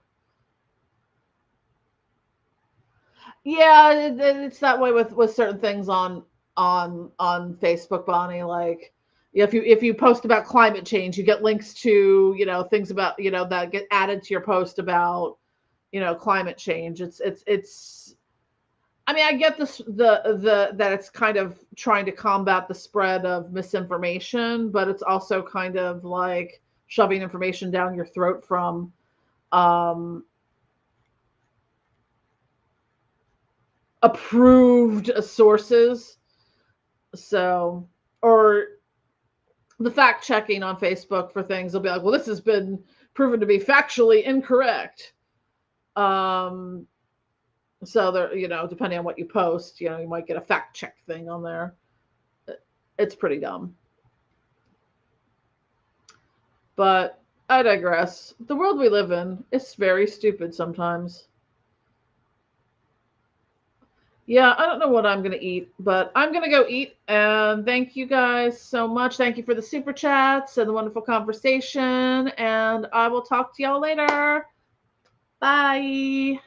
[SPEAKER 1] Yeah, it's that way with certain things on Facebook, Bonnie. Like, if you post about climate change, you get links to, you know, things about, you know, that get added to your post about, you know, climate change. It's I mean, I get this the that it's kind of trying to combat the spread of misinformation, but it's also kind of like shoving information down your throat from approved sources. So, or the fact checking on Facebook for things will be like, well, this has been proven to be factually incorrect. So there, depending on what you post, you might get a fact check thing on there. It's pretty dumb. But I digress. The world we live in is very stupid sometimes. Yeah, I don't know what I'm going to eat, but I'm going to go eat. And thank you guys so much. Thank you for the super chats and the wonderful conversation. And I will talk to y'all later. Bye.